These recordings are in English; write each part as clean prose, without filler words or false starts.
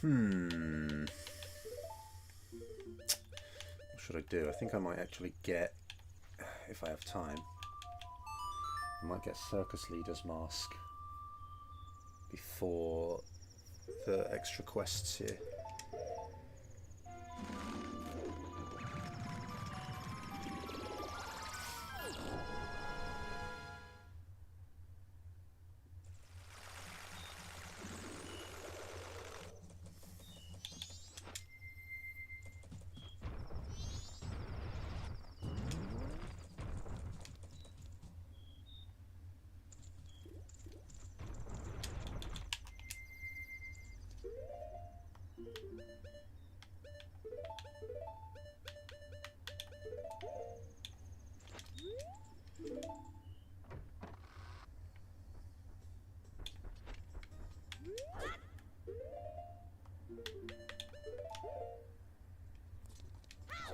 What should I do? I think I might actually get, if I have time, I might get Circus Leader's Mask before the extra quests here.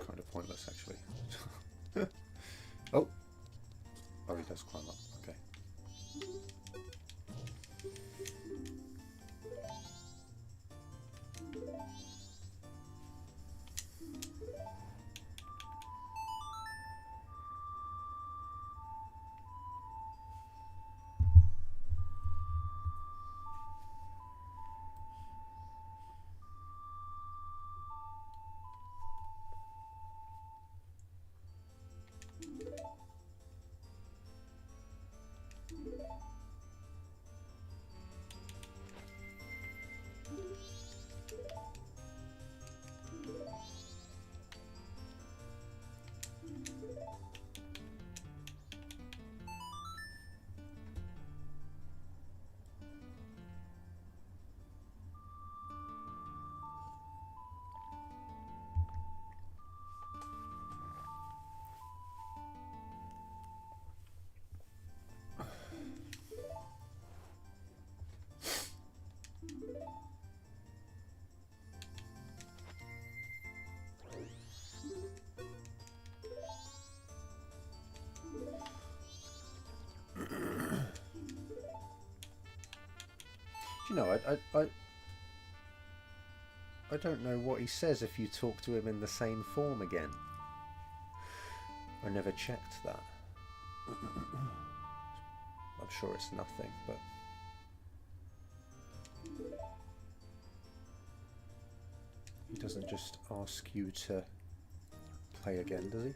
Kind of pointless, actually. Oh, he does climb up. Okay. You know, I don't know what he says if you talk to him in the same form again. I never checked that. I'm sure it's nothing, but... He doesn't just ask you to play again, does he?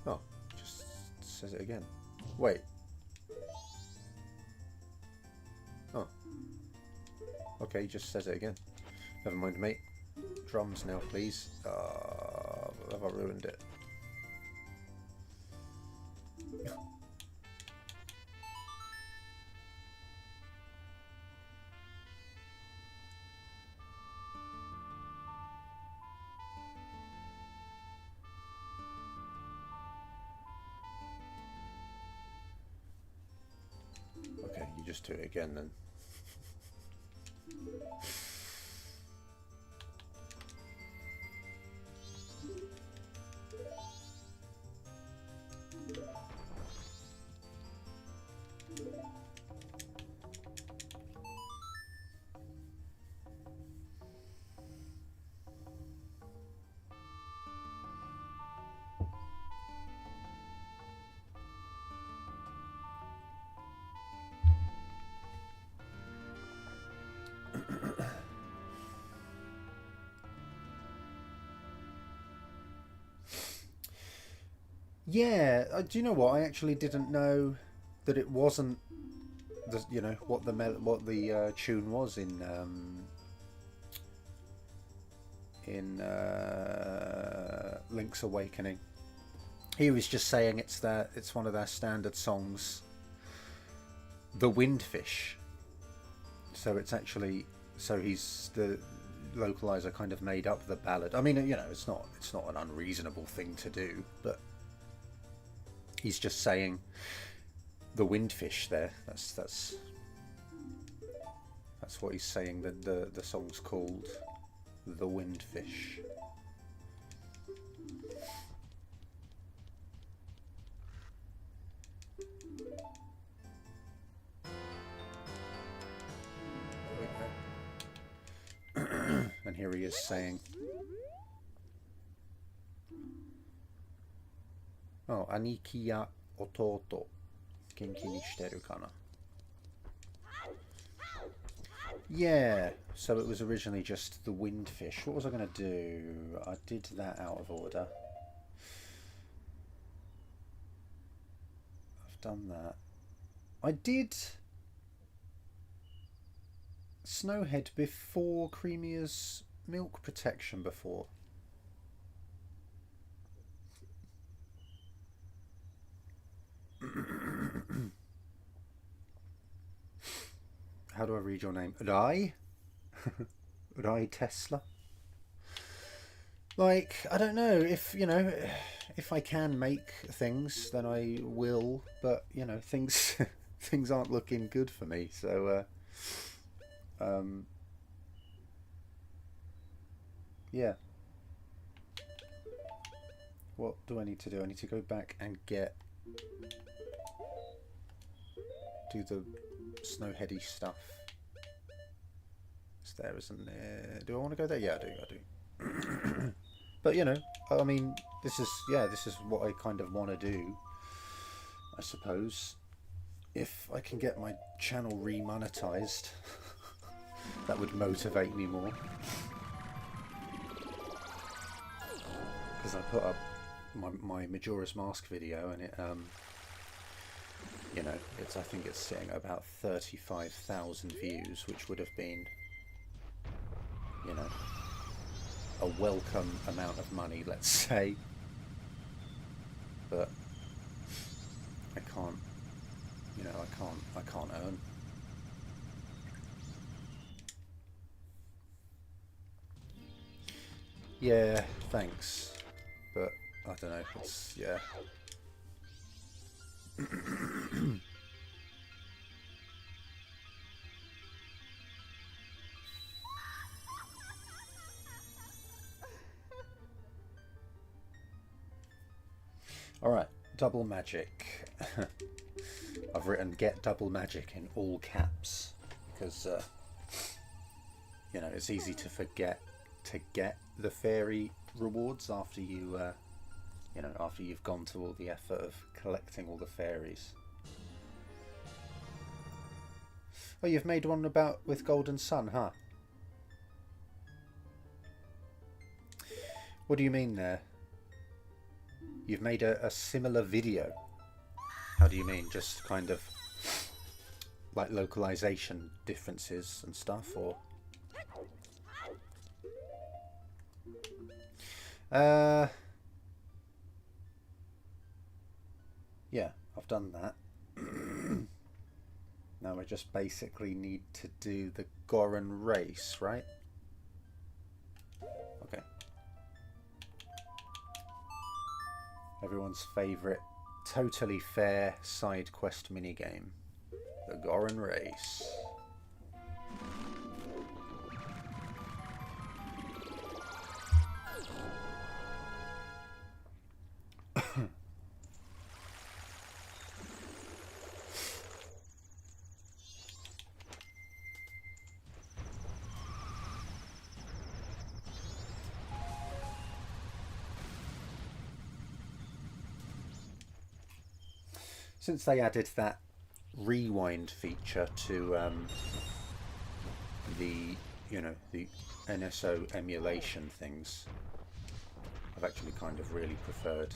Oh, just says it again. Wait. Oh. Okay, just says it again. Never mind, mate. Drums now, please. Have I ruined it? Okay, you just do it again then. Yeah, do you know what? I actually didn't know that it wasn't the, you know, what the tune was in Link's Awakening. He was just saying it's one of their standard songs, the Windfish. So it's actually, so he's the localizer kind of made up the ballad. I mean, you know, it's not an unreasonable thing to do, but he's just saying the Windfish there. That's what he's saying. That the song's called the Windfish. here he is saying, oh, Aniki ya ototo genki ni shiteru kana? Yeah, so it was originally just the windfish. What was I going to do? I did that out of order. I've done that. I did Snowhead before Creamia's milk protection before. How do I read your name? Rai? Rai Tesla? Like, I don't know, if, you know, if I can make things, then I will, but, you know, things things aren't looking good for me, so, yeah. What do I need to do? I need to go back and do the Snowheady stuff. It's there, isn't it? Do I want to go there? Yeah, I do. But, you know, I mean, this is what I kind of want to do, I suppose. If I can get my channel remonetized, that would motivate me more. Because I put up my Majora's Mask video, and it, you know, I think it's sitting at about 35,000 views, which would have been, you know, a welcome amount of money, let's say. But I can't, you know, I can't earn. Yeah, thanks. But I don't know, it's, yeah. Alright, double magic. I've written get double magic in all caps because, you know, it's easy to forget to get the fairy rewards after you, you know, after you've gone to all the effort of collecting all the fairies. Oh, you've made one with Golden Sun, huh? What do you mean there? You've made a similar video. How do you mean? Just kind of like localization differences and stuff, or? Yeah, I've done that. Now I just basically need to do the Goron race, right? Okay. Everyone's favourite, totally fair side quest minigame. The Goron race. Since they added that rewind feature to the, you know, the NSO emulation things, I've actually kind of really preferred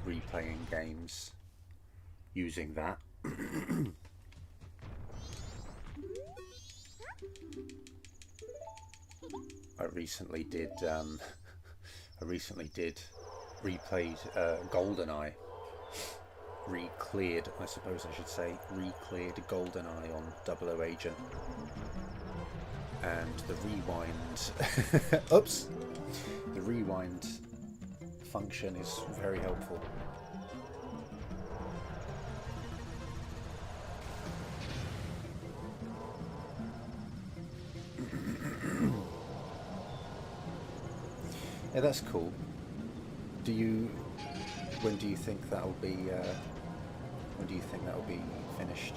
replaying games using that. I recently did replayed GoldenEye. Re-cleared, I suppose I should say, re-cleared GoldenEye on 00 Agent, and the rewind oops, the rewind function is very helpful. Yeah, that's cool. When do you think that'll be finished?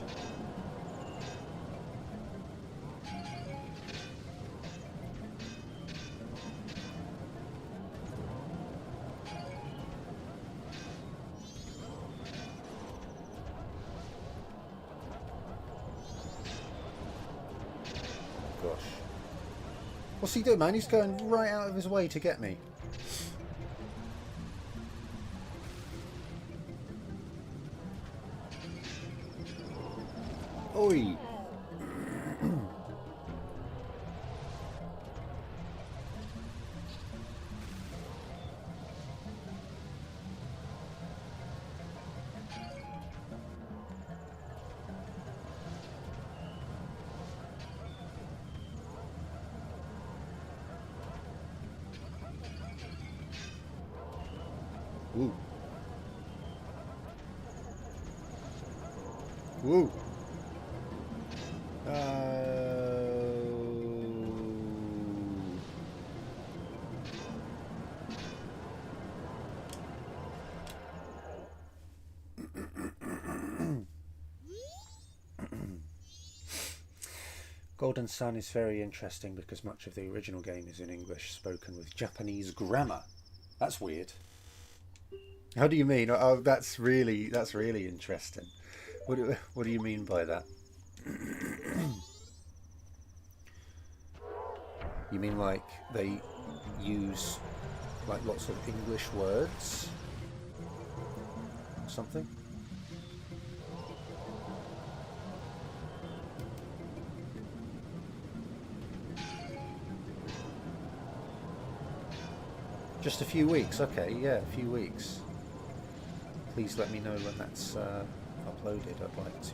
What's he doing, man? He's going right out of his way to get me. Oi! Ooh. Ooh. Golden Sun is very interesting because much of the original game is in English spoken with Japanese grammar. That's weird. How do you mean? Oh, that's really interesting. What do you mean by that? You mean like they use like lots of English words or something? Just a few weeks, okay, yeah, a few weeks. Please let me know when that's uploaded. I'd like to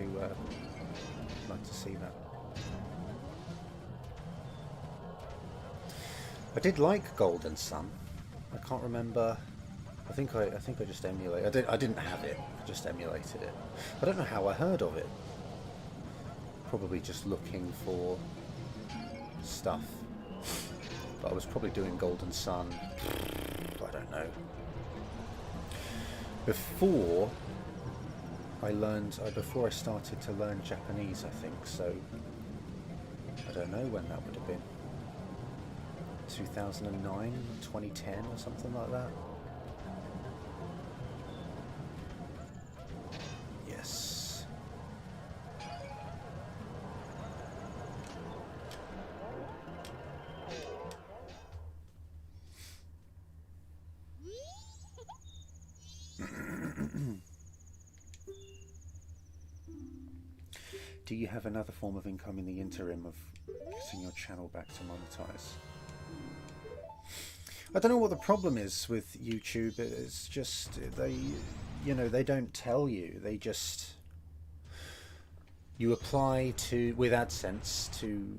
see that. I did like Golden Sun. I can't remember. I think I just emulated. I didn't have it. I just emulated it. I don't know how I heard of it. Probably just looking for stuff. But I was probably doing Golden Sun. I don't know. Before I started to learn Japanese, I think. So I don't know when that would have been. 2009, 2010 or something like that. Yes. Do you have another form of income in the interim of getting your channel back to monetize? I don't know what the problem is with YouTube. It's just they don't tell you. They just, you apply with AdSense to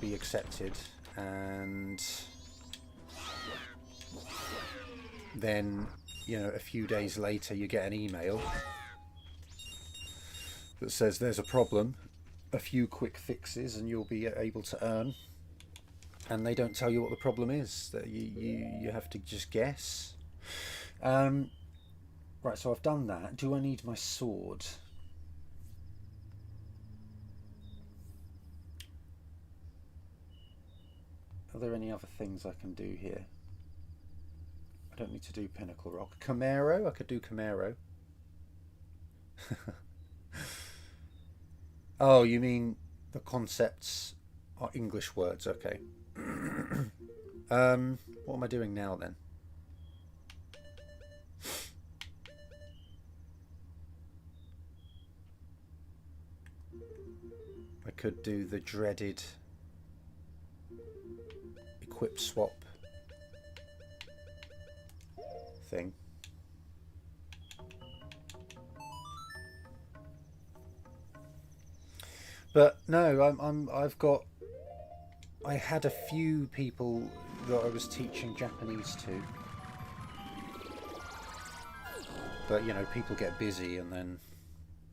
be accepted, and then a few days later you get an email that says there's a problem, a few quick fixes, and you'll be able to earn. And they don't tell you what the problem is. That you have to just guess. Right, so I've done that. Do I need my sword? Are there any other things I can do here? I don't need to do Pinnacle Rock. Camaro? I could do Camaro. Oh, you mean the concepts are English words? Okay. What am I doing now then? I could do the dreaded equip swap thing. But no, I had a few people that I was teaching Japanese to. But people get busy, and then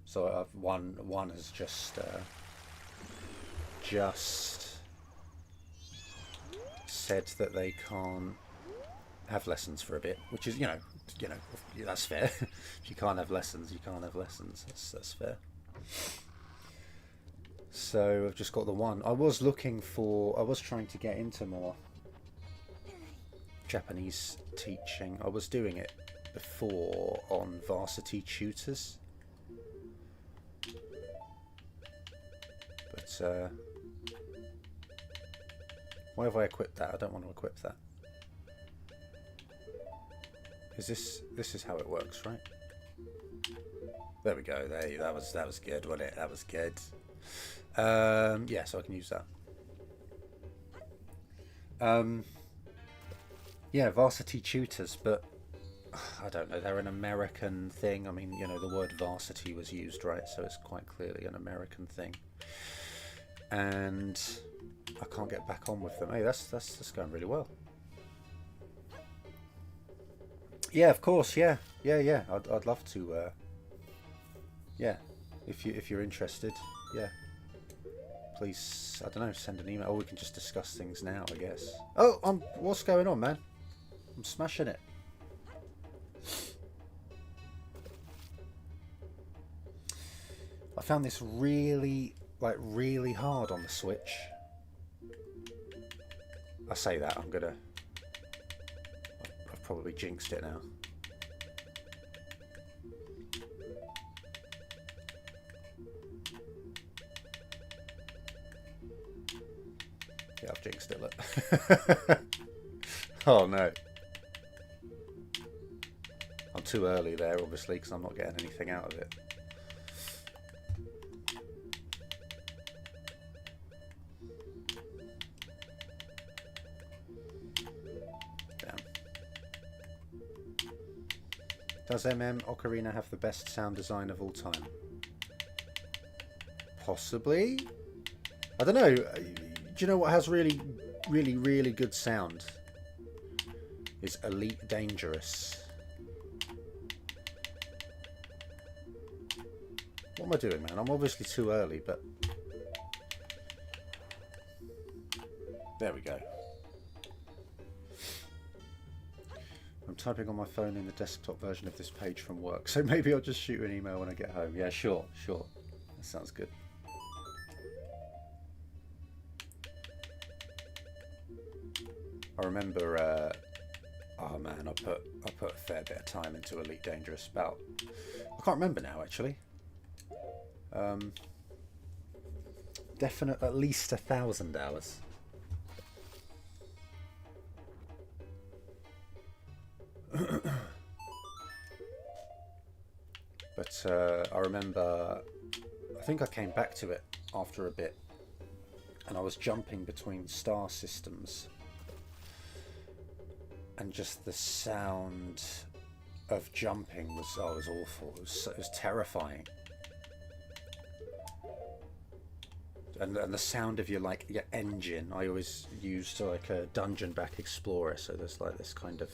so one has just said that they can't have lessons for a bit, which is that's fair. If you can't have lessons, you can't have lessons. That's fair. So I've just got the one. I was trying to get into more Japanese teaching. I was doing it before on Varsity Tutors, but Why have I equipped that? I don't want to equip that. Is this is how it works, right? There we go. There, that was good, wasn't it? That was good. Yeah, so I can use that. Yeah, varsity tutors, but I don't know. They're an American thing. I mean, you know, the word varsity was used, right? So it's quite clearly an American thing. And I can't get back on with them. Hey, that's going really well. Yeah, of course. Yeah. I'd love to. Yeah, if you're interested, yeah. Please, I don't know, send an email, or we can just discuss things now, I guess. Oh, what's going on, man? I'm smashing it. I found this really hard on the Switch. I say that, I've probably jinxed it now. Yeah, I've jinxed it, look. Oh no. I'm too early there, obviously, because I'm not getting anything out of it. Damn. Does Ocarina have the best sound design of all time? Possibly? I don't know. Do you know what has really good sound? Is Elite Dangerous. What am I doing, man? I'm obviously too early, but... There we go. I'm typing on my phone in the desktop version of this page from work, so maybe I'll just shoot an email when I get home. Yeah, sure. That sounds good. I remember, oh man, I put a fair bit of time into Elite Dangerous. I can't remember now, actually. Definite, at least 1,000 hours. But I remember, I think I came back to it after a bit, and I was jumping between star systems, and just the sound of jumping was awful. It was terrifying. And the sound of your engine, I always used like a dungeon back explorer, so there's like this kind of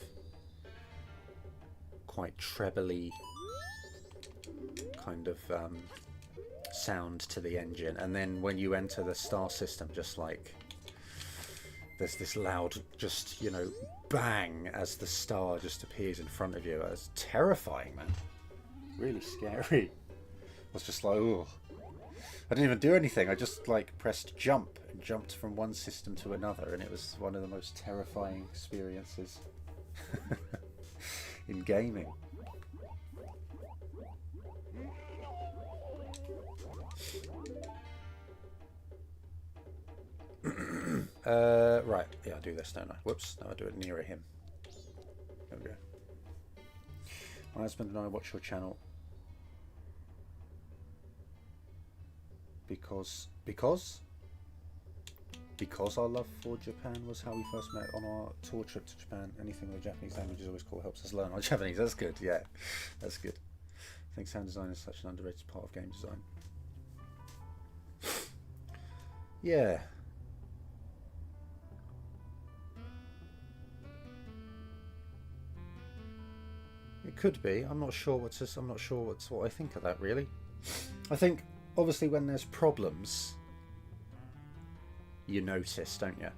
quite trebly kind of sound to the engine, and then when you enter the star system, just like there's this loud, just, you know, bang as the star just appears in front of you. It's terrifying, man. Really scary. I was just like, oh. I didn't even do anything. I just like pressed jump and jumped from one system to another, and it was one of the most terrifying experiences in gaming. Right, yeah, I do this, don't I? Whoops, no, I do it nearer him. There we go. My husband and I watch your channel because our love for Japan was how we first met on our tour trip to Japan. Anything with Japanese language is always cool, helps us learn our Japanese. That's good, yeah, that's good. I think sound design is such an underrated part of game design. Yeah. It could be. I'm not sure what I think of that, really. I think obviously when there's problems, you notice, don't you?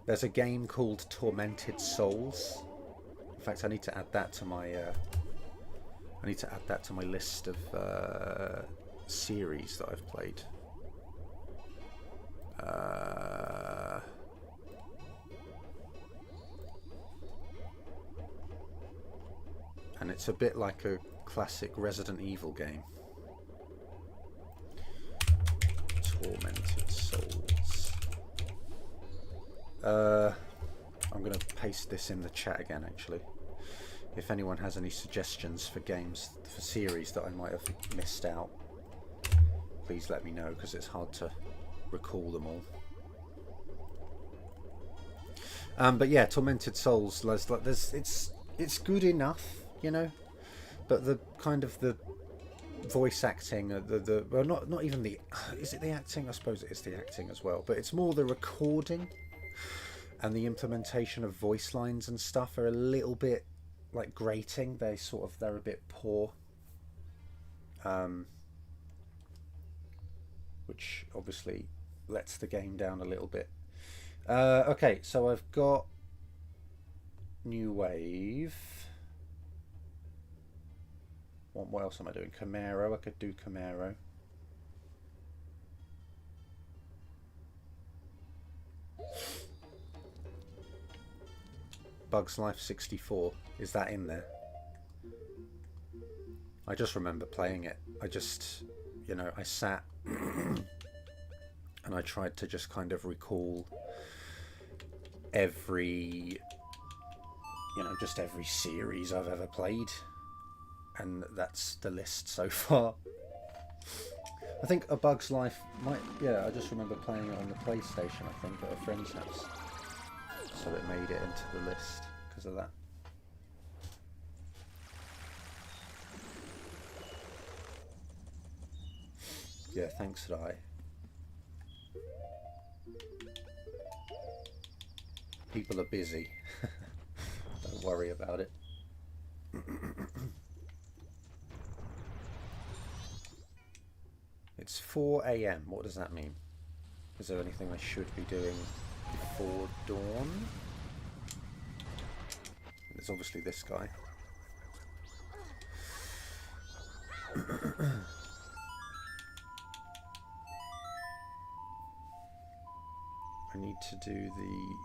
There's a game called Tormented Souls. In fact, I need to add that to my list of series that I've played. And it's a bit like a classic Resident Evil game. I'm going to paste this in the chat again, actually. If anyone has any suggestions for games, for series that I might have missed out, please let me know, because it's hard to recall them all. But yeah, Tormented Souls, it's good enough, you know, but the kind of the voice acting, well, not even the, is it the acting? I suppose it is the acting as well, but it's more the recording and the implementation of voice lines and stuff are a little bit like grating. They're a bit poor, which obviously lets the game down a little bit. Okay, so I've got New Wave. What else am I doing? Camaro. I could do Camaro. Bugs Life 64. Is that in there? I just remember playing it. I just, you know, I sat and I tried to just kind of recall every, you know, just every series I've ever played. And that's the list so far. I think A Bug's Life might, yeah, I just remember playing it on the PlayStation, I think, at a friend's house. So it made it into the list because of that. Yeah, thanks, Rai. People are busy. Don't worry about it. It's 4 AM. What does that mean? Is there anything I should be doing before dawn? There's obviously this guy. I need to do the...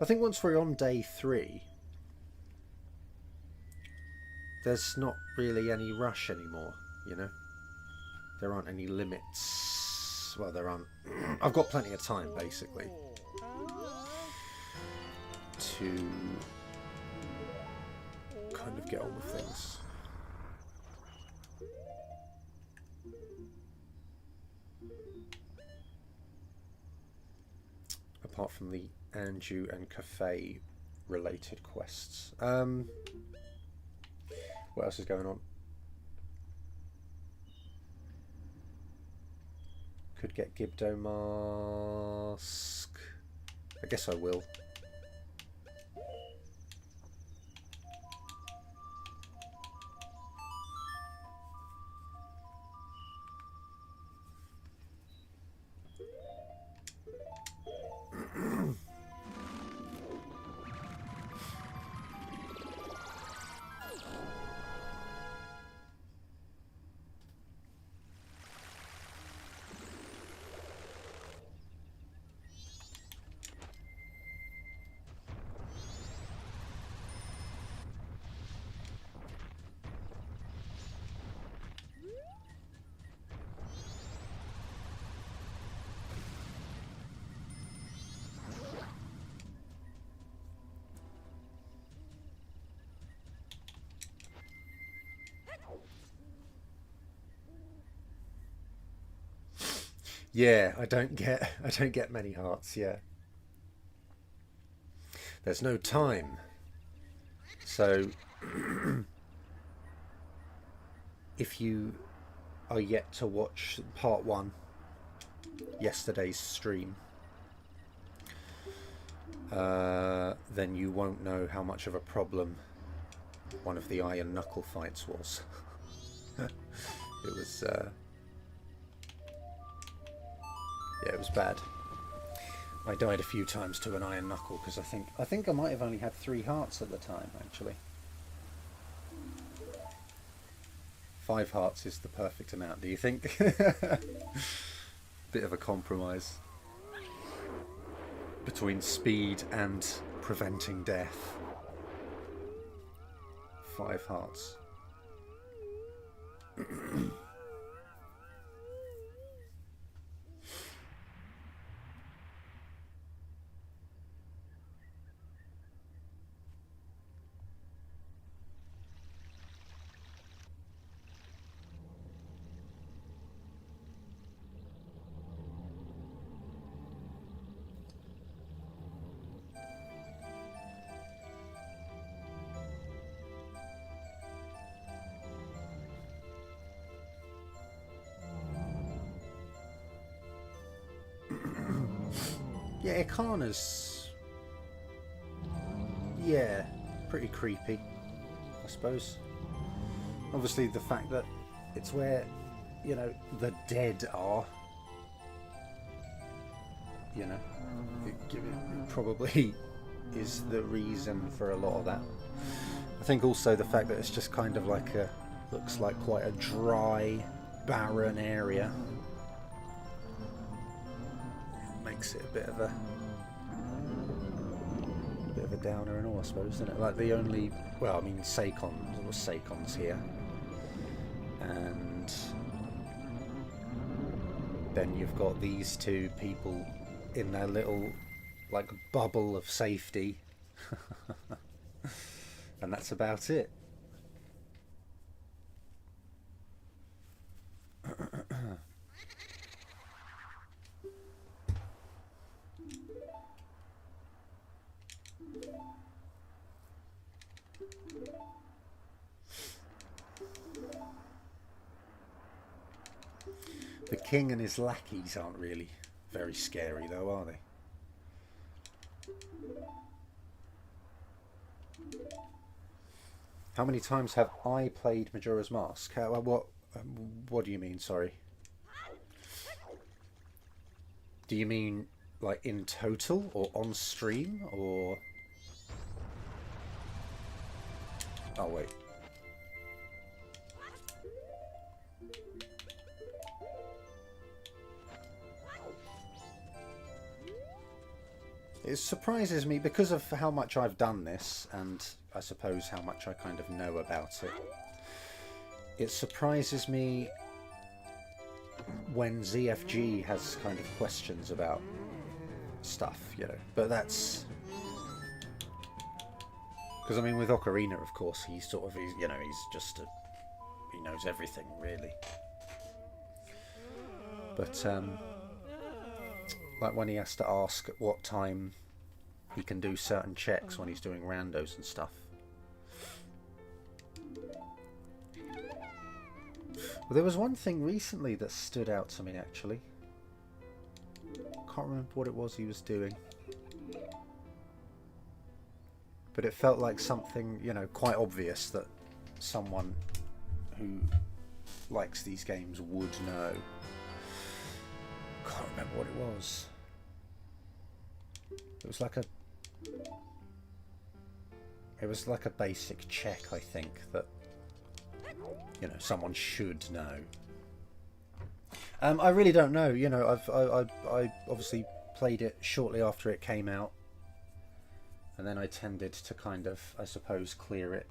I think once we're on day 3, there's not really any rush anymore, you know? There aren't any limits. Well, there aren't. I've got plenty of time, basically, to kind of get on with things. Apart from the Anju and Cafe related quests. What else is going on? Could get Gibdo Mask. I guess I will. Yeah, I don't get many hearts, yeah. There's no time. So if you are yet to watch part 1, yesterday's stream, then you won't know how much of a problem one of the Iron Knuckle fights was. It was yeah, it was bad. I died a few times to an Iron Knuckle because I think I might have only had 3 hearts at the time, actually. 5 hearts is the perfect amount, do you think? Bit of a compromise between speed and preventing death. 5 hearts. Yeah, Ikana's... yeah, pretty creepy, I suppose. Obviously the fact that it's where, you know, the dead are. You know, it probably is the reason for a lot of that. I think also the fact that it's just kind of like a... looks like quite a dry, barren area. Makes it a bit of a downer and all, I suppose, isn't it? Like the only, well, I mean, Seikon's here, and then you've got these two people in their little like bubble of safety, and that's about it. The king and his lackeys aren't really very scary, though, are they? How many times have I played Majora's Mask? What do you mean, sorry? Do you mean, like, in total, or on stream, or... oh, wait. It surprises me because of how much I've done this, and I suppose how much I kind of know about it. It surprises me when ZFG has kind of questions about stuff, you know. But that's... because, I mean, with Ocarina, of course, he's you know, he's just he knows everything, really. But, like when he has to ask at what time he can do certain checks when he's doing randos and stuff. Well, there was one thing recently that stood out to me, actually. Can't remember what it was he was doing. But it felt like something, you know, quite obvious that someone who likes these games would know. Can't remember what it was. It was like a basic check, I think, that, you know, someone should know. I really don't know. You know, I obviously played it shortly after it came out, and then I tended to kind of, I suppose, clear it.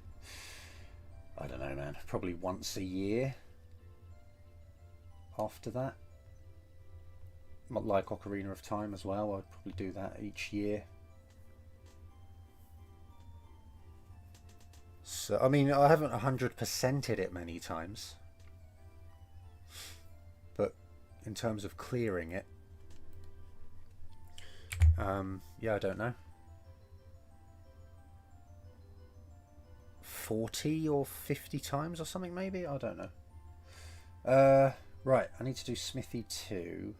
I don't know, man. Probably once a year. After that. Like Ocarina of Time as well, I'd probably do that each year. So, I mean, I haven't 100%ed it many times. But in terms of clearing it, yeah, I don't know. 40 or 50 times or something, maybe? I don't know. Right, I need to do Smithy 2.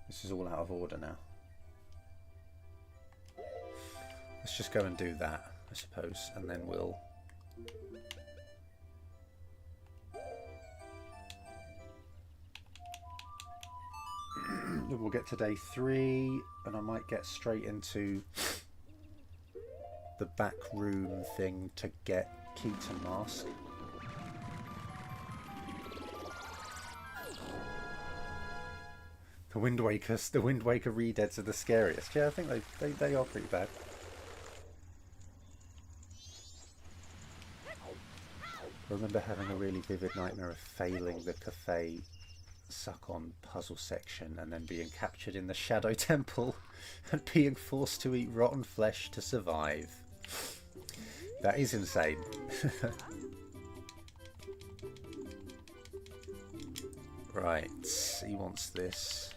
This is all out of order now. Let's just go and do that, I suppose, and then we'll... we'll get to day 3, and I might get straight into the back room thing to get Keaton Mask. The Wind Waker redeads are the scariest. Yeah, I think they are pretty bad. I remember having a really vivid nightmare of failing the cafe suck-on puzzle section and then being captured in the Shadow Temple and being forced to eat rotten flesh to survive. That is insane. Right, he wants this.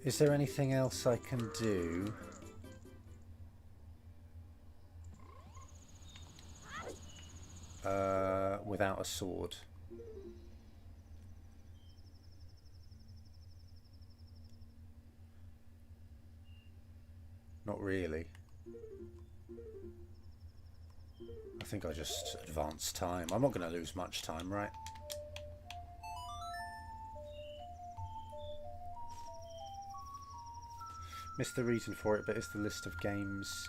Is there anything else I can do? without a sword. Not really. I think I just advance time. I'm not going to lose much time, right? Missed the reason for it, but it's the list of games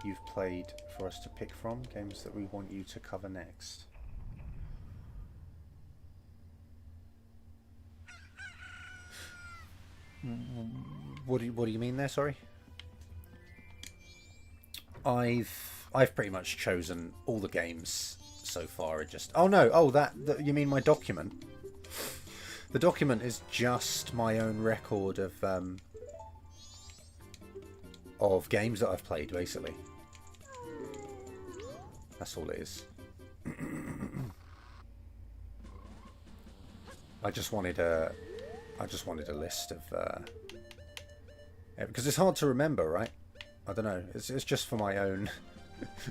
you've played for us to pick from. Games that we want you to cover next. What do you mean there? Sorry. I've pretty much chosen all the games so far. It just that you mean my document? The document is just my own record of games that I've played, basically. That's all it is. I just wanted a list of because it's hard to remember, right? I don't know. It's just for my own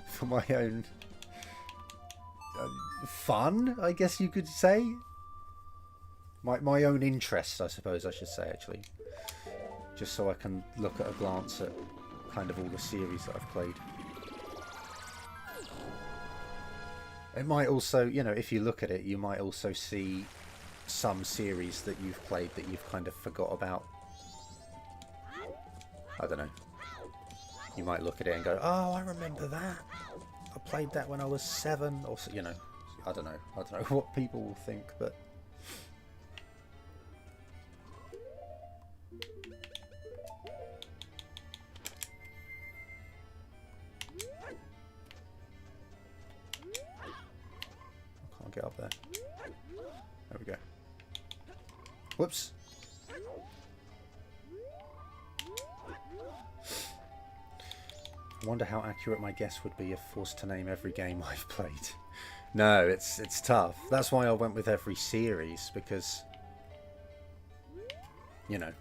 for my own fun, I guess you could say. My own interest, I suppose I should say, actually. Just so I can look at a glance at kind of all the series that I've played. It might also, you know, if you look at it, you might also see some series that you've played that you've kind of forgot about. I don't know. You might look at it and go, oh, I remember that. I played that when I was 7, or, you know, I don't know what people will think, but... I can't get up there. There we go. Whoops. I wonder how accurate my guess would be if forced to name every game I've played. No, it's tough. That's why I went with every series, because, you know,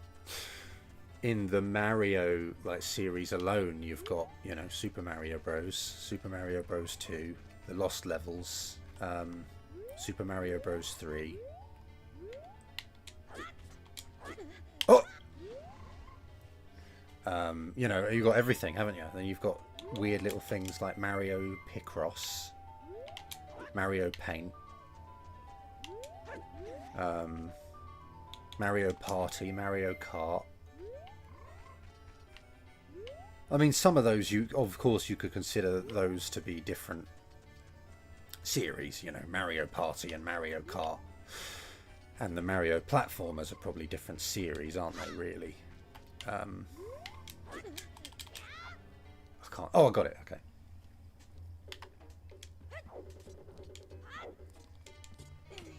in the Mario series alone, you've got, you know, Super Mario Bros, Super Mario Bros 2, the Lost Levels, Super Mario Bros 3. Oh! You know, you've got everything, haven't you? Then you've got weird little things like Mario Picross, Mario Paint, Mario Party, Mario Kart. I mean, some of those, of course, you could consider those to be different series. You know, Mario Party and Mario Kart, and the Mario platformers are probably different series, aren't they? Really. I can't. Oh, I got it. Okay.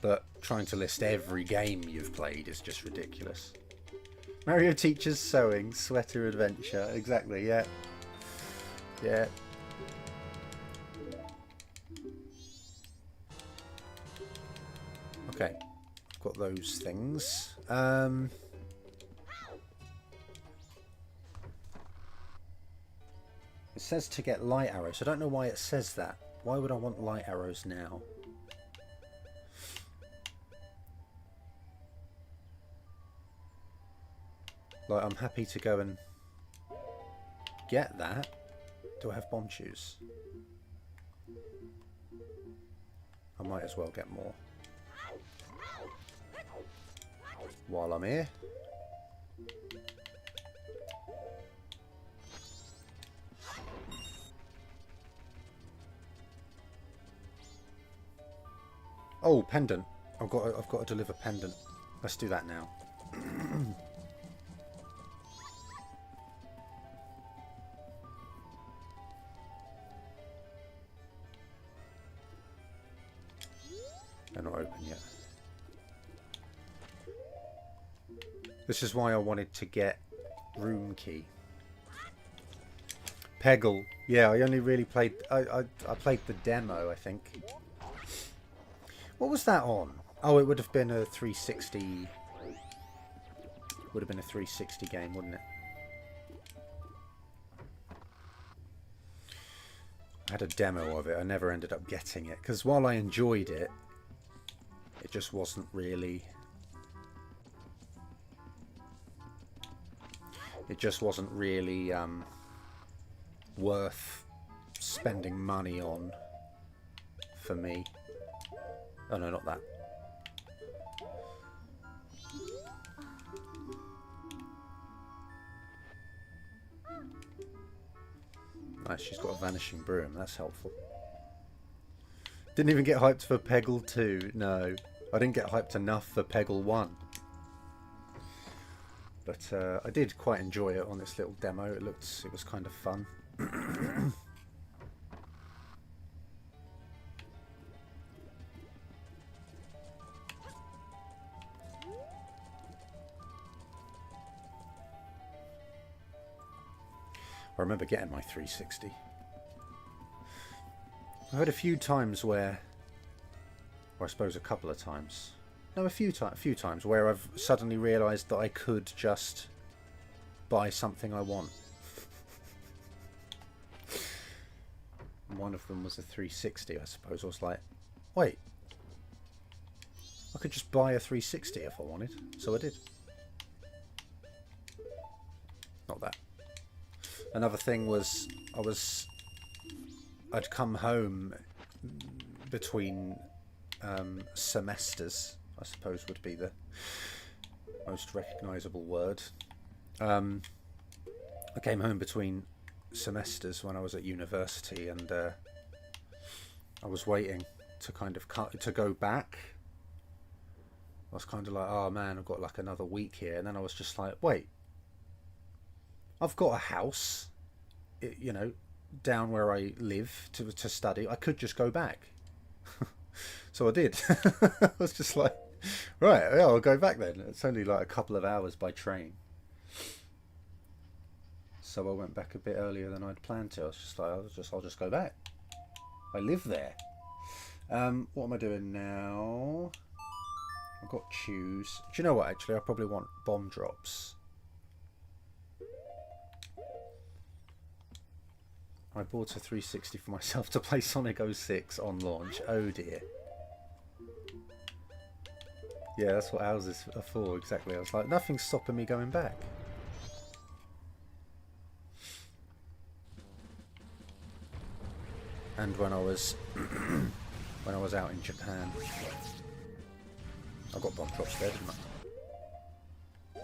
But trying to list every game you've played is just ridiculous. Mario teaches sewing, sweater adventure. Exactly. Yeah. Yeah. Okay. I've got those things. It says to get light arrows. I don't know why it says that. Why would I want light arrows now? Like, I'm happy to go and get that. Do I have bomb shoes? I might as well get more while I'm here. Oh, pendant. I've got to deliver pendant. Let's do that now. They're not open yet. This is why I wanted to get room key. Peggle. Yeah, I only really played... I played the demo, I think. What was that on? Oh, it would have been a 360... Would have been a 360 game, wouldn't it? I had a demo of it. I never ended up getting it because while I enjoyed it, it just wasn't really... It just wasn't really worth spending money on for me. Oh no, not that. Nice, she's got a vanishing broom. That's helpful. Didn't even get hyped for Peggle 2. No, I didn't get hyped enough for Peggle 1. But I did quite enjoy it on this little demo. It was kind of fun. I remember getting my 360. I had a few times where, or I suppose a couple of times. No, a few times where I've suddenly realised that I could just buy something I want. One of them was a 360, I suppose. I was like, wait, I could just buy a 360 if I wanted. So I did. Not that. Another thing was I'd come home between semesters, I suppose would be the most recognisable word. I came home between semesters when I was at university, and I was waiting to kind of to go back. I was kind of like, oh man, I've got like another week here, and then I was just like, wait, I've got a house, you know, down where I live to study. I could just go back. So I did. I was just like, right, yeah, I'll go back then. It's only like a couple of hours by train. So I went back a bit earlier than I'd planned to. I was just like, I'll just go back. I live there. What am I doing now? I've got choose. Do you know what, actually? I probably want bomb drops. I bought a 360 for myself to play Sonic 06 on launch. Oh dear. Yeah, that's what houses are for, exactly. I was like, nothing's stopping me going back. And when I was out in Japan, I got bomb drops there, didn't I?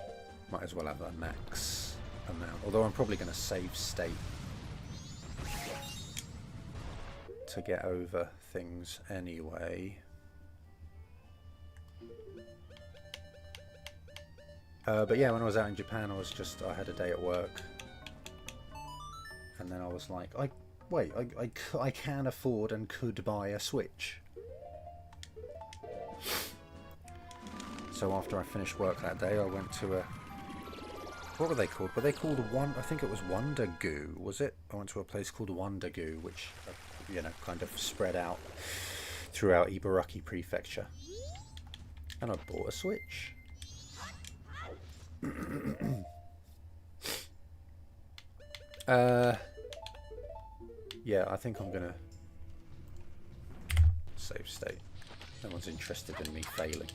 Might as well have a max amount. Although I'm probably going to save state to get over things anyway. But yeah, when I was out in Japan, I had a day at work, and then I was like, I can afford and could buy a Switch. So after I finished work that day, I went to a... What were they called? Were they called I think it was Wonder Goo, was it? I went to a place called Wonder Goo, which, you know, kind of spread out throughout Ibaraki Prefecture. And I bought a Switch. Yeah, I think I'm gonna save state. No one's interested in me failing.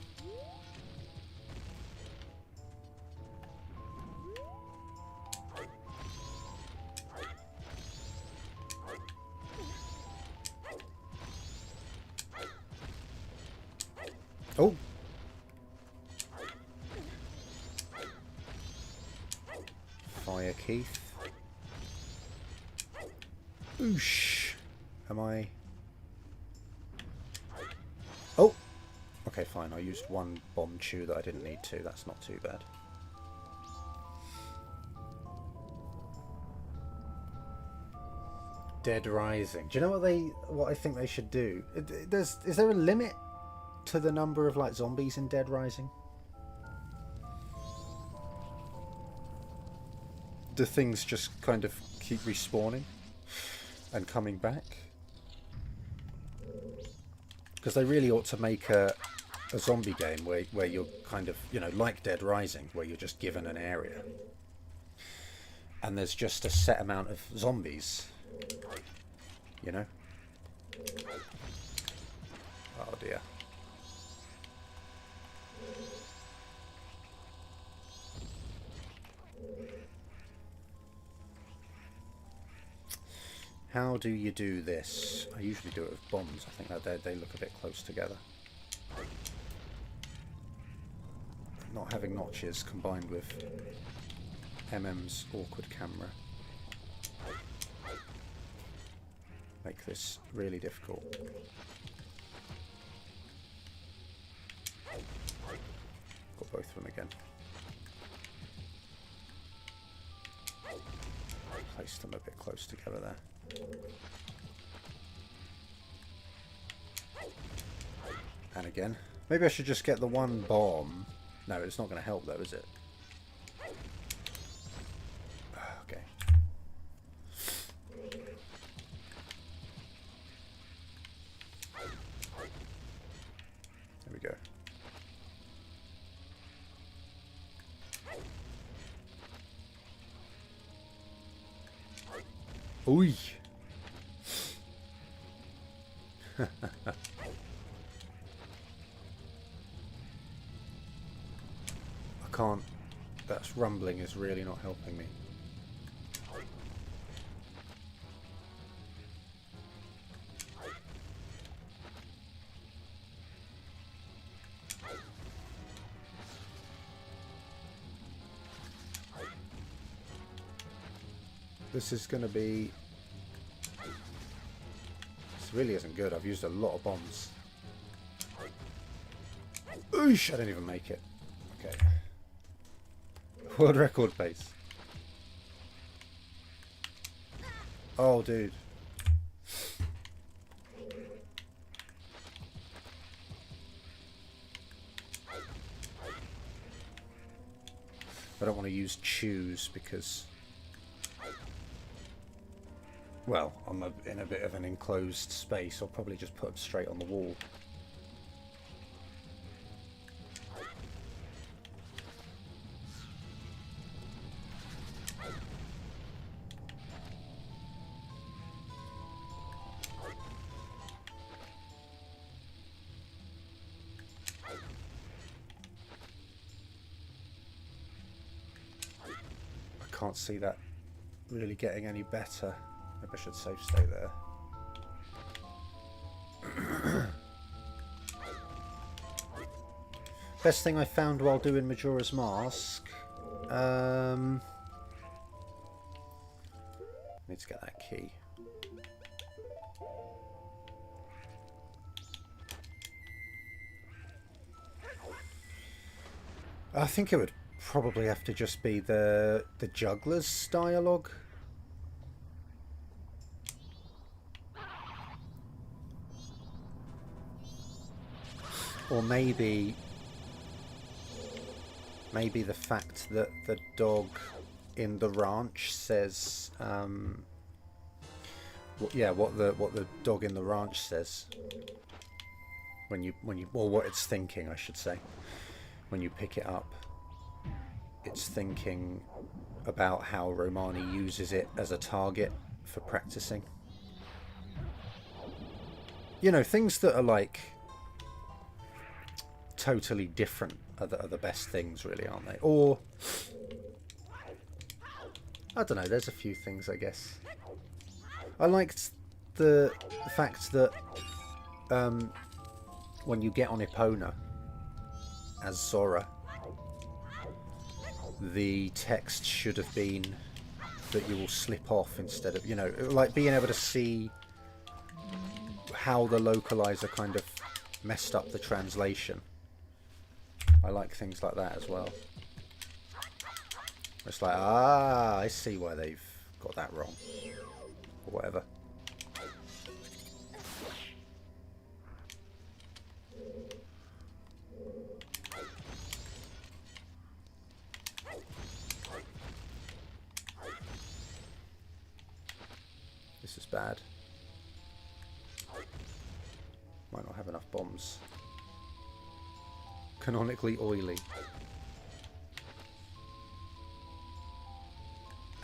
Oh! Fire Keith. Oosh. Am I... Oh! Okay, fine. I used one bomb chew that I didn't need to. That's not too bad. Dead Rising. Do you know what I think they should do? Is there a limit to the number of like zombies in Dead Rising? Do things just kind of keep respawning and coming back? Because they really ought to make a zombie game where you're kind of, you know, like Dead Rising, where you're just given an area and there's just a set amount of zombies, you know? Oh dear. How do you do this? I usually do it with bombs. I think that they look a bit close together. Not having notches combined with MM's awkward camera make this really difficult. Got both of them again. Place them a bit close together there. And again. Maybe I should just get the one bomb. No, it's not going to help though, is it? Okay. There we go. Ooh. I can't. That rumbling is really not helping me. This is going to be... This really isn't good. I've used a lot of bombs. Oosh! I didn't even make it. Okay. World record pace. Oh, dude. I don't want to use choose because... Well, I'm in a bit of an enclosed space. I'll probably just put them straight on the wall. I can't see that really getting any better. Maybe I should safe stay there. Best thing I found while doing Majora's Mask. Need to get that key. I think it would probably have to just be the juggler's dialogue. Or maybe the fact that the dog in the ranch says, what the dog in the ranch says when what it's thinking, I should say, when you pick it up, it's thinking about how Romani uses it as a target for practicing. You know, things that are like totally different are the best things, really, aren't they? Or I don't know, there's a few things, I guess. I liked the fact that when you get on Epona as Zora, the text should have been that you will slip off instead of, you know, like being able to see how the localizer kind of messed up the translation. I like things like that as well. It's like, ah, I see why they've got that wrong. Or whatever. This is bad. Might not have enough bombs. Canonically oily.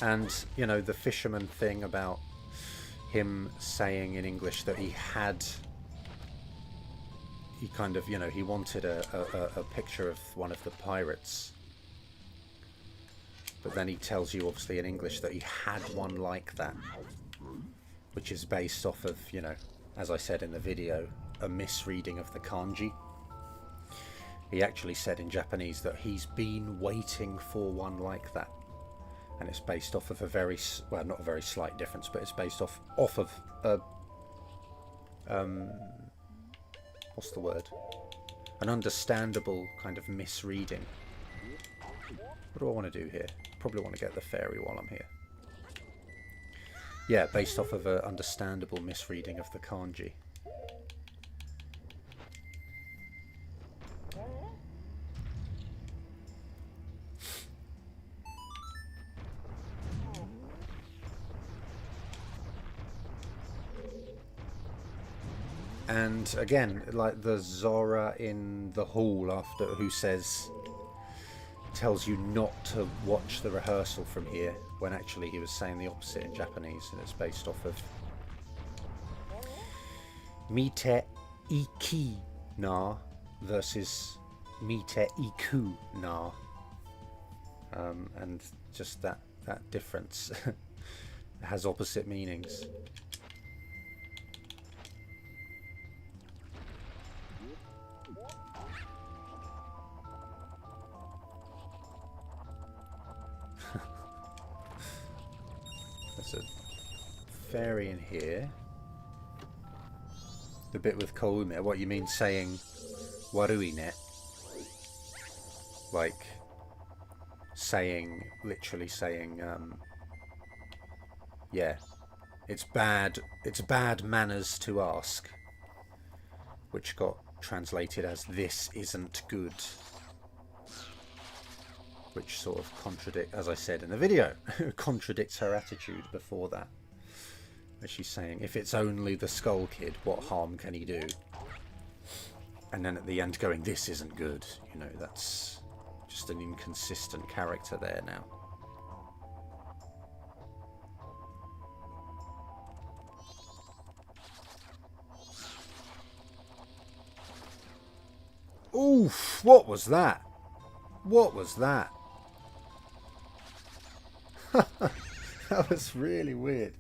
And, you know, the fisherman thing about him saying in English that he kind of, you know, he wanted a picture of one of the pirates. But then he tells you, obviously, in English that he had one like that. Which is based off of, you know, as I said in the video, a misreading of the kanji. He actually said in Japanese that he's been waiting for one like that. And it's based off of a very, well, not a very slight difference, but it's based off of a, what's the word? An understandable kind of misreading. What do I want to do here? Probably want to get the fairy while I'm here. Yeah, based off of an understandable misreading of the kanji. And again, like the Zora in the hall after, who tells you not to watch the rehearsal from here, when actually he was saying the opposite in Japanese, and it's based off of Mite iki na versus Mite iku na, and just that difference has opposite meanings. There's a fairy in here. The bit with Koume. What you mean saying warui ne? Like saying, literally saying, yeah, it's bad manners to ask, which got translated as this isn't good. Which sort of as I said in the video, contradicts her attitude before that. As she's saying, if it's only the Skull Kid, what harm can he do? And then at the end going, this isn't good. You know, that's just an inconsistent character there now. Oof, what was that? What was that? That was really weird.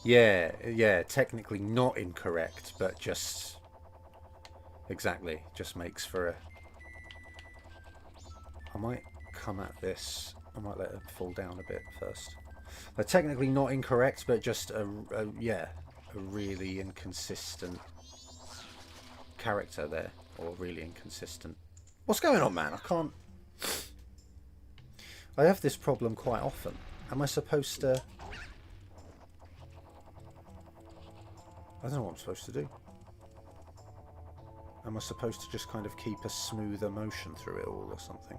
Yeah, technically not incorrect, but just exactly, just makes for a... I might come at this, I might let it fall down a bit first. They're technically not incorrect, but just a really inconsistent character there, or really inconsistent. What's going on, man? I have this problem quite often. Am I supposed to... I don't know what I'm supposed to do. Am I supposed to just kind of keep a smoother motion through it all or something?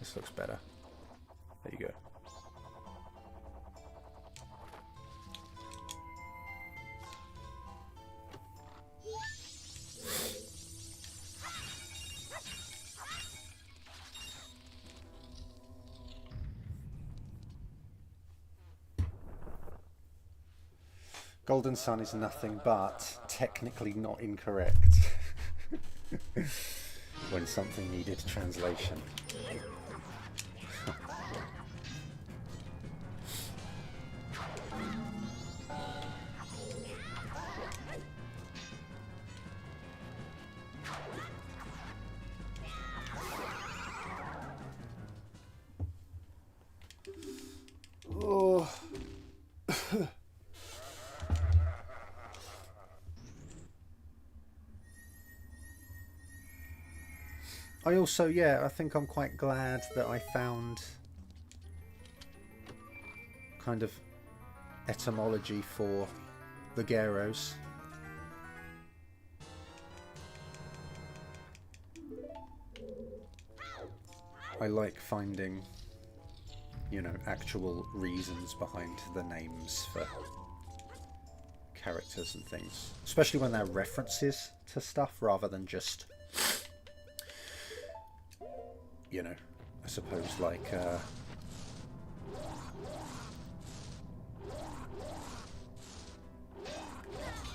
This looks better. There you go. Golden Sun is nothing but technically not incorrect when something needed translation. Oh. I also, yeah, I think I'm quite glad that I found kind of etymology for the Gyros. I like finding, you know, actual reasons behind the names for characters and things, especially when they're references to stuff rather than just, you know, I suppose like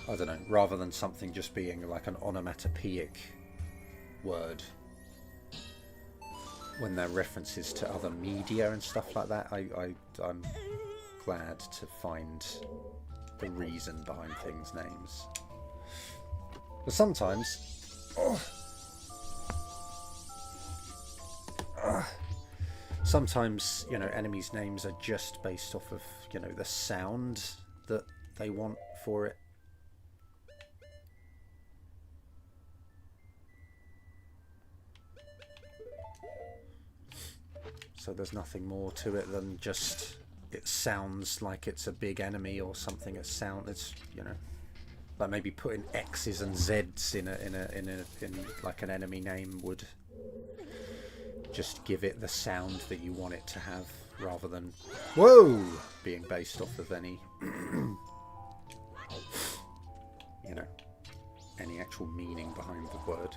I don't know, rather than something just being like an onomatopoeic word. When they're references to other media and stuff like that, I'm glad to find the reason behind things' names. But sometimes, you know, enemies' names are just based off of, you know, the sound that they want for it. So there's nothing more to it than just it sounds like it's a big enemy or something. It's you know, like maybe putting X's and Z's in like an enemy name would just give it the sound that you want it to have, rather than being based off of any you know, any actual meaning behind the word.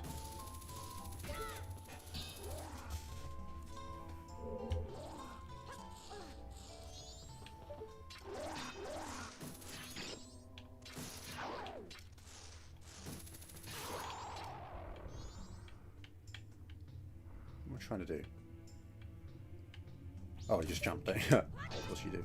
Trying to do? Oh, just jump. Of course you do.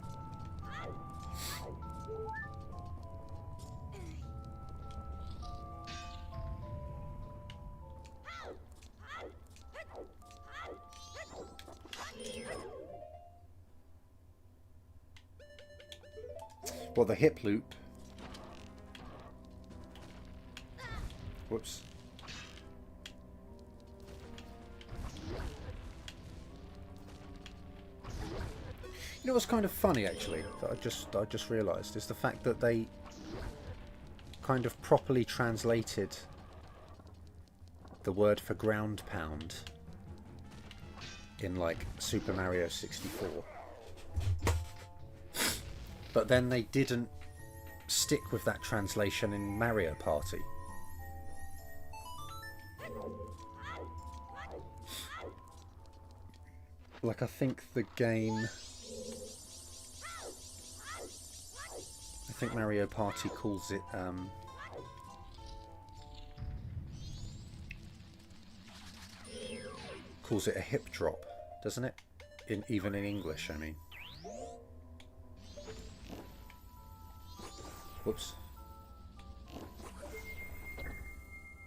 Well, the hip loop. Whoops. You know what's kind of funny, actually, that I just realised, is the fact that they kind of properly translated the word for ground pound in, like, Super Mario 64. But then they didn't stick with that translation in Mario Party. Like, I think the game... I think Mario Party calls it a hip drop, doesn't it? Even in English, I mean. Whoops.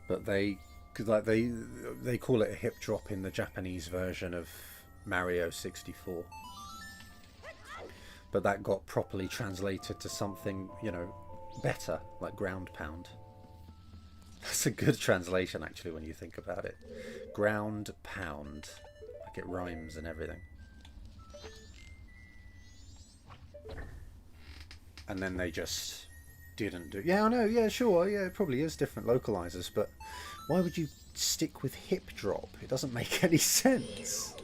But they call it a hip drop in the Japanese version of Mario 64. But that got properly translated to something, you know, better, like ground pound. That's a good translation, actually, when you think about it. Ground pound. Like, it rhymes and everything. And then they just didn't do... Yeah, I know, yeah, sure, yeah, it probably is different localizers, but why would you stick with hip drop? It doesn't make any sense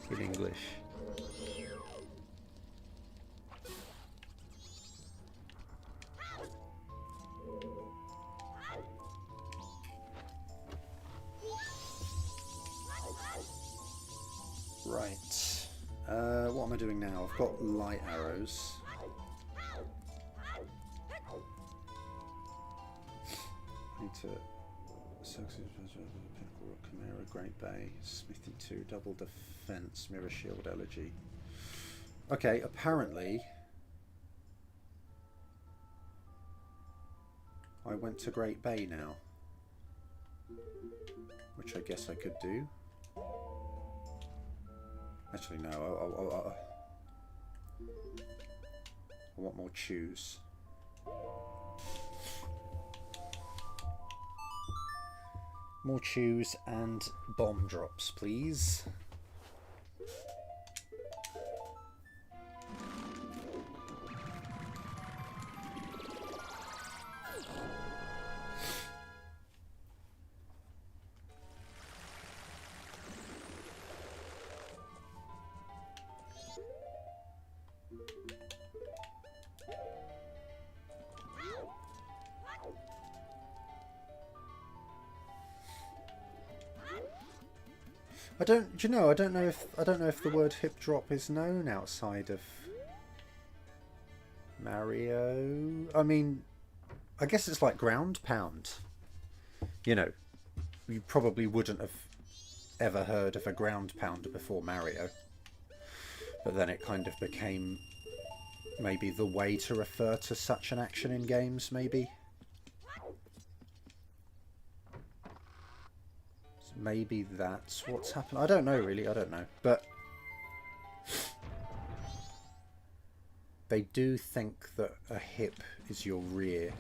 in English. Right. What am I doing now? I've got light arrows. I need to... Pinnacle Rock, Chimera, Great Bay, Smithy 2, Double Defense, Mirror Shield, Elegy. Okay, apparently... I went to Great Bay now. Which I guess I could do. Actually, no. I want more chews. More chews and bomb drops, please. I don't. Do you know? I don't know if the word hip drop is known outside of Mario. I mean, I guess it's like ground pound. You know, you probably wouldn't have ever heard of a ground pounder before Mario, but then it kind of became maybe the way to refer to such an action in games, maybe. Maybe that's what's happened. I don't know, really. I don't know. But they do think that a hip is your rear,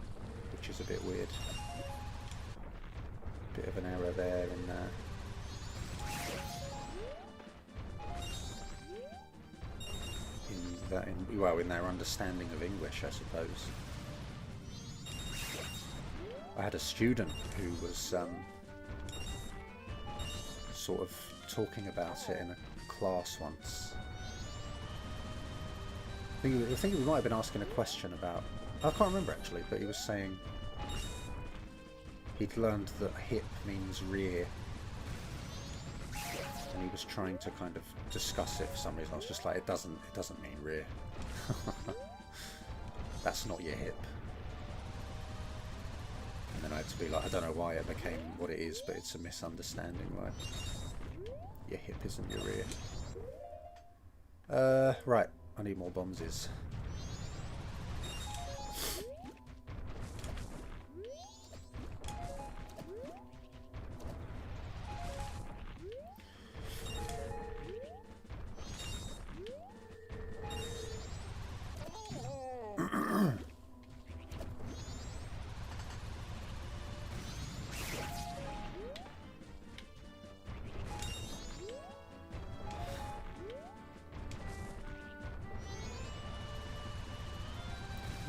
which is a bit weird. Bit of an error there in in their understanding of English, I suppose. I had a student who was sort of talking about it in a class once. I think we might have been asking a question about... I can't remember actually, but he was saying he'd learned that hip means rear. And he was trying to kind of discuss it for some reason. I was just like, it doesn't mean rear. That's not your hip. And then I had to be like, I don't know why it became what it is, but it's a misunderstanding, right? Your hip isn't your rear. Right, I need more bombses.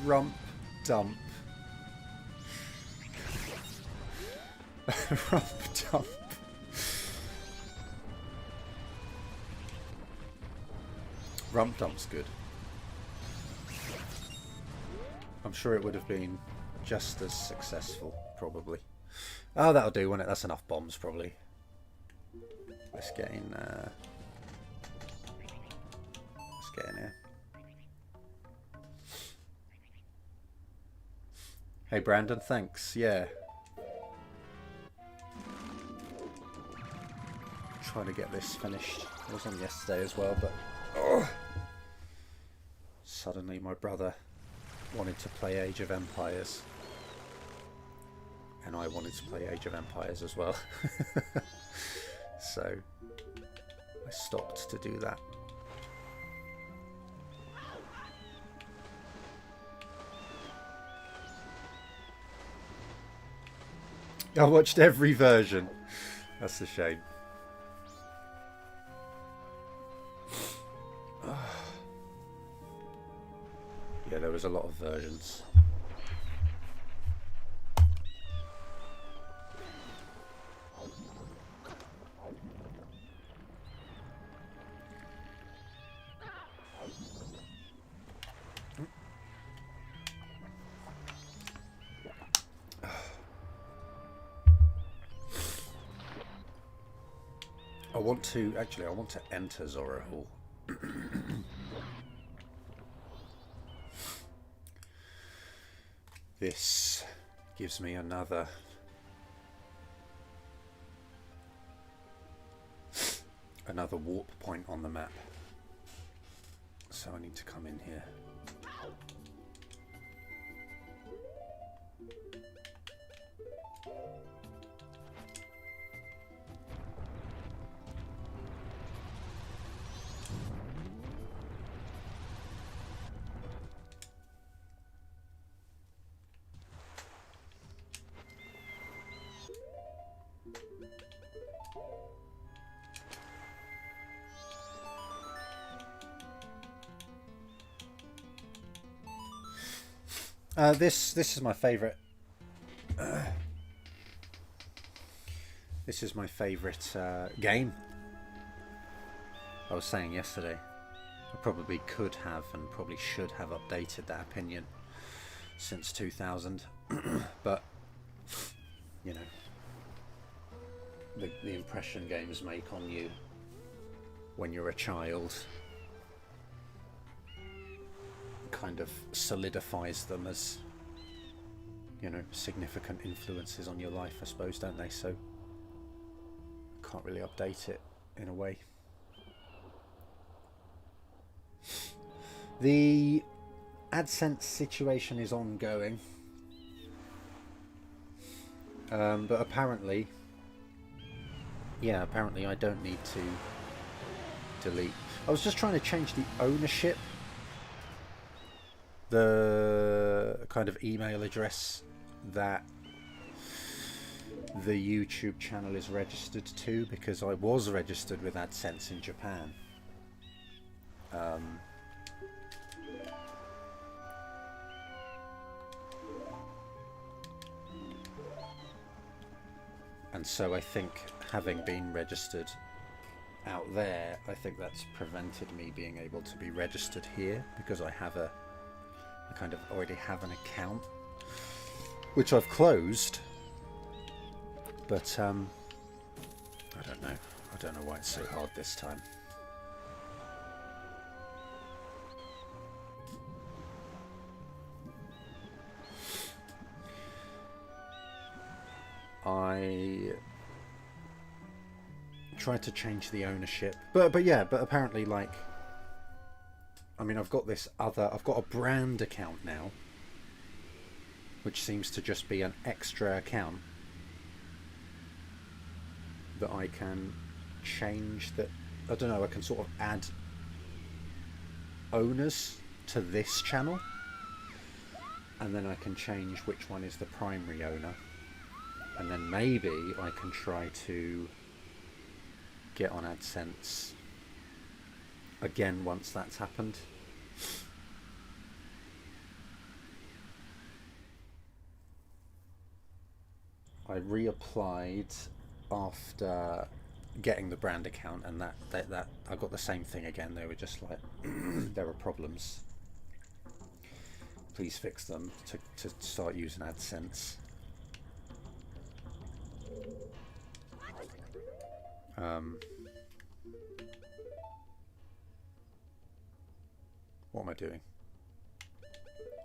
Rump dump. Rump dump. Rump dump's good. I'm sure it would have been just as successful, probably. Oh, that'll do, won't it? That's enough bombs, probably. Let's get in. Let's get in here. Hey Brandon, thanks. Yeah. Trying to get this finished. I was on yesterday as well, but suddenly my brother wanted to play Age of Empires. And I wanted to play Age of Empires as well. So I stopped to do that. I watched every version. That's a shame. Yeah, there was a lot of versions. I want to enter Zora Hall. This gives me another warp point on the map. So I need to come in here. This is my favourite. This is my favourite game. I was saying yesterday, I probably could have and probably should have updated that opinion since 2000, but you know, the impression games make on you when you're a child kind of solidifies them as, you know, significant influences on your life, I suppose, don't they? So can't really update it in a way. The AdSense situation is ongoing, but apparently I don't need to delete. I was just trying to change the ownership, the kind of email address that the YouTube channel is registered to, because I was registered with AdSense in Japan. And so I think, having been registered out there, I think that's prevented me being able to be registered here, because I kind of already have an account, which I've closed. But I don't know. I don't know why it's so hard this time. I tried to change the ownership, but apparently, like, I mean, I've got a brand account now, which seems to just be an extra account that I can change. That, I don't know, I can sort of add owners to this channel, and then I can change which one is the primary owner, and then maybe I can try to get on AdSense again once that's happened. I reapplied after getting the brand account, and that I got the same thing again. They were just like, there are problems, please fix them to start using AdSense. What am I doing?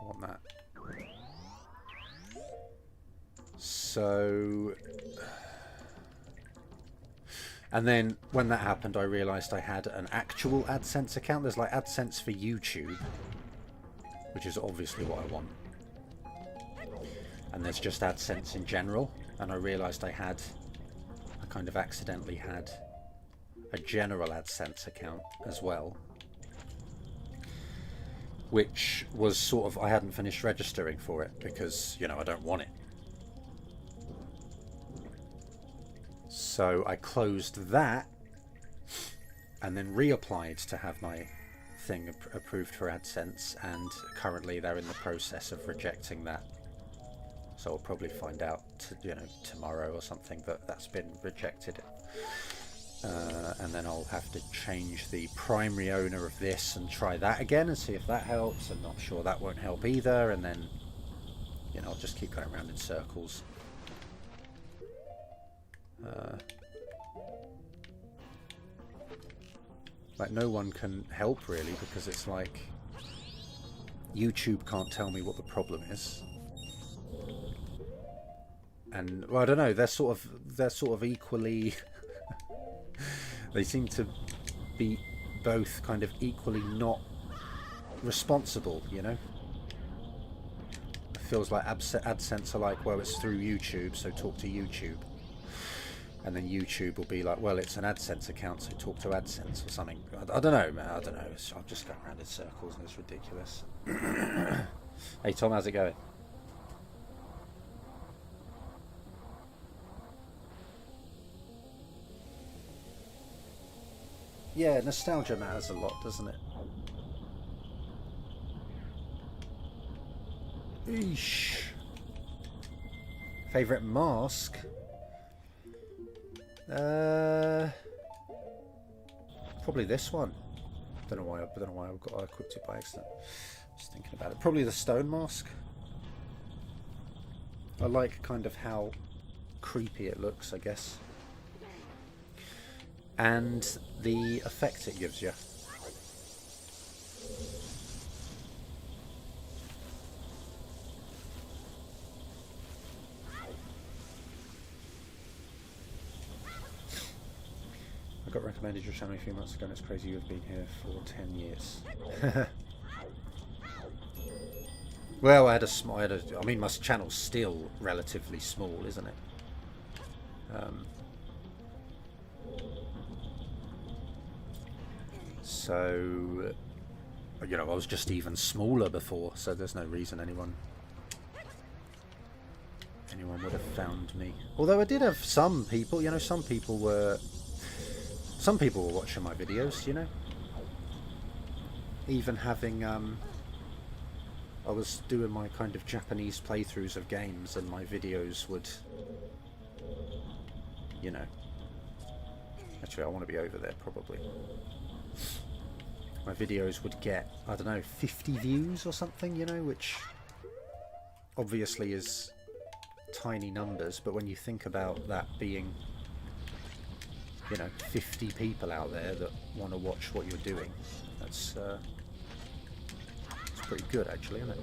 I want that. So, and then when that happened, I realized I had an actual AdSense account. There's like AdSense for YouTube, which is obviously what I want, and there's just AdSense in general. And I realized I kind of accidentally had a general AdSense account as well, which was sort of, I hadn't finished registering for it because, you know, I don't want it. So I closed that and then reapplied to have my thing approved for AdSense, and currently they're in the process of rejecting that. So I'll probably find out, tomorrow or something, that that's been rejected. And then I'll have to change the primary owner of this and try that again and see if that helps. I'm not sure that won't help either. And then, I'll just keep going around in circles. Like, no one can help really, because it's like YouTube can't tell me what the problem is. And, well, I don't know, they're sort of equally they seem to be both kind of equally not responsible, It feels like AdSense are like, well, it's through YouTube, so talk to YouTube. And then YouTube will be like, well, it's an AdSense account, so talk to AdSense or something. I don't know, man. I don't know. I'm just going around in circles and it's ridiculous. Hey, Tom, how's it going? Yeah, nostalgia matters a lot, doesn't it? Eesh. Favourite mask? Probably this one. Don't know why I equipped it by accident. Just thinking about it. Probably the stone mask. I like kind of how creepy it looks, I guess. and the effect it gives you. I got recommended your channel a few months ago, and it's crazy you've been here for 10 years. Well, I mean, my channel's still relatively small, isn't it? So, you know, I was just even smaller before, so there's no reason anyone would have found me. Although I did have some people, you know, some people were watching my videos, you know. Even having, I was doing my kind of Japanese playthroughs of games, and my videos would, you know. Actually, I want to be over there, probably. My videos would get, I don't know, 50 views or something, you know, which obviously is tiny numbers, but when you think about that being, you know, 50 people out there that want to watch what you're doing, that's it's pretty good, actually, isn't it?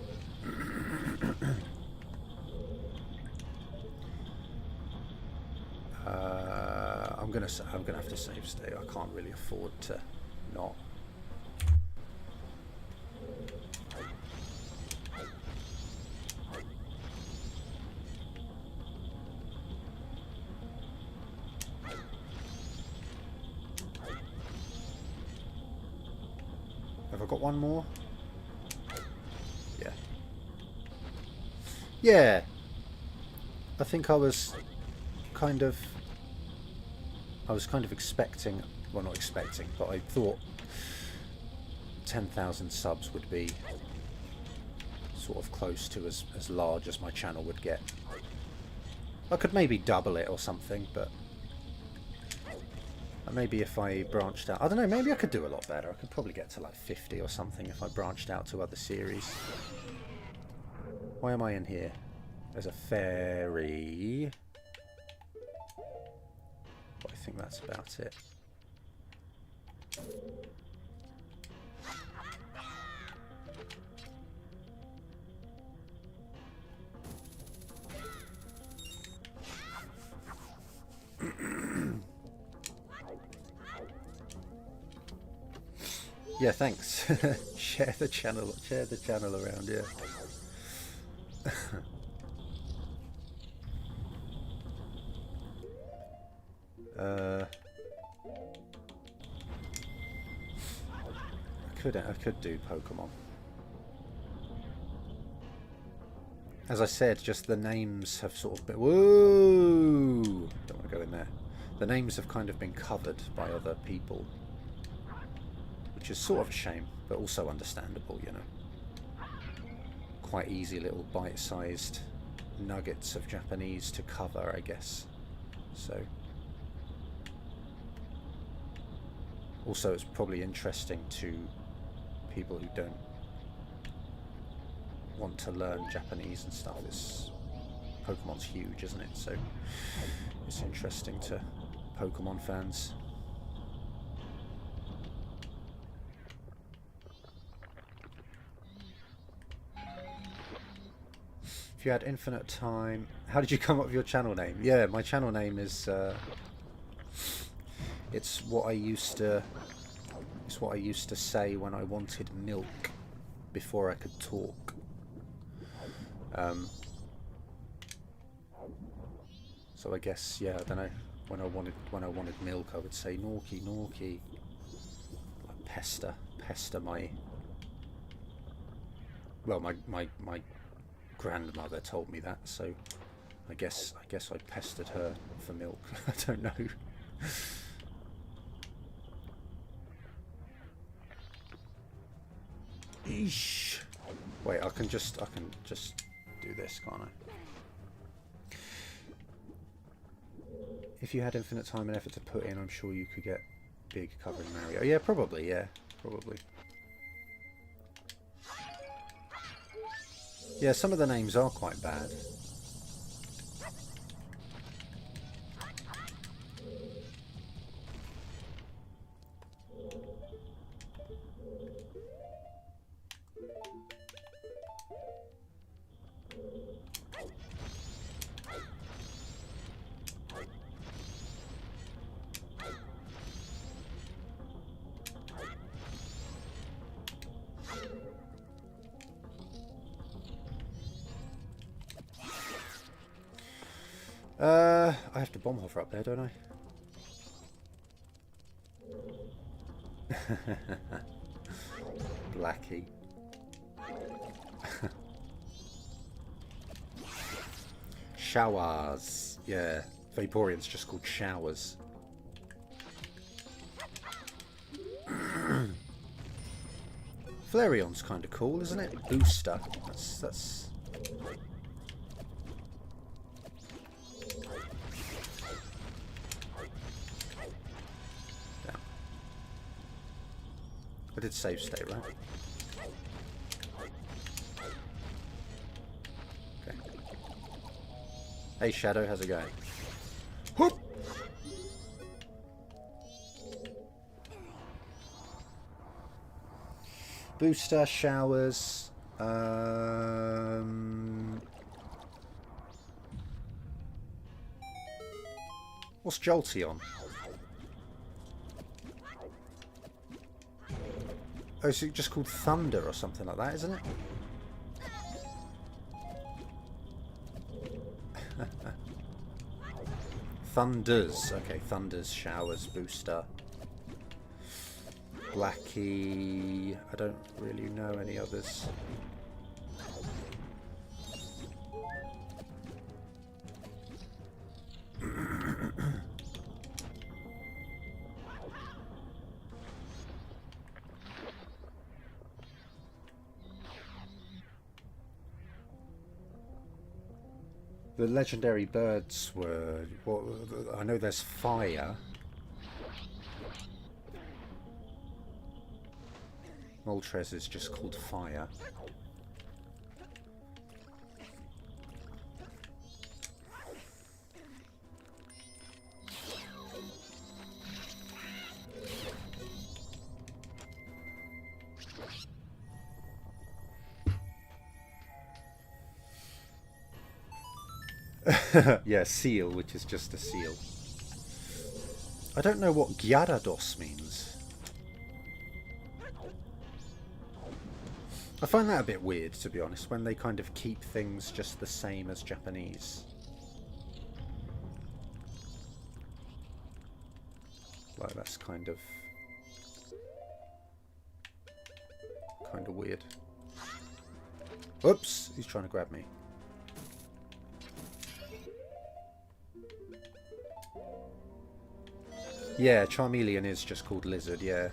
I'm gonna have to save state. I can't really afford to not. Have I got one more? Yeah. Yeah. I think I was kind of expecting, well, not expecting, but I thought 10,000 subs would be sort of close to as large as my channel would get. I could maybe double it or something, but maybe if I branched out, I don't know, maybe I could do a lot better. I could probably get to like 50 or something if I branched out to other series. Why am I in here? There's a fairy. But I think that's about it. Yeah, thanks. Share the channel around, yeah. I could do Pokemon. As I said, just the names have sort of been... Whoa! Don't want to go in there. The names have kind of been covered by other people, which is sort of a shame, but also understandable, you know. Quite easy little bite-sized nuggets of Japanese to cover, I guess. So... Also, it's probably interesting to people who don't want to learn Japanese and stuff. Pokemon's huge, isn't it? So it's interesting to Pokemon fans. If you had infinite time, how did you come up with your channel name? Yeah, my channel name is it's what I used to say when I wanted milk before I could talk. So I guess, yeah, I don't know. When I wanted milk, I would say Norky, Norky. Like pester my. Well, my grandmother told me that, so I guess I pestered her for milk. I don't know. Eesh. Wait, I can just do this, can't I? If you had infinite time and effort to put in, I'm sure you could get big covering Mario. Yeah, probably, yeah. Probably. Yeah, some of the names are quite bad. I have to bomb hover up there, don't I? Blackie. Showers. Yeah, Vaporeon's just called Showers. Flareon's kind of cool, isn't it? Booster. That's... Damn. I did save state, right? Okay. Hey Shadow, how's it going? Whoop! Booster, Showers. What's Jolteon? Oh, it's just called Thunder or something like that, isn't it? Thunders. Okay, Thunders, Showers, Booster. Blackie. I don't really know any others. The legendary birds were... Well, I know there's Fire. Moltres is just called Fire. Yeah, Seal, which is just a seal. I don't know what Gyarados means. I find that a bit weird, to be honest, when they kind of keep things just the same as Japanese. Like, that's kind of weird. Oops, he's trying to grab me. Yeah, Charmeleon is just called Lizard, yeah.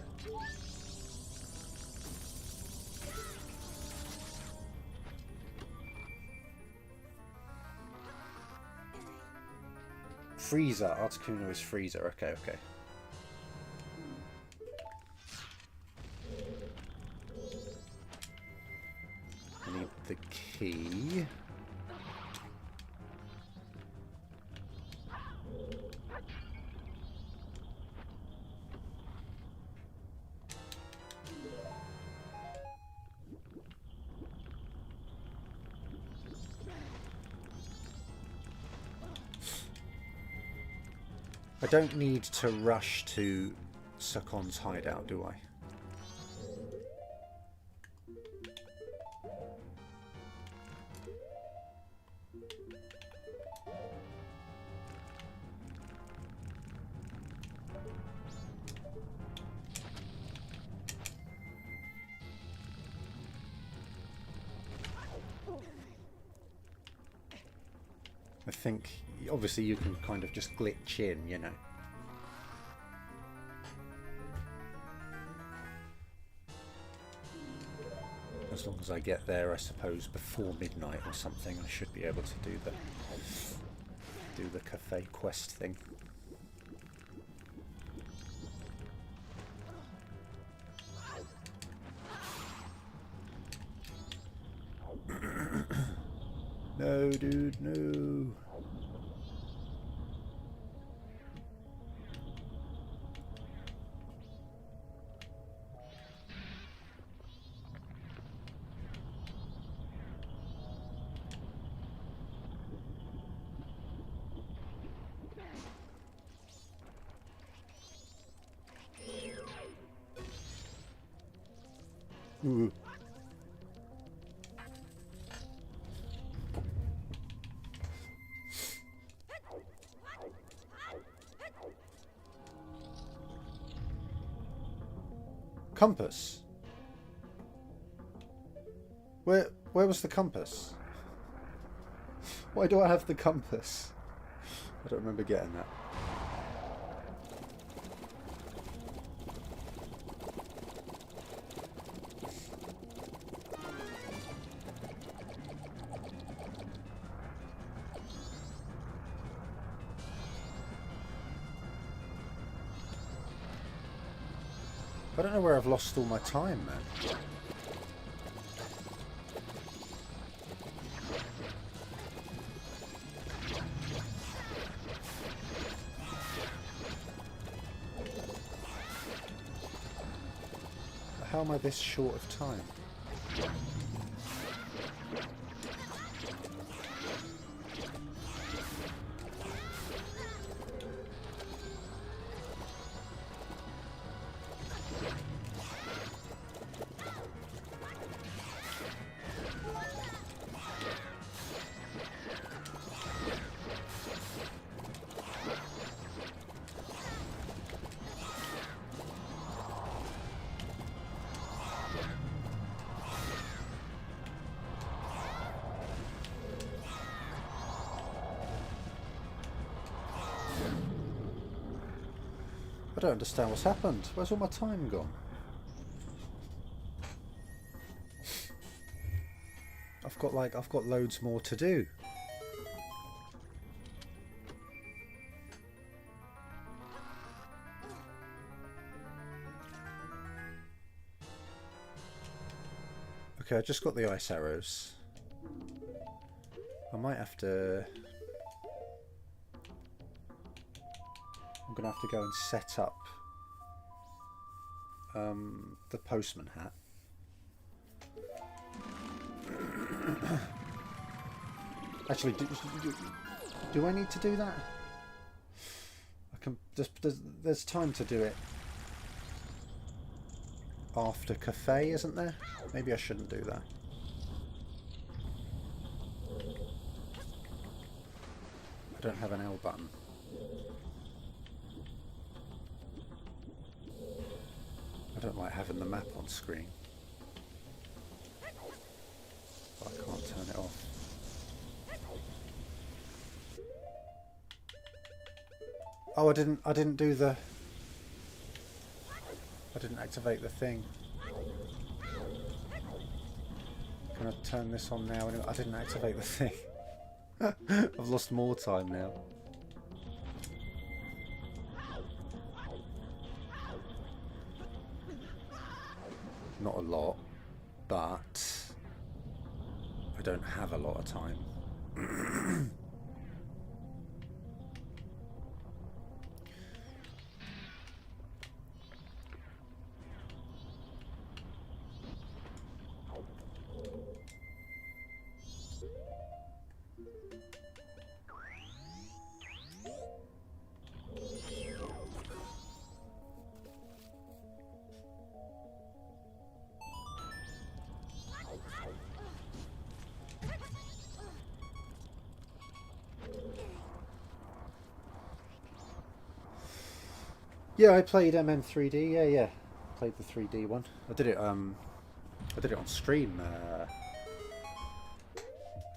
Freezer. Articuno is Freezer. Okay, okay. I need the key. I don't need to rush to Succon's hideout, do I? I think, obviously you can kind of just glitch in, you know. As long as I get there, I suppose, before midnight or something, I should be able to do the cafe quest thing. No, dude, no. Ooh. Compass. Where was the compass? Why do I have the compass? I don't remember getting that. I don't know where I've lost all my time, man. How am I this short of time? I don't understand what's happened. Where's all my time gone? I've got loads more to do. Okay, I just got the ice arrows. I might have to... I'm going to have to go and set up the postman hat. Actually, do I need to do that? I can. There's time to do it after cafe, isn't there? Maybe I shouldn't do that. I don't have an L button. I don't like having the map on screen. But I can't turn it off. Oh, I didn't do the... I didn't activate the thing. Can I turn this on now? I didn't activate the thing. I've lost more time now. Not a lot, but I don't have a lot of time. Yeah, I played MM3D. Yeah. Played the 3D one. I did it on stream. I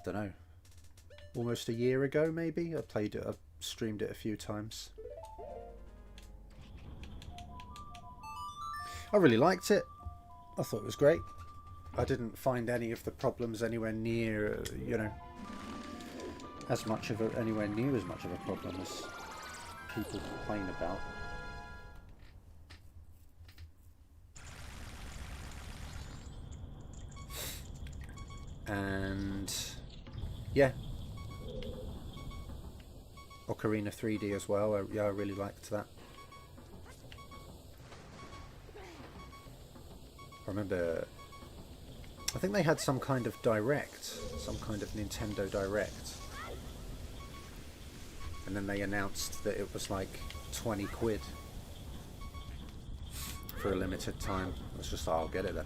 don't know, almost a year ago, maybe. I played it. I streamed it a few times. I really liked it. I thought it was great. I didn't find any of the problems anywhere near, you know, anywhere near as much of a problem as people complain about. And yeah, Ocarina 3D as well. I really liked that. I remember, I think they had some kind of direct, some kind of Nintendo Direct, and then they announced that it was like 20 quid for a limited time. I was just like, I'll get it then.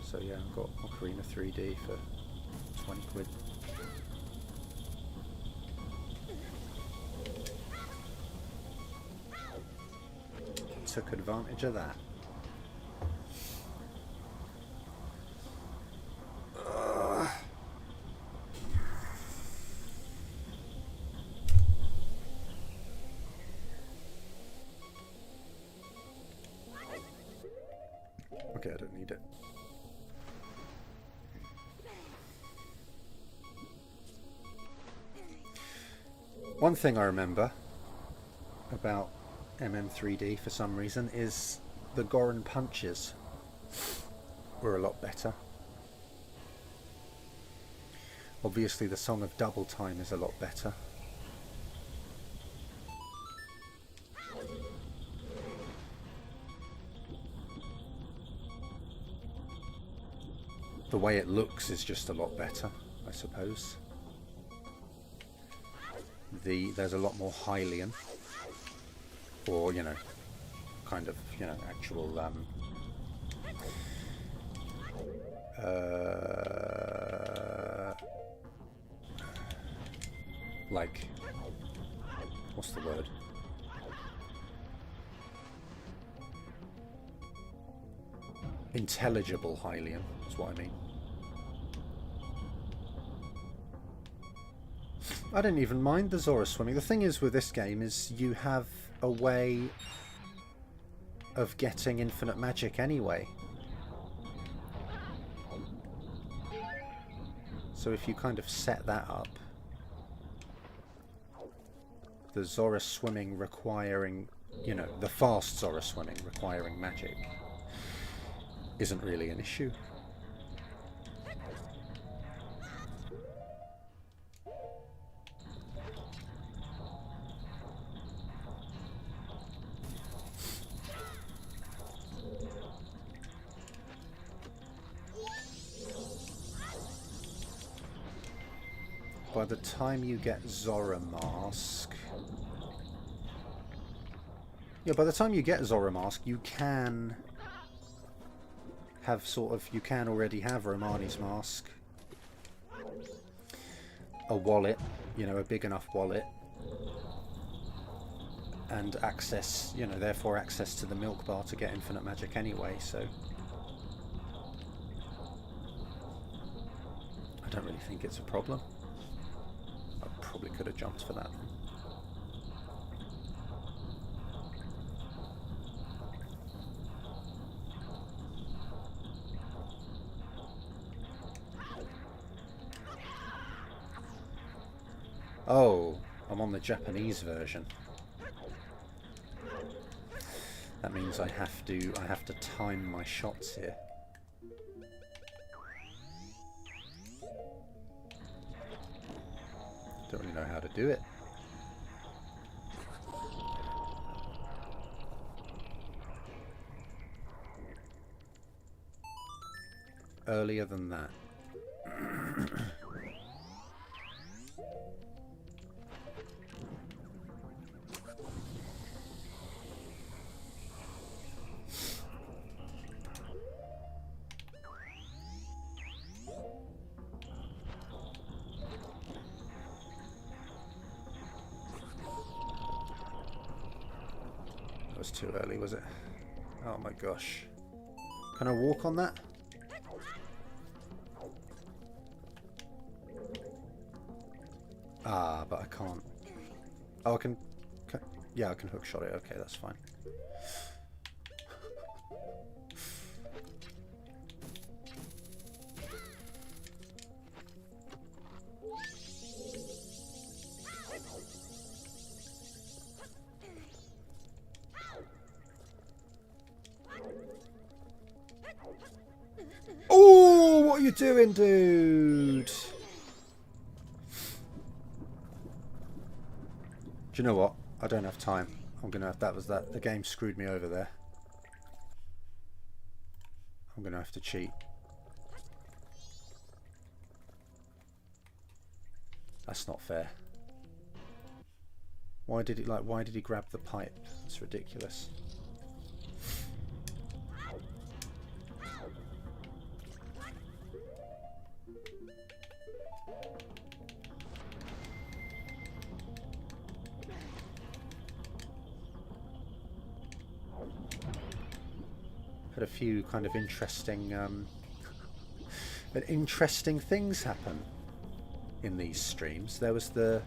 So yeah, I've got Ocarina 3D for 20 quid. Took advantage of that. okay, I don't need it. One thing I remember about MM3D for some reason is the Goron punches were a lot better. Obviously the Song of Double Time is a lot better. The way it looks is just a lot better, I suppose. There's a lot more Hylian, or, you know, kind of, you know, actual like, what's the word? Intelligible Hylian is what I mean. I don't even mind the Zora swimming. The thing is with this game is you have a way of getting infinite magic anyway. So if you kind of set that up, the Zora swimming requiring, you know, the fast Zora swimming requiring magic isn't really an issue. By the time you get Zora Mask... Yeah, by the time you get Zora Mask, you can have sort of... You can already have Romani's Mask. A wallet, you know, a big enough wallet. And access, you know, therefore access to the milk bar to get infinite magic anyway, so... I don't really think it's a problem. Probably could have jumped for that. Oh, I'm on the Japanese version. That means I have to time my shots here. Don't really know how to do it. Earlier than that. Too early, was it? Oh my gosh. Can I walk on that? Ah, but I can't. Oh, I can yeah, I can hook shot it. Okay, that's fine. Oh, what are you doing, dude? Do you know what? I don't have time. I'm gonna have that. The game screwed me over there. I'm gonna have to cheat. That's not fair. Why did he grab the pipe? It's ridiculous. Had a few kind of interesting things happen in these streams. There was the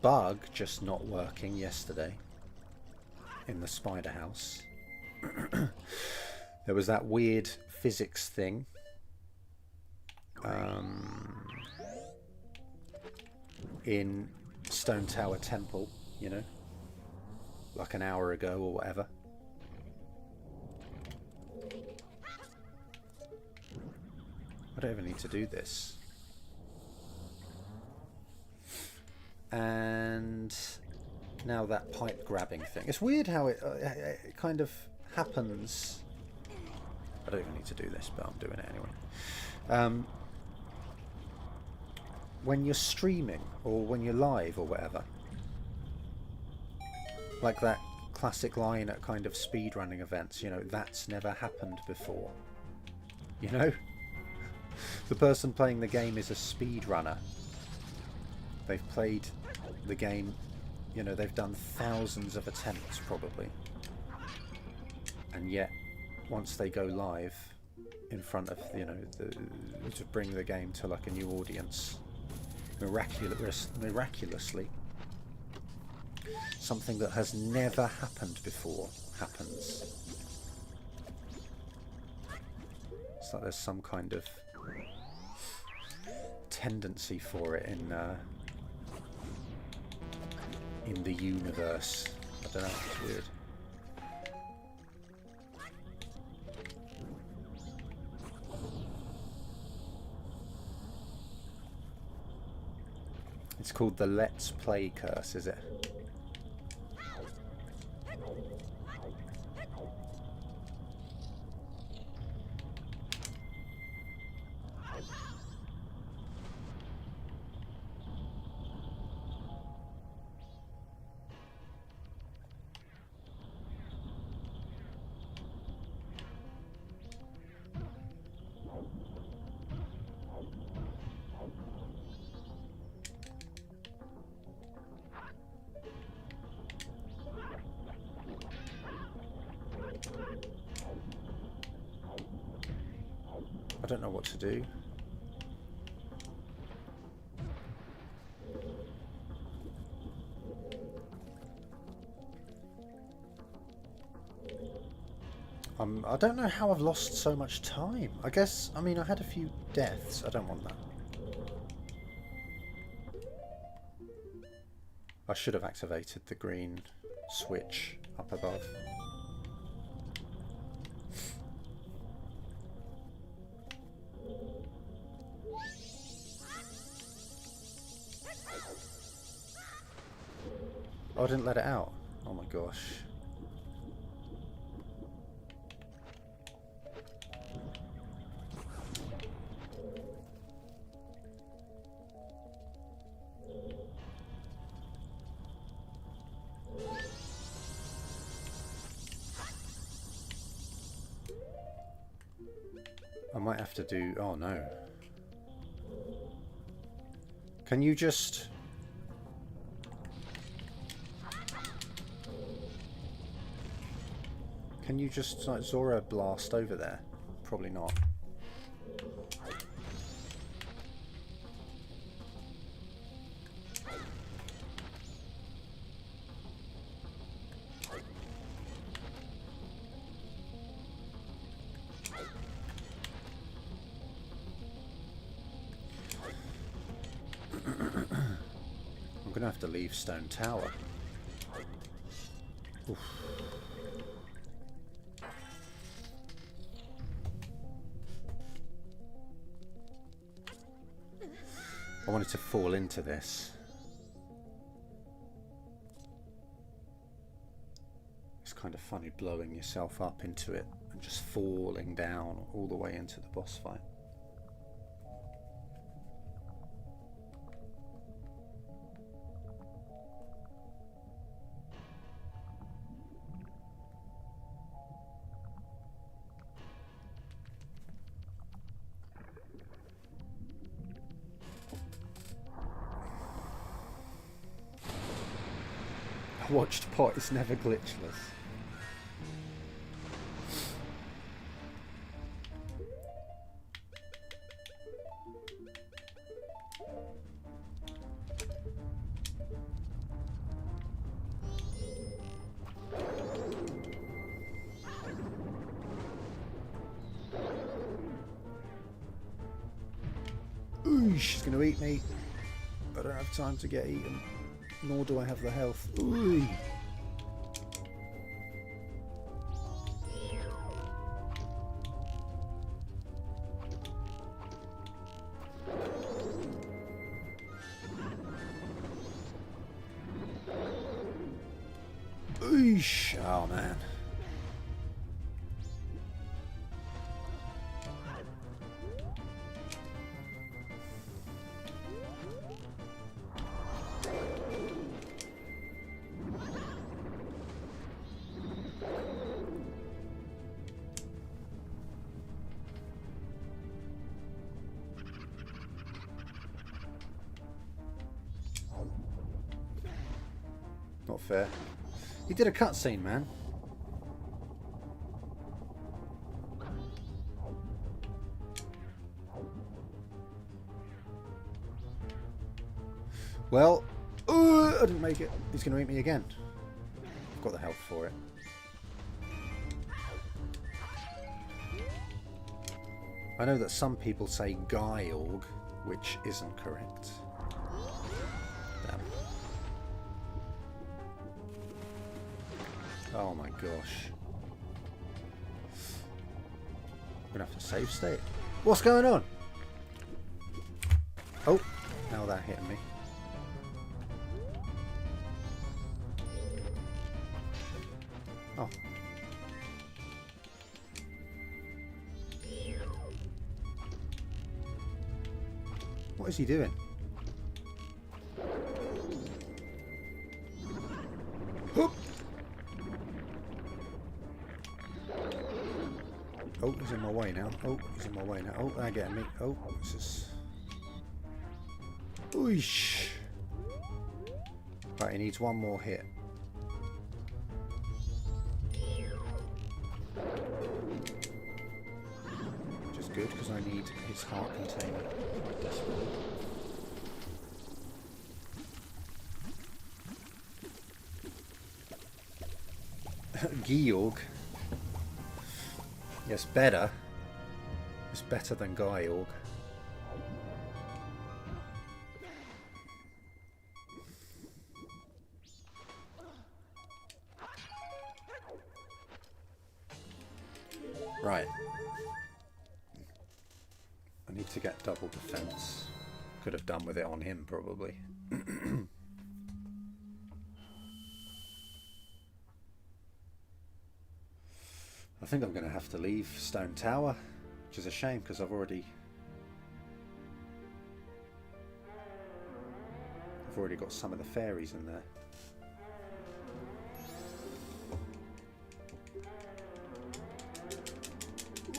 bug just not working yesterday in the spider house. There was that weird physics thing. In Stone Tower Temple, you know, like an hour ago or whatever. I don't even need to do this. And now that pipe grabbing thing. It's weird how it kind of happens. I don't even need to do this, but I'm doing it anyway. When you're streaming or when you're live or whatever, like that classic line at kind of speedrunning events, you know, that's never happened before. You know? The person playing the game is a speedrunner. They've played the game, you know, they've done thousands of attempts probably. And yet, once they go live in front of, you know, to bring the game to like a new audience, miraculously, something that has never happened before happens. It's like there's some kind of tendency for it in the universe. I don't know, it's weird. It's called the Let's Play curse, is it? I don't know what to do. I don't know how I've lost so much time. I guess, I mean, I had a few deaths. I don't want that. I should have activated the green switch up above. Oh, I didn't let it out. Oh my gosh. I might have to do... Oh no. Can you just... Can you just like Zora blast over there? Probably not. I'm gonna have to leave Stone Tower. Oof. I wanted to fall into this. It's kind of funny blowing yourself up into it and just falling down all the way into the boss fight. Watched pot is never glitchless. She's going to eat me. I don't have time to get eaten. Nor do I have the health. Ooh. Eesh. Oh man. Not fair. He did a cutscene, man. Well, I didn't make it. He's going to eat me again. I've got the health for it. I know that some people say Gyorg, which isn't correct. Damn. Oh my gosh. I'm gonna have to save state. What's going on? Oh, now that hit me. Oh. What is he doing? Hoop. Oh, he's in my way now. Oh, he's in my way now. Oh, they're getting me. Oh, this is... Oosh. Right, he needs one more hit. Which is good, because I need his heart container quite desperately. Gyorg. Yes, better. It's better than Gyorg. Right. I need to get double defense. Could have done with it on him, probably. I think I'm going to have to leave Stone Tower, which is a shame because I've already got some of the fairies in there.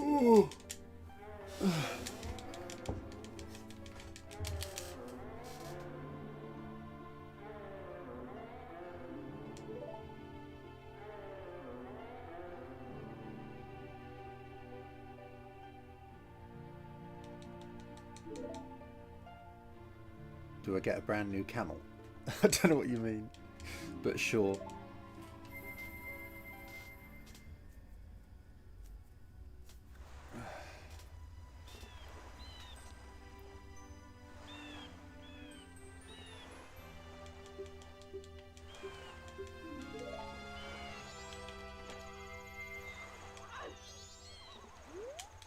Ooh. Do I get a brand new camel? I don't know what you mean, but sure.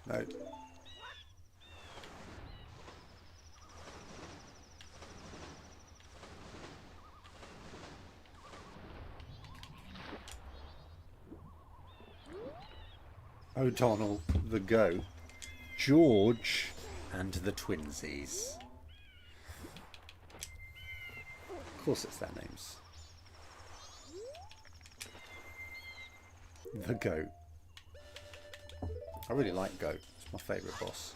No. O'Donnell, the goat, George, and the twinsies. Of course it's their names. The goat. I really like goat. It's my favourite boss.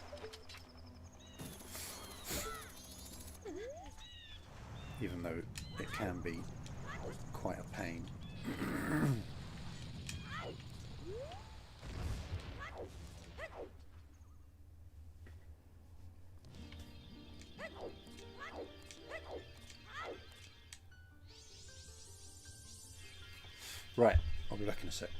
Even though it can be quite a pain. Right, I'll be back in a sec.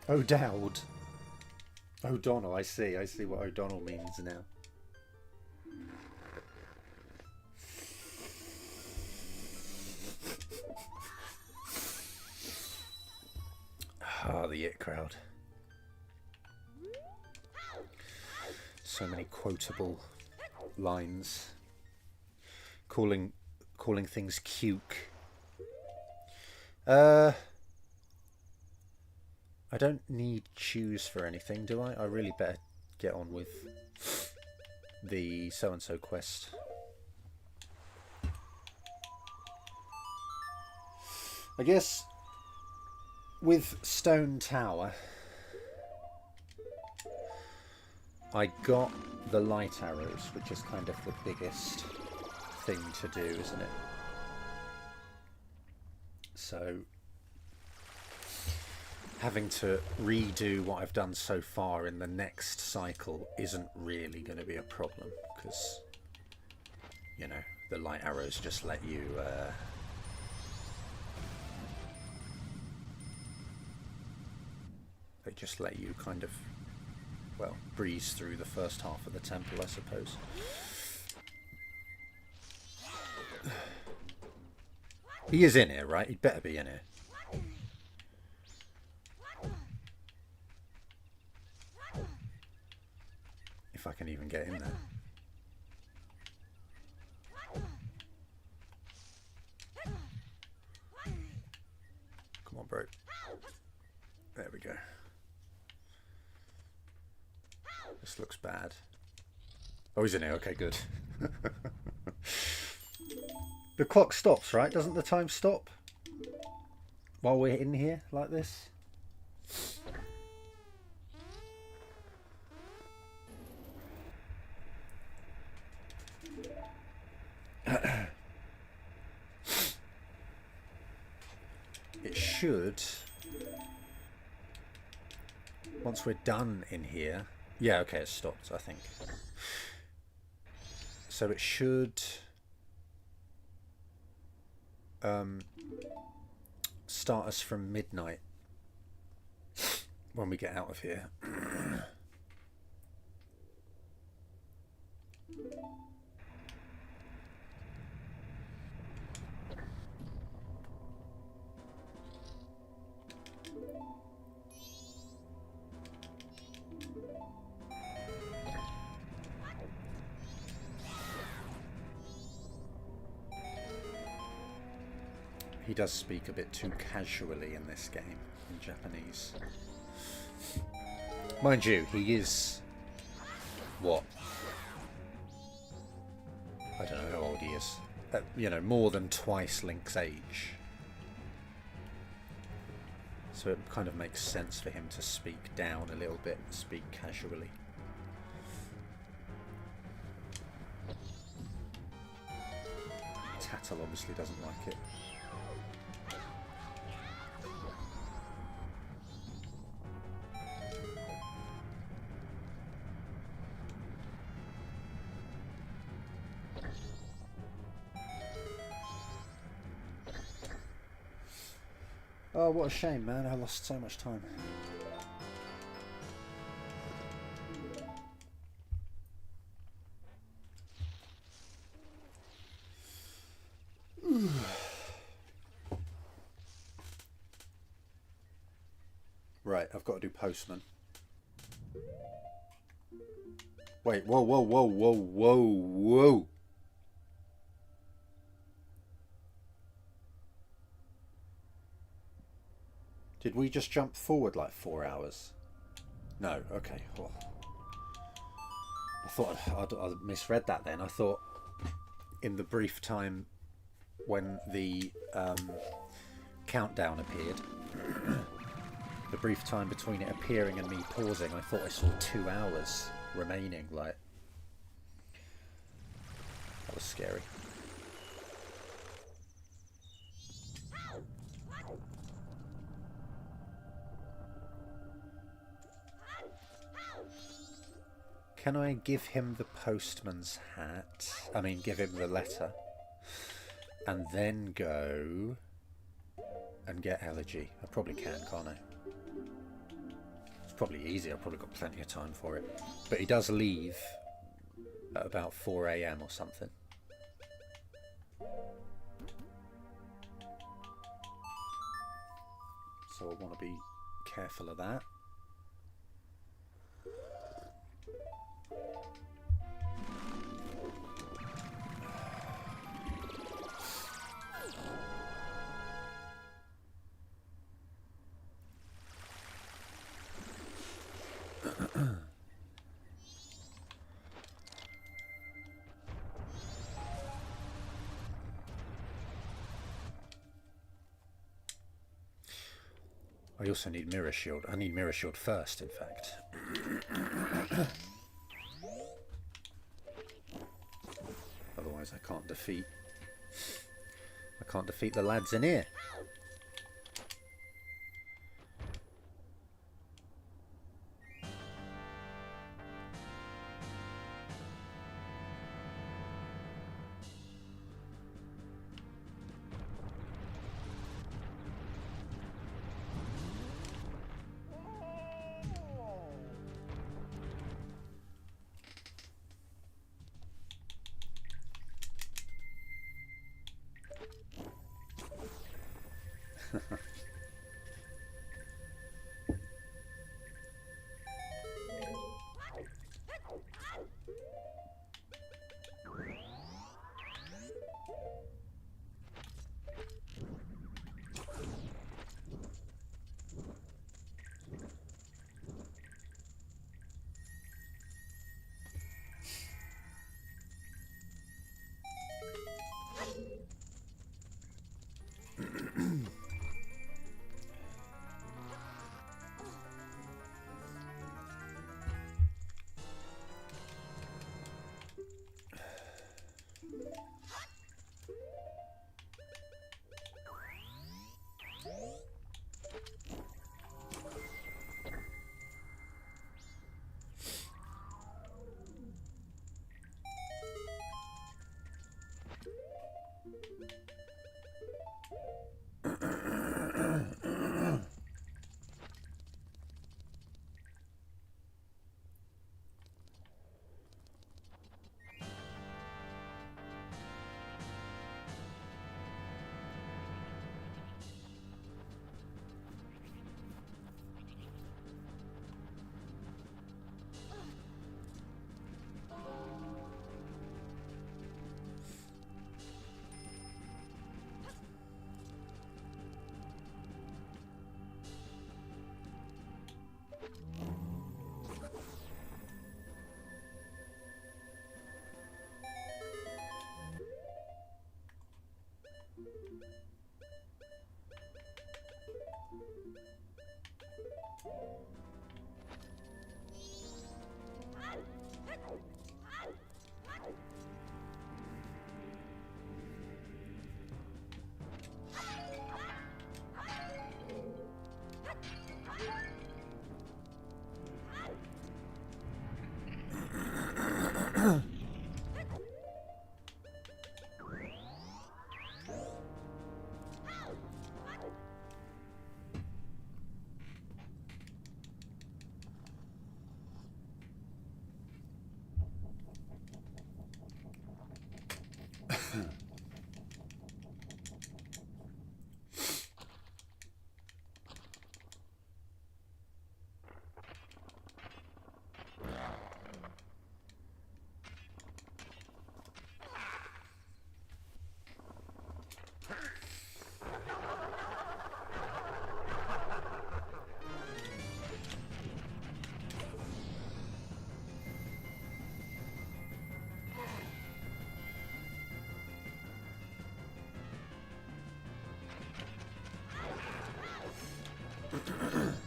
O'Dowd. O'Donnell, I see. I see what O'Donnell means now. Ah, the It crowd. So many quotable lines. Calling things cuke. I don't need choose for anything, do I? I really better get on with the so-and-so quest. I guess with Stone Tower, I got the light arrows, which is kind of the biggest thing to do, isn't it? So having to redo what I've done so far in the next cycle isn't really going to be a problem, because, you know, the light arrows just let you they just let you kind of, well, breeze through the first half of the temple, I suppose. He is in here, right? He'd better be in here. If I can even get in there. Come on, bro. There we go. This looks bad. Oh, he's in here. Okay, good. The clock stops, right? Doesn't the time stop while we're in here like this? It should, once we're done in here. Yeah, okay, it stopped, I think. So it should start us from midnight when we get out of here. He does speak a bit too casually in this game, in Japanese. Mind you, he is, what? I don't know how old he is. You know, more than twice Link's age. So it kind of makes sense for him to speak down a little bit, speak casually. Tattle obviously doesn't like it. Oh, what a shame, man. I lost so much time. Right, I've got to do Postman. Wait, whoa, whoa, whoa, whoa, whoa, whoa. Did we just jump forward like 4 hours? No, okay. Oh. I thought I'd misread that then. I thought in the brief time when the countdown appeared, the brief time between it appearing and me pausing, I thought I saw 2 hours remaining. Like, that was scary. Can I give him the postman's hat? I mean, give him the letter. And then go and get Elegy. I probably can, can't I? probably easy. I've probably got plenty of time for it. But he does leave at about 4 AM or something. So I want to be careful of that. I also need Mirror Shield. I need Mirror Shield first, in fact. Otherwise I can't defeat the lads in here.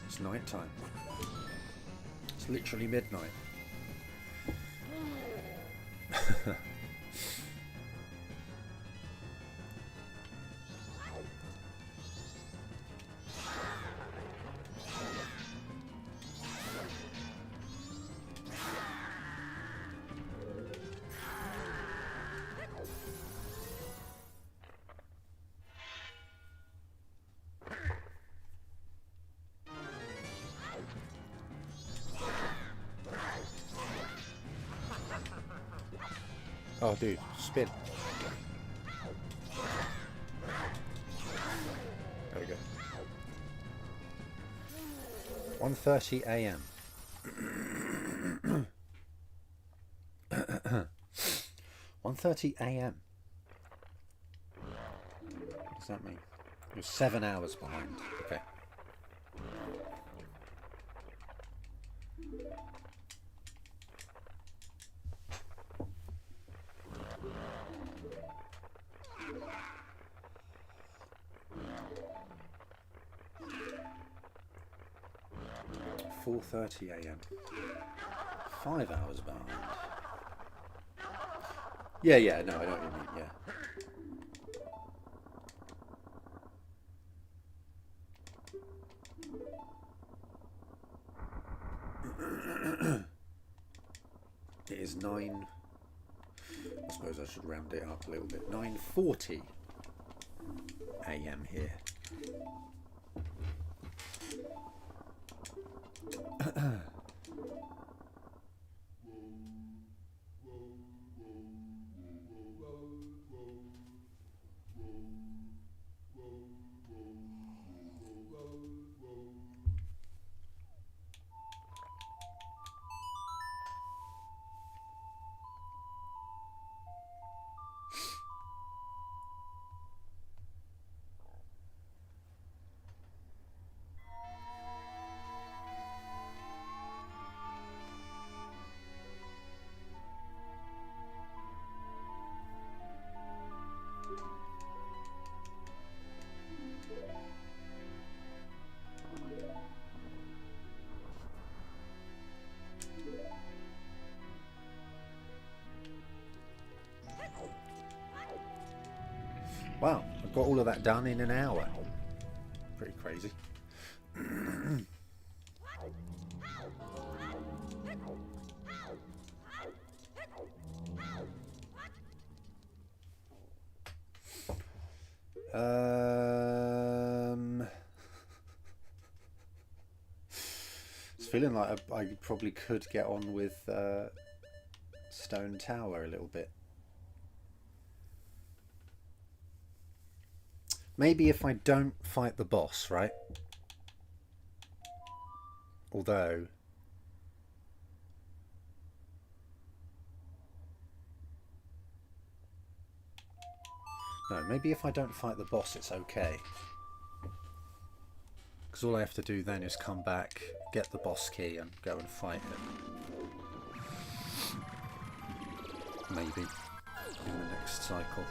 It's night time. It's literally midnight. Oh, dude, spin. There we go. 1:30 a.m. 1:30 a.m. What does that mean? You're 7 hours behind. Okay. .30 a.m. 5 hours behind. Yeah, no, I know what you mean, yeah. It is 9. I suppose I should round it up a little bit. 9:40 a.m. here. Wow, I've got all of that done in an hour. Pretty crazy. It's feeling like I probably could get on with Stone Tower a little bit. Maybe if I don't fight the boss, right? Although... No, maybe if I don't fight the boss, it's okay. Because all I have to do then is come back, get the boss key, and go and fight it. Maybe. In the next cycle.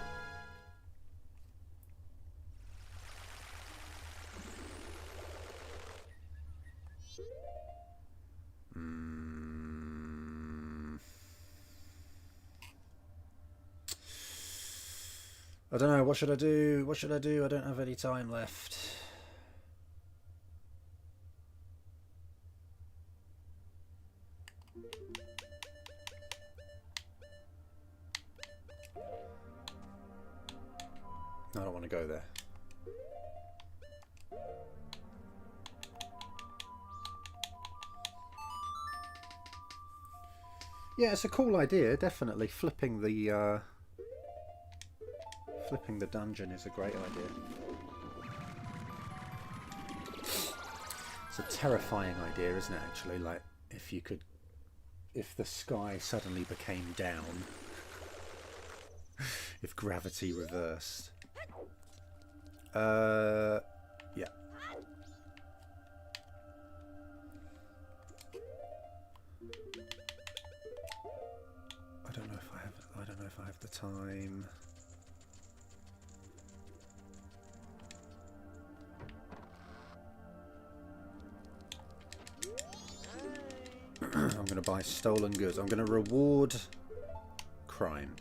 I don't know, what should I do? What should I do? I don't have any time left. I don't want to go there. Yeah, it's a cool idea, definitely. Flipping the dungeon is a great idea. It's a terrifying idea, isn't it, actually? Like, if the sky suddenly became down, if gravity reversed. Yeah. I don't know if I have the time. I'm going to buy stolen goods. I'm going to reward crime.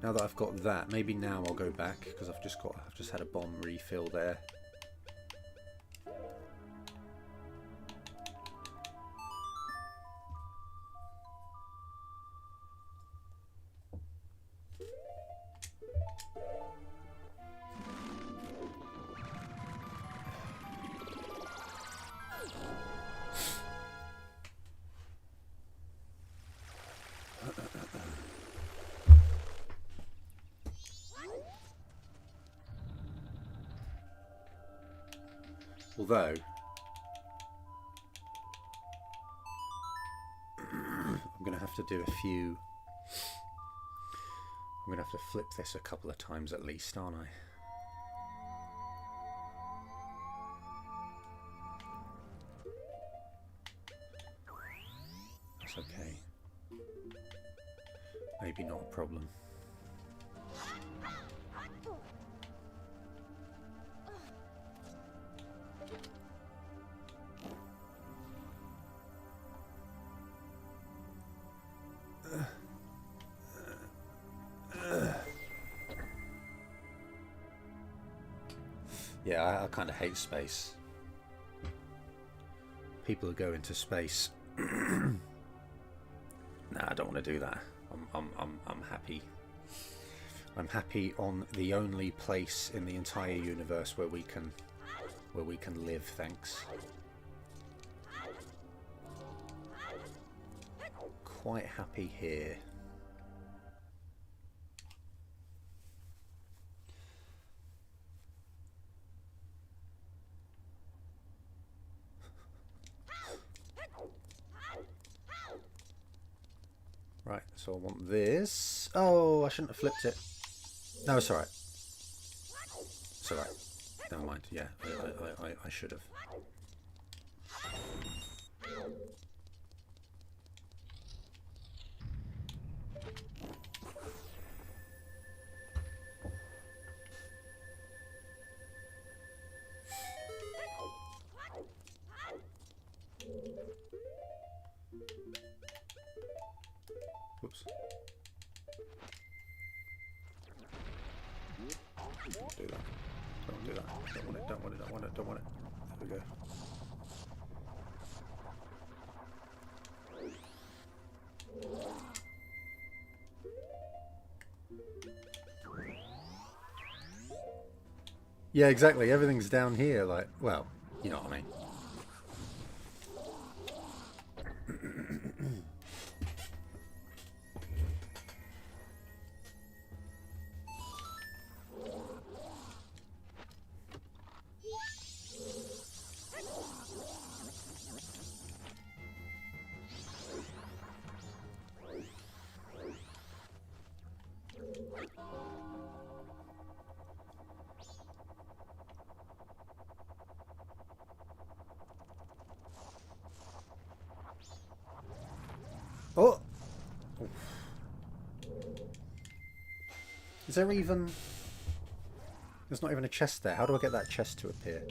Now that I've got that, maybe now I'll go back because I've just had a bomb refill there. Although I'm going to have to do a few. I'm going to have to flip this a couple of times at least, aren't I? That's okay. Maybe not a problem. Yeah, I kind of hate space. People who go into space. Nah, I don't want to do that. I'm happy. I'm happy on the only place in the entire universe where we can live. Thanks. Quite happy here. Right, so I want this. Oh, I shouldn't have flipped it. No, it's alright. It's alright. Never mind. Yeah, I should have. Whoops. Don't do that. Don't do that. Don't want it, don't want it, don't want it, don't want it. There we go. Yeah, exactly. Everything's down here, like, well, you know what I mean. Oh! Oof. Is there even... There's not even a chest there. How do I get that chest to appear?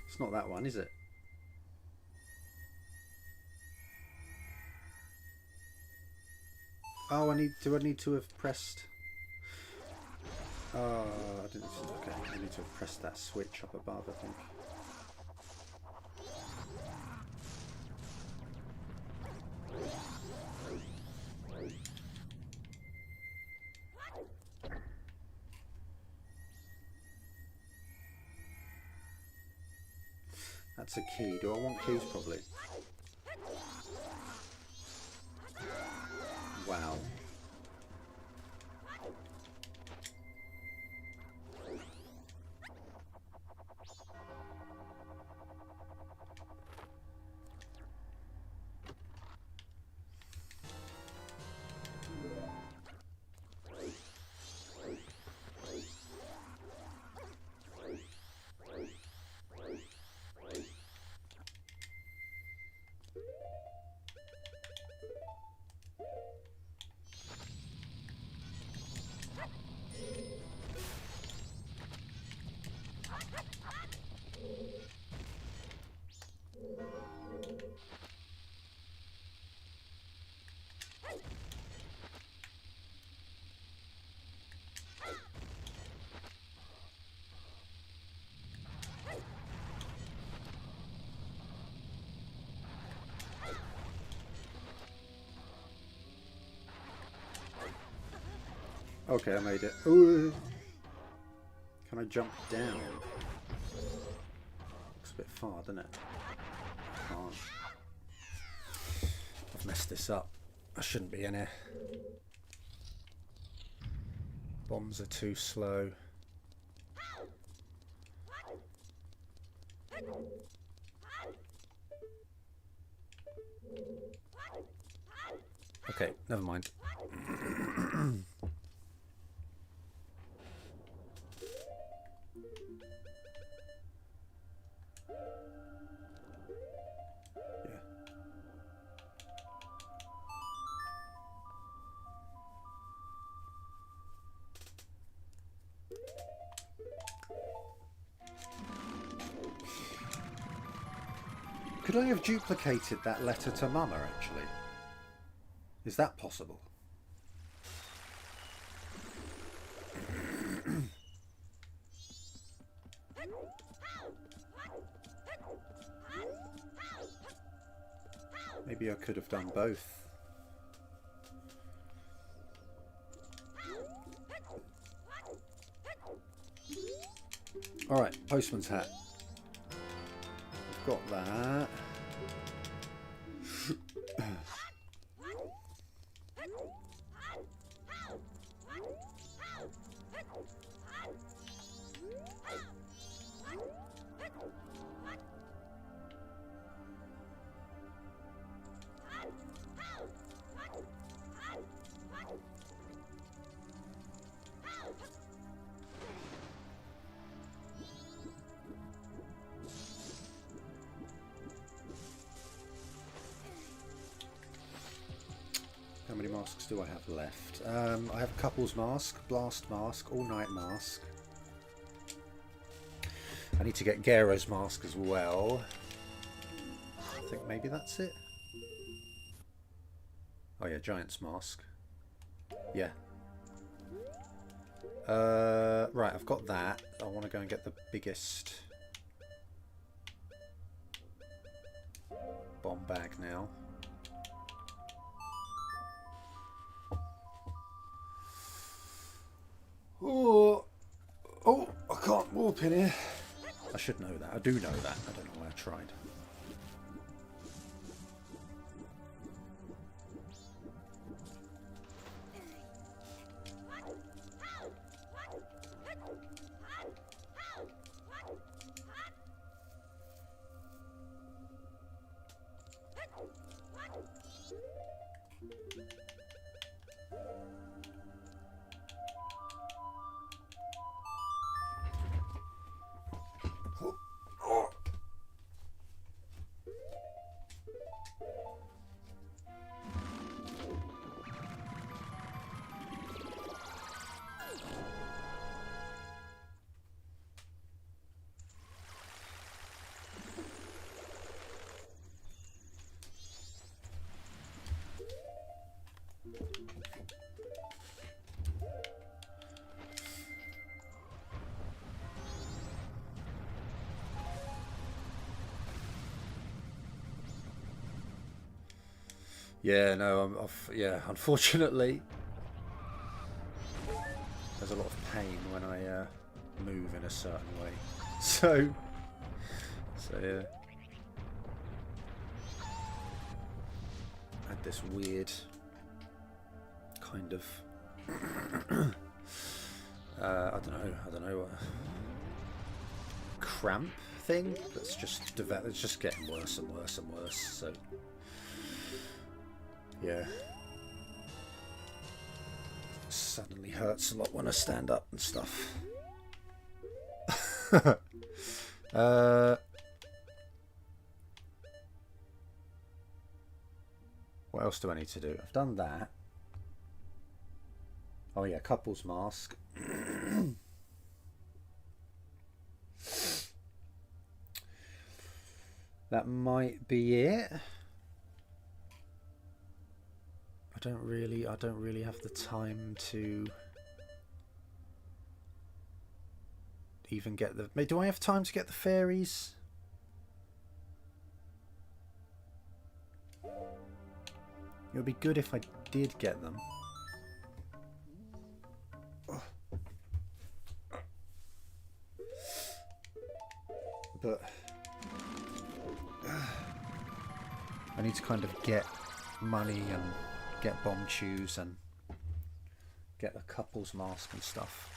It's not that one, is it? Oh, do I need to have pressed... Oh, I didn't... Okay, I need to have pressed that switch up above, I think. That's a key. Do I want keys? Probably. Wow. Okay, I made it. Ooh. Can I jump down? Looks a bit far, doesn't it? Can't. I've messed this up. I shouldn't be in here. Bombs are too slow. Okay, never mind. Could I have duplicated that letter to Mama, actually? Is that possible? Maybe I could have done both. Alright, postman's hat. Got that. How many masks do I have left? I have Couple's Mask, Blast Mask, All Night Mask. I need to get Gero's Mask as well. I think maybe that's it. Oh yeah, Giant's Mask. Yeah. Right, I've got that. I want to go and get the biggest bomb bag now. Oh, I can't warp in here. I should know that. I do know that. I don't know why I tried. Yeah, no, I'm off. Yeah, unfortunately, there's a lot of pain when I move in a certain way. So yeah, I had this weird kind of I don't know, cramp thing that's just it's just getting worse and worse and worse. So. Yeah. Suddenly hurts a lot when I stand up and stuff. What else do I need to do? I've done that. Oh yeah, Couple's Mask. That might be it. I don't really have the time to even get the... Do I have time to get the fairies? It would be good if I did get them. but I need to kind of get money and get bomb chews and get a couple's mask and stuff.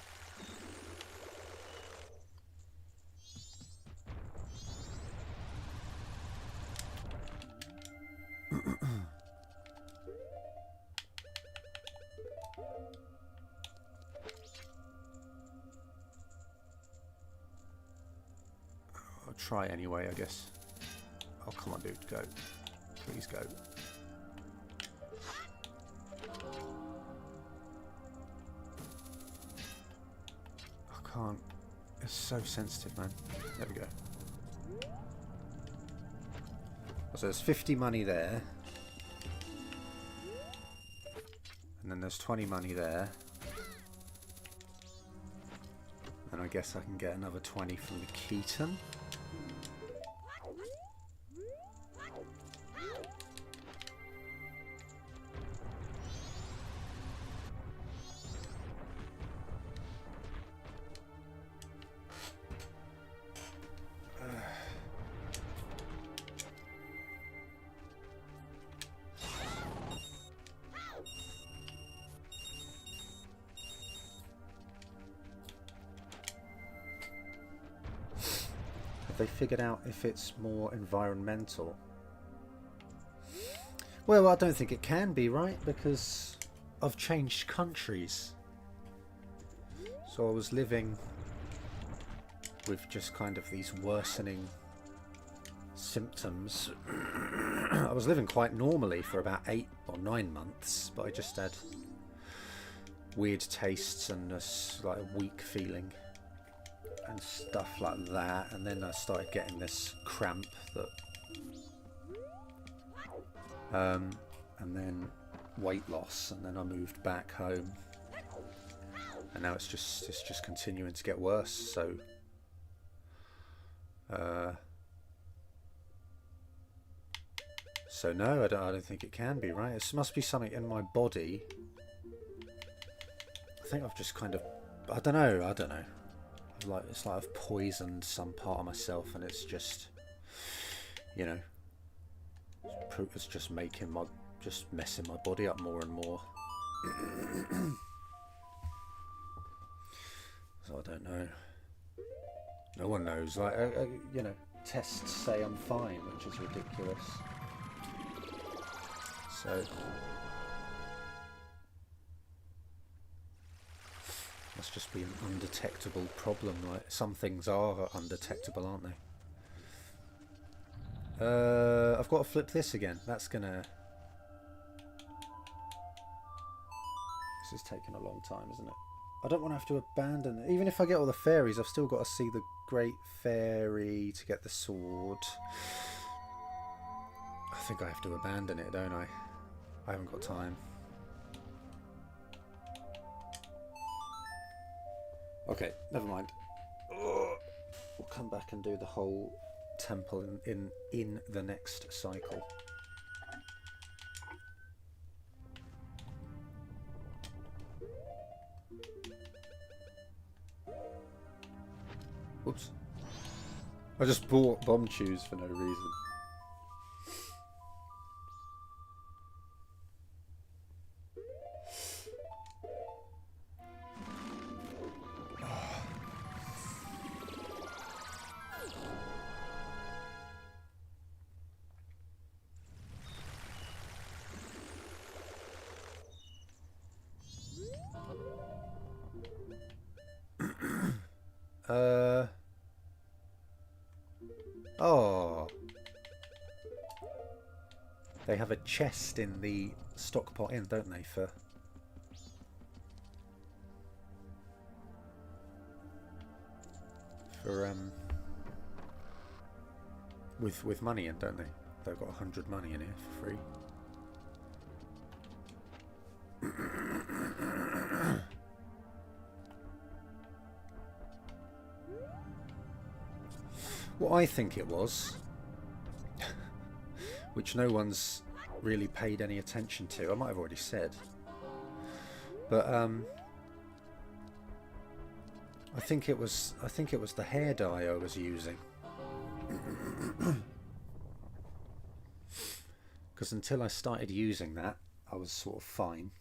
I'll try anyway, I guess. Oh, come on, dude, go. Please go. I can't. It's so sensitive, man. There we go. So there's 50 money there. And then there's 20 money there. And I guess I can get another 20 from the Keaton. They figured out if it's more environmental. Well, I don't think it can be, right? Because I've changed countries. So I was living with just kind of these worsening symptoms. I was living quite normally for about 8 or 9 months, but I just had weird tastes and like a weak feeling and stuff like that, and then I started getting this cramp that and then weight loss, and then I moved back home, and now it's just continuing to get worse. So no, I don't think it can be, right? It must be something in my body. I think I've just kind of, I don't know. Like, it's like I've poisoned some part of myself, and it's just, you know, it's just messing my body up more and more. So I don't know. No one knows. Like, you know, tests say I'm fine, which is ridiculous. So must just be an undetectable problem. Like, some things are undetectable, aren't they? I've got to flip this again. That's gonna... This is taking a long time, isn't it? I don't want to have to abandon it. Even if I get all the fairies, I've still got to see the Great Fairy to get the sword. I think I have to abandon it, don't I? I haven't got time. Okay, never mind. We'll come back and do the whole temple in the next cycle. Whoops. I just bought bomb chews for no reason. Oh. They have a chest in the stockpot inn, don't they, for... with money in, don't they? They've got 100 money in here for free. What I think it was, which no one's really paid any attention to, I might have already said, but I think it was the hair dye I was using. Because until I started using that, I was sort of fine.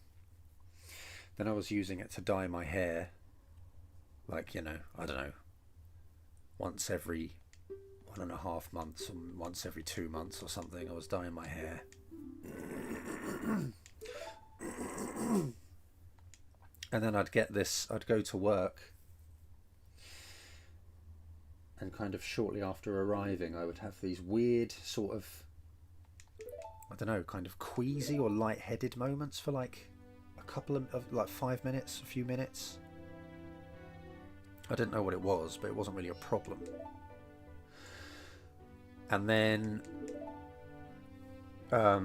Then I was using it to dye my hair, like, you know, I don't know, once every 1.5 months or once every 2 months or something. I was dyeing my hair. And then I'd go to work, and kind of shortly after arriving I would have these weird sort of, I don't know, kind of queasy or lightheaded moments for like a couple of like 5 minutes, a few minutes. I didn't know what it was, but it wasn't really a problem. And then I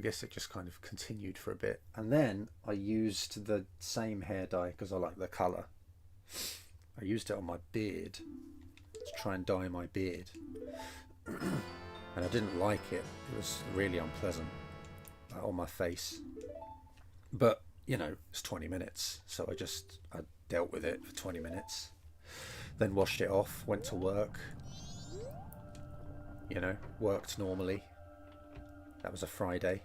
guess it just kind of continued for a bit, and then I used the same hair dye because I like the colour. I used it on my beard to try and dye my beard, and I didn't like it. It was really unpleasant on my face. But you know, it's 20 minutes, so I dealt with it for 20 minutes. Then washed it off, went to work. You know, worked normally. That was a Friday.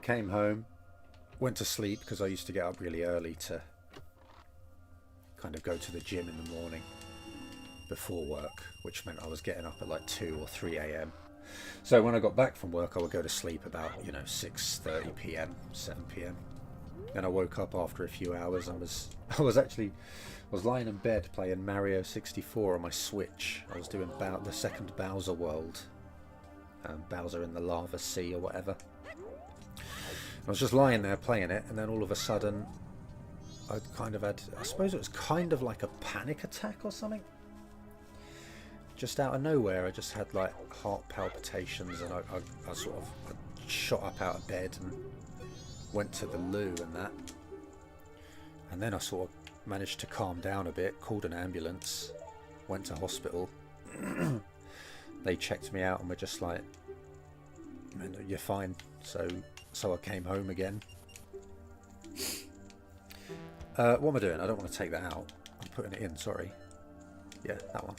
Came home, went to sleep because I used to get up really early to kind of go to the gym in the morning before work, which meant I was getting up at like 2 or 3 a.m. So when I got back from work, I would go to sleep about, you know, 6:30 p.m, 7 p.m. Then I woke up after a few hours. I was lying in bed playing Mario 64 on my Switch. I was doing the second Bowser world, Bowser in the Lava Sea or whatever. I was just lying there playing it, and then all of a sudden I kind of had, I suppose it was kind of like a panic attack or something. Just out of nowhere, I just had like heart palpitations, and I sort of shot up out of bed and went to the loo and that. And then I sort of managed to calm down a bit, called an ambulance, went to hospital. They checked me out and were just like, "Man, you're fine." So I came home again. What am I doing? I don't want to take that out. I'm putting it in, sorry. Yeah, that one.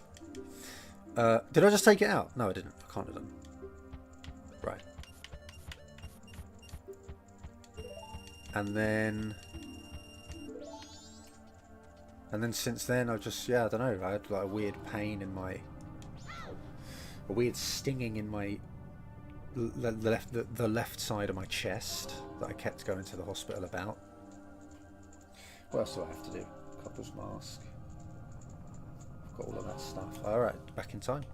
Did I just take it out? No, I didn't. I can't have done. Right. And then since then I've just, I don't know, I had like a weird pain in my, a weird stinging in my the left side of my chest that I kept going to the hospital about. What else do I have to do? Couple's mask. I've got all of that stuff. Alright, back in time.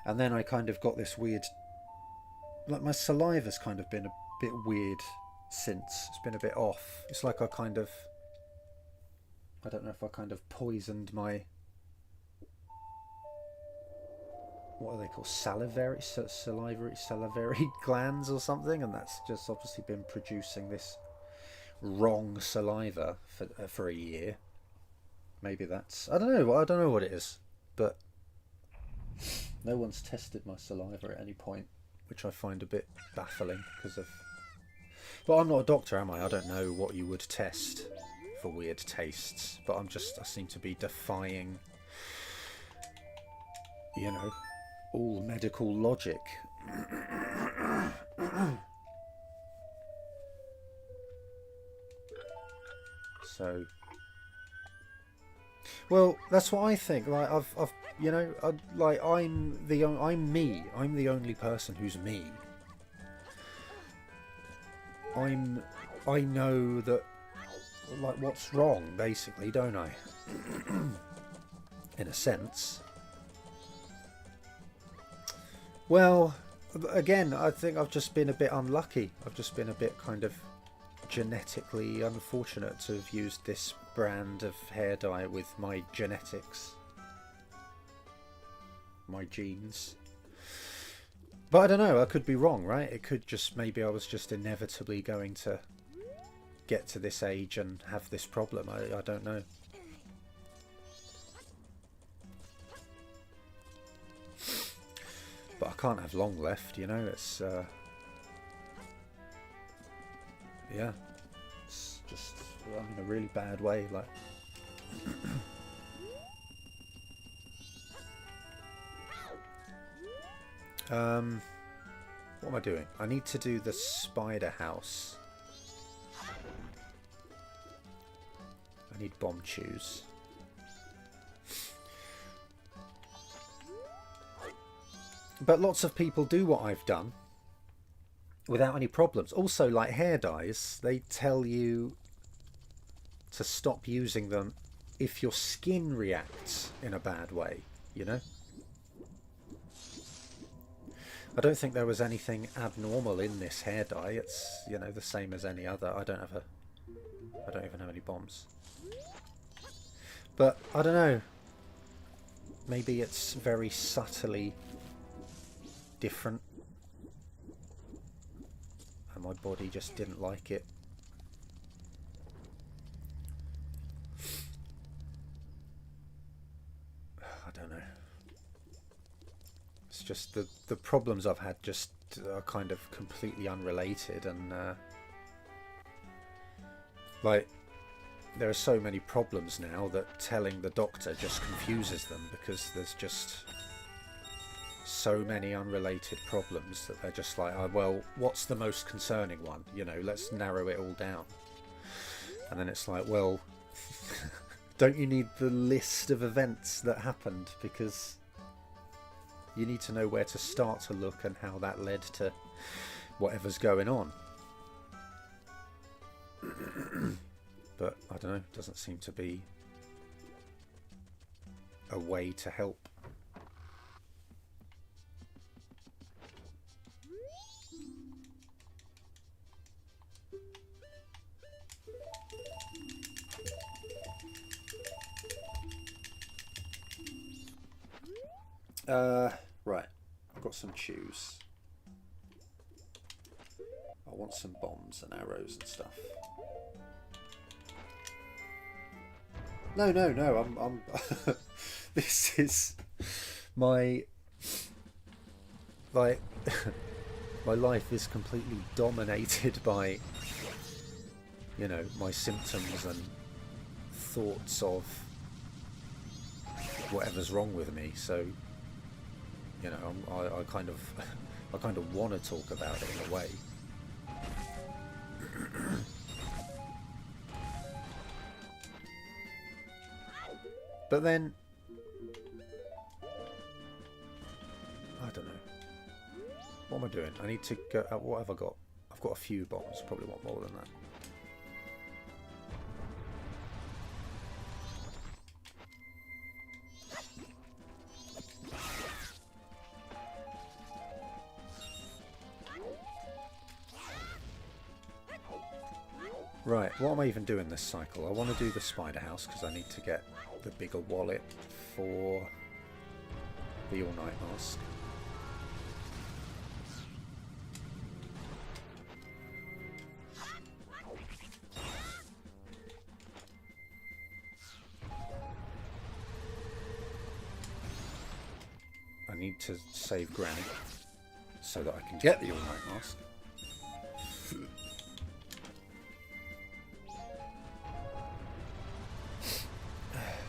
And then I kind of got this weird, like my saliva's kind of been a bit weird since. It's been a bit off. It's like I don't know if I kind of poisoned my, what are they called, salivary glands or something, and that's just obviously been producing this wrong saliva for a year. Maybe that's, I don't know what it is, but no one's tested my saliva at any point, which I find a bit baffling because of, but I'm not a doctor, am I? I don't know what you would test for weird tastes, but I seem to be defying, you know, all medical logic. So, well, that's what I think. Like I've you know, I'm me. I'm the only person who's me. I know that, like, what's wrong, basically, don't I? In a sense. Well, again, I think I've just been a bit unlucky. I've just been a bit kind of genetically unfortunate to have used this brand of hair dye with my genetics, my genes. But I don't know, I could be wrong, right? It could just, maybe I was just inevitably going to get to this age and have this problem. I don't know. But I can't have long left, you know. It's yeah, it's just, I'm in a really bad way. Like, What am I doing? I need to do the spider house. I need bomb chews. But lots of people do what I've done without any problems. Also, like hair dyes, they tell you to stop using them if your skin reacts in a bad way, you know? I don't think there was anything abnormal in this hair dye. It's, you know, the same as any other. I don't even have any bombs. But I don't know. Maybe it's very subtly different. And my body just didn't like it. I don't know. It's just the problems I've had just are kind of completely unrelated, and like there are so many problems now that telling the doctor just confuses them, because there's just so many unrelated problems that they're just like, oh, well, what's the most concerning one? You know, let's narrow it all down. And then it's like, well, don't you need the list of events that happened? Because you need to know where to start to look and how that led to whatever's going on. But I don't know, doesn't seem to be a way to help. Right, I've got some chews. I want some bombs and arrows and stuff. No, I'm this is my, like, my life is completely dominated by, you know, my symptoms and thoughts of whatever's wrong with me. So, you know, I kind of want to talk about it in a way. But then, I don't know. What am I doing? I need to go. What have I got? I've got a few bombs. Probably want more than that. Right, what am I even doing this cycle? I want to do the spider house because I need to get the bigger wallet for the all-night mask. I need to save Granny so that I can get the all-night mask.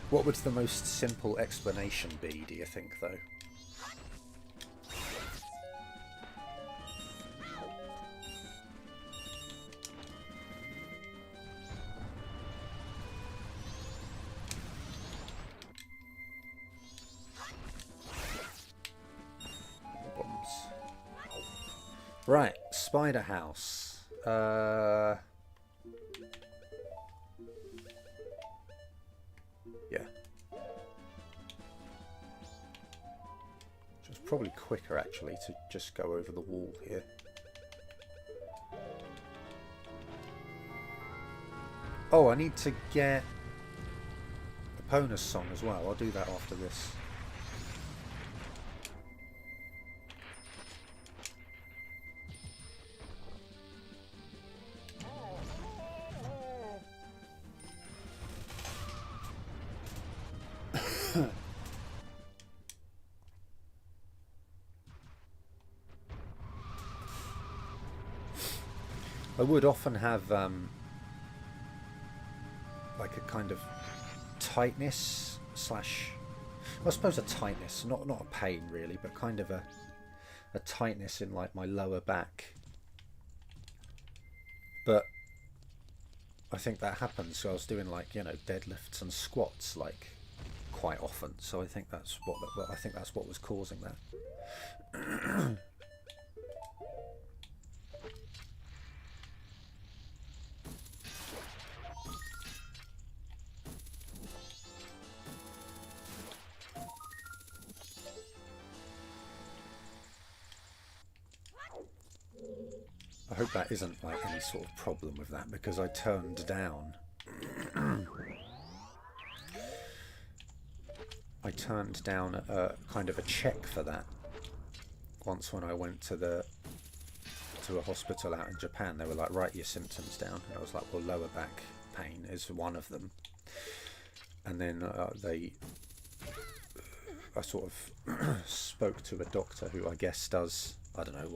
What would the most simple explanation be, do you think, though? Bombs. Right, spider house. Yeah. Which was probably quicker, actually, to just go over the wall here. Oh, I need to get Epona's song as well. I'll do that after this. I would often have like a kind of tightness slash, I suppose a tightness, not a pain really, but kind of a a tightness in like my lower back. But I think that happens. So I was doing like, you know, deadlifts and squats like quite often. So I think that's what was causing that. I hope that isn't like any sort of problem with that, because I turned down a kind of a check for that once when I went to a hospital out in Japan. They were like, write your symptoms down, and I was like, well, lower back pain is one of them. And then I sort of spoke to a doctor who I guess does, I don't know,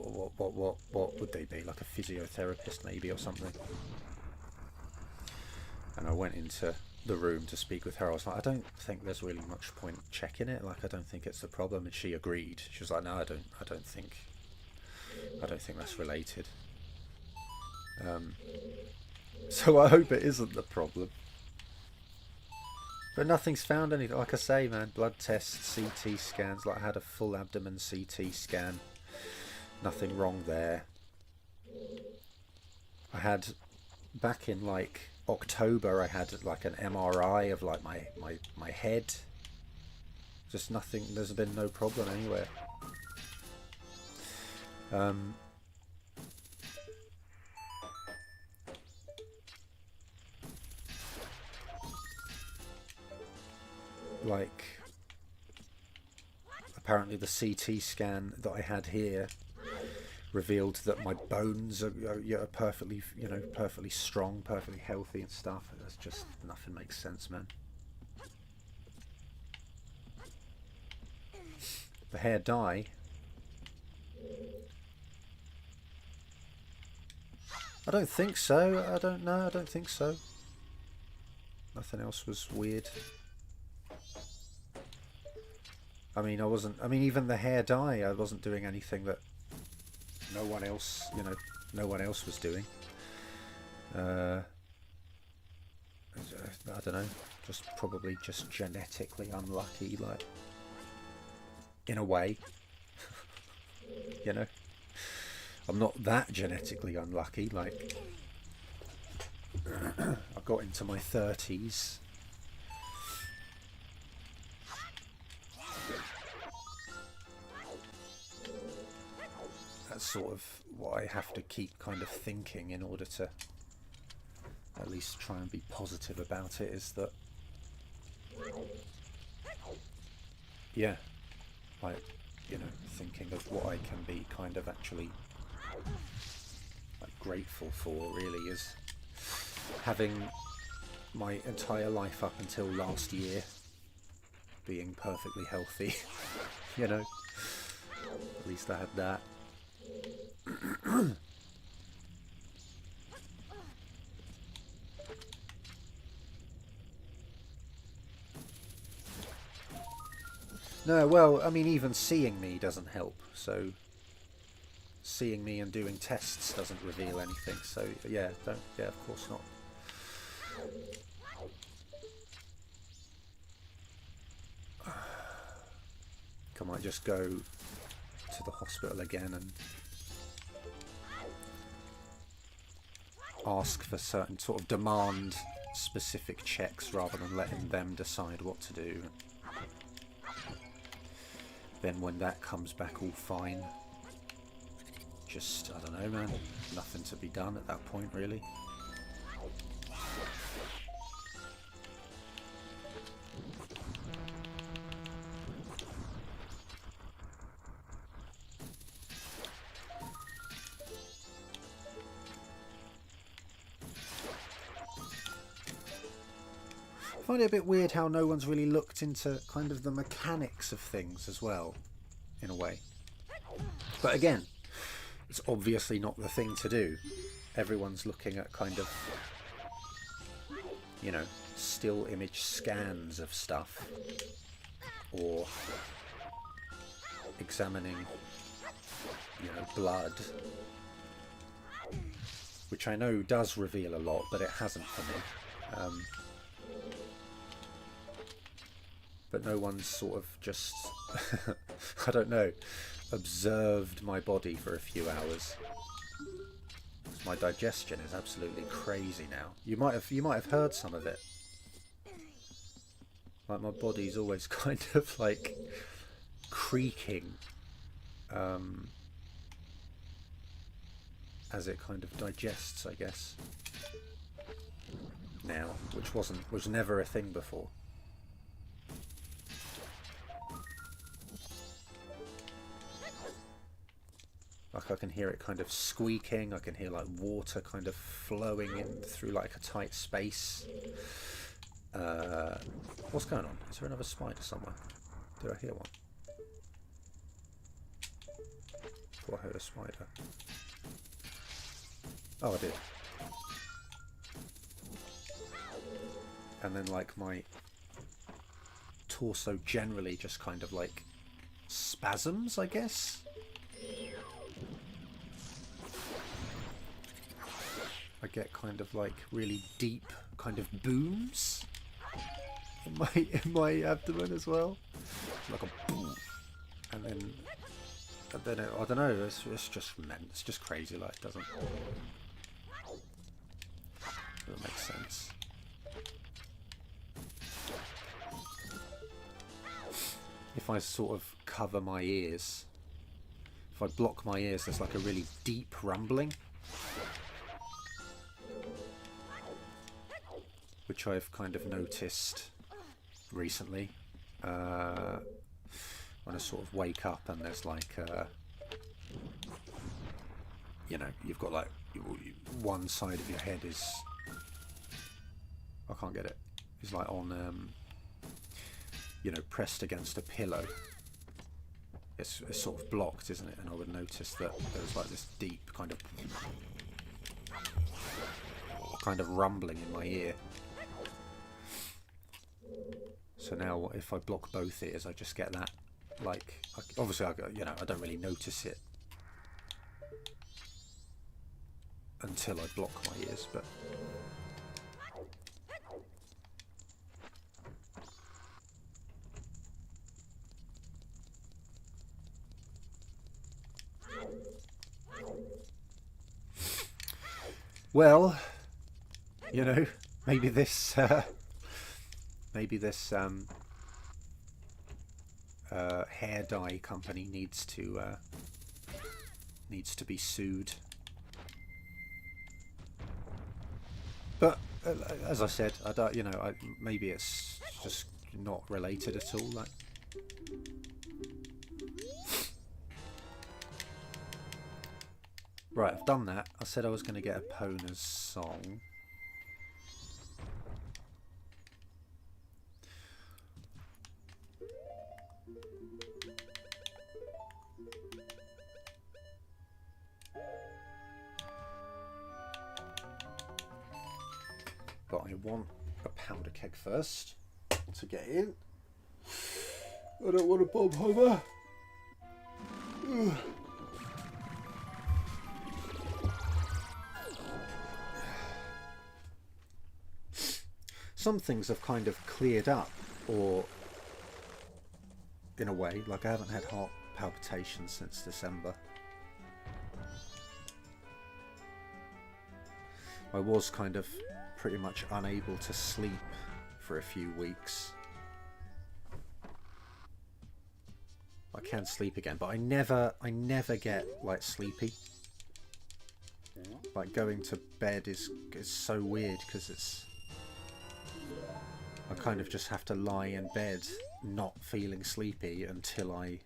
what would they be, like a physiotherapist maybe or something. And I went into the room to speak with her. I was like, I don't think there's really much point checking it. Like, I don't think it's the problem. And she agreed. She was like, no, I don't think that's related. So I hope it isn't the problem. But nothing's found anything. Like I say, man, blood tests, CT scans. Like, I had a full abdomen CT scan. Nothing wrong there. I had, back in like October, I had like an MRI of like my head. Just nothing. There's been no problem anywhere. Like, apparently the CT scan that I had here revealed that my bones are perfectly, you know, perfectly strong, perfectly healthy and stuff. That's just, nothing makes sense, man. The hair dye. I don't think so. I don't know. I don't think so. Nothing else was weird. I mean, even the hair dye, I wasn't doing anything that no one else, you know, no one else was doing. I don't know, just probably just genetically unlucky, like, in a way. You know, I'm not that genetically unlucky, like, I got into my 30s. That's sort of what I have to keep kind of thinking in order to at least try and be positive about it, is that, yeah, like, you know, thinking of what I can be kind of actually like grateful for, really, is having my entire life up until last year being perfectly healthy. You know, at least I had that. No, well, I mean, even seeing me doesn't help. So seeing me and doing tests doesn't reveal anything. So yeah, of course not. I might just go to the hospital again and ask for certain, sort of demand specific checks rather than letting them decide what to do. Then when that comes back all fine, just, I don't know, man, nothing to be done at that point, really. I find it a bit weird how no one's really looked into kind of the mechanics of things as well, in a way. But again, it's obviously not the thing to do. Everyone's looking at kind of, you know, still image scans of stuff, or examining you know, blood. Which I know does reveal a lot, but it hasn't for me. But no one's sort of just, I don't know, observed my body for a few hours. My digestion is absolutely crazy now. You might have heard some of it. Like my body's always kind of like creaking as it kind of digests, I guess. Now, which was never a thing before. Like I can hear it kind of squeaking. I can hear like water kind of flowing in through like a tight space. What's going on? Is there another spider somewhere? Did I hear one? Thought I heard a spider. Oh, I did. And then like my torso generally just kind of like spasms, I guess. I get kind of like really deep kind of booms in my abdomen as well, like a boom. And then I don't know. It's just crazy. Like it doesn't make sense. If I sort of cover my ears, if I block my ears, there's like a really deep rumbling. Which I've kind of noticed recently when I sort of wake up and there's like you know, you've got like one side of your head is, I can't get it, is like on you know, pressed against a pillow. It's sort of blocked, isn't it? And I would notice that there's like this deep kind of rumbling in my ear. So now if I block both ears, I just get that, like, obviously you know, I don't really notice it until I block my ears, but well, you know, maybe this hair dye company needs to be sued. But as I said, I don't, you know, maybe it's just not related at all. Like, right, I've done that. I said I was going to get a Pona's song. But I want a powder keg first to get in. I don't want a bomb hover. Ugh. Some things have kind of cleared up, or in a way, like I haven't had heart palpitations since December. I was kind of pretty much unable to sleep for a few weeks. I can sleep again, but I never get like sleepy. Like going to bed is so weird because I kind of just have to lie in bed not feeling sleepy until I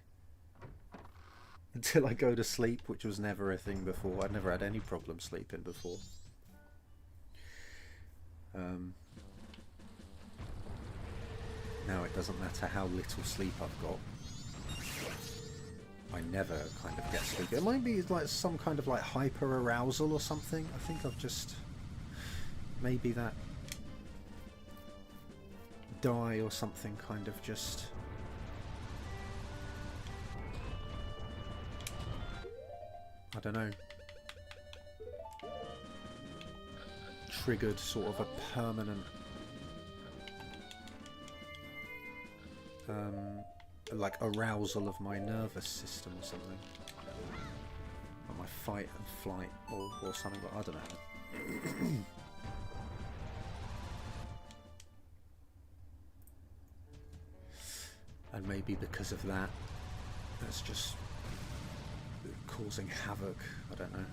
go to sleep, which was never a thing before. I'd never had any problem sleeping before. Now it doesn't matter how little sleep I've got. I never kind of get sleepy. It might be like some kind of like hyper arousal or something. I think I've just, maybe that dye or something kind of just I don't know, triggered sort of a permanent like arousal of my nervous system or something, or my fight and flight or something, but I don't know. And maybe because of that, that's just causing havoc. I don't know.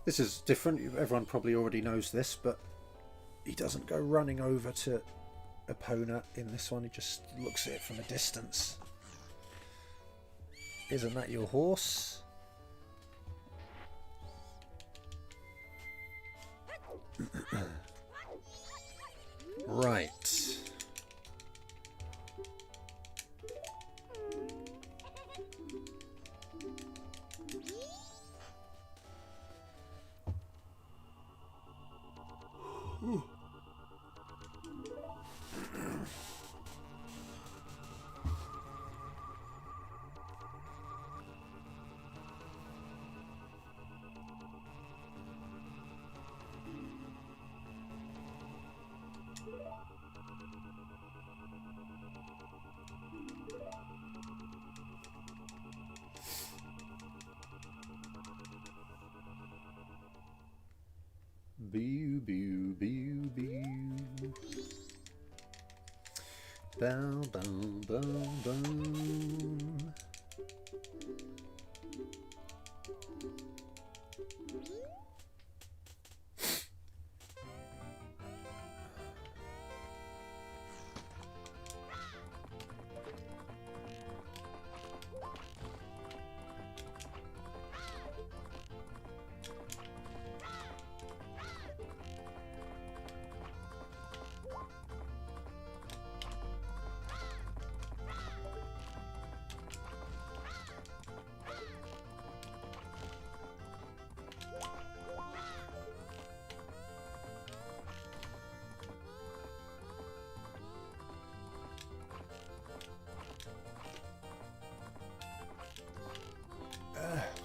This is different. Everyone probably already knows this, but he doesn't go running over to Epona in this one. He just looks at it from a distance. Isn't that your horse? Right. Boo, boo, boo, boo. Bow, bow, bow, bow.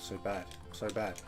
So bad, so bad.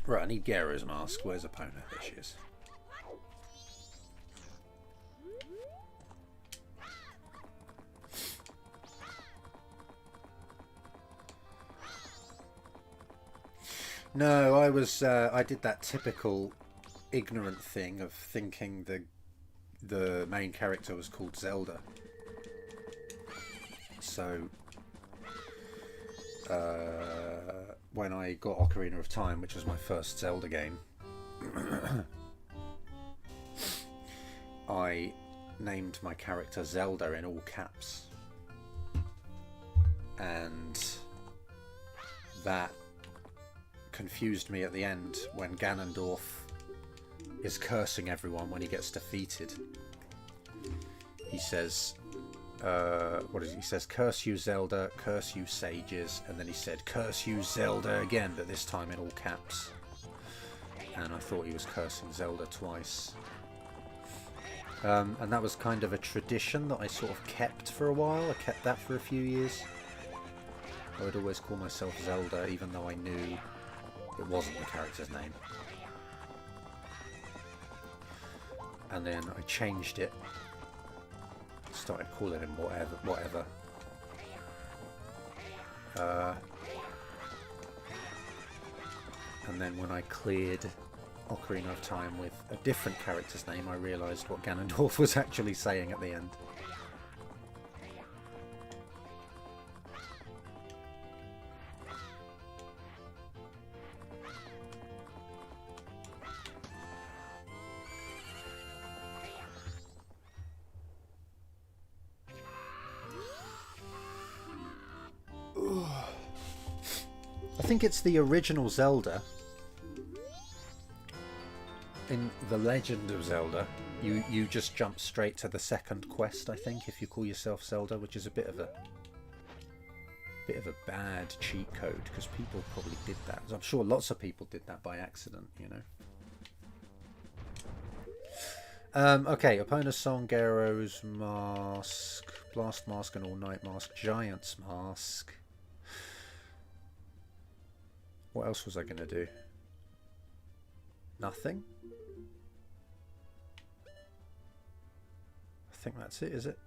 Right, I need Gera's mask. Where's Epona? There she is. No, I did that typical ignorant thing of thinking the main character was called Zelda. So when I got Ocarina of Time, which was my first Zelda game, I named my character Zelda in all caps, and that confused me at the end when Ganondorf is cursing everyone when he gets defeated. He says, what is it? He says, "Curse you, Zelda, curse you, sages," and then he said, "Curse you, Zelda," again, but this time in all caps. And I thought he was cursing Zelda twice. And that was kind of a tradition that I sort of kept for a while. I kept that for a few years. I would always call myself Zelda, even though I knew it wasn't the character's name. and then I changed it. Started calling him whatever. And then when I cleared Ocarina of Time with a different character's name, I realised what Ganondorf was actually saying at the end. I think it's the original Zelda. In The Legend of Zelda, you just jump straight to the second quest, I think, if you call yourself Zelda, which is a bit of a bad cheat code, because people probably did that. I'm sure lots of people did that by accident, you know. Okay, Epona's Song, Gero's Mask, Blast Mask and All Night Mask, Giant's Mask. What else was I going to do? Nothing? I think that's it, is it?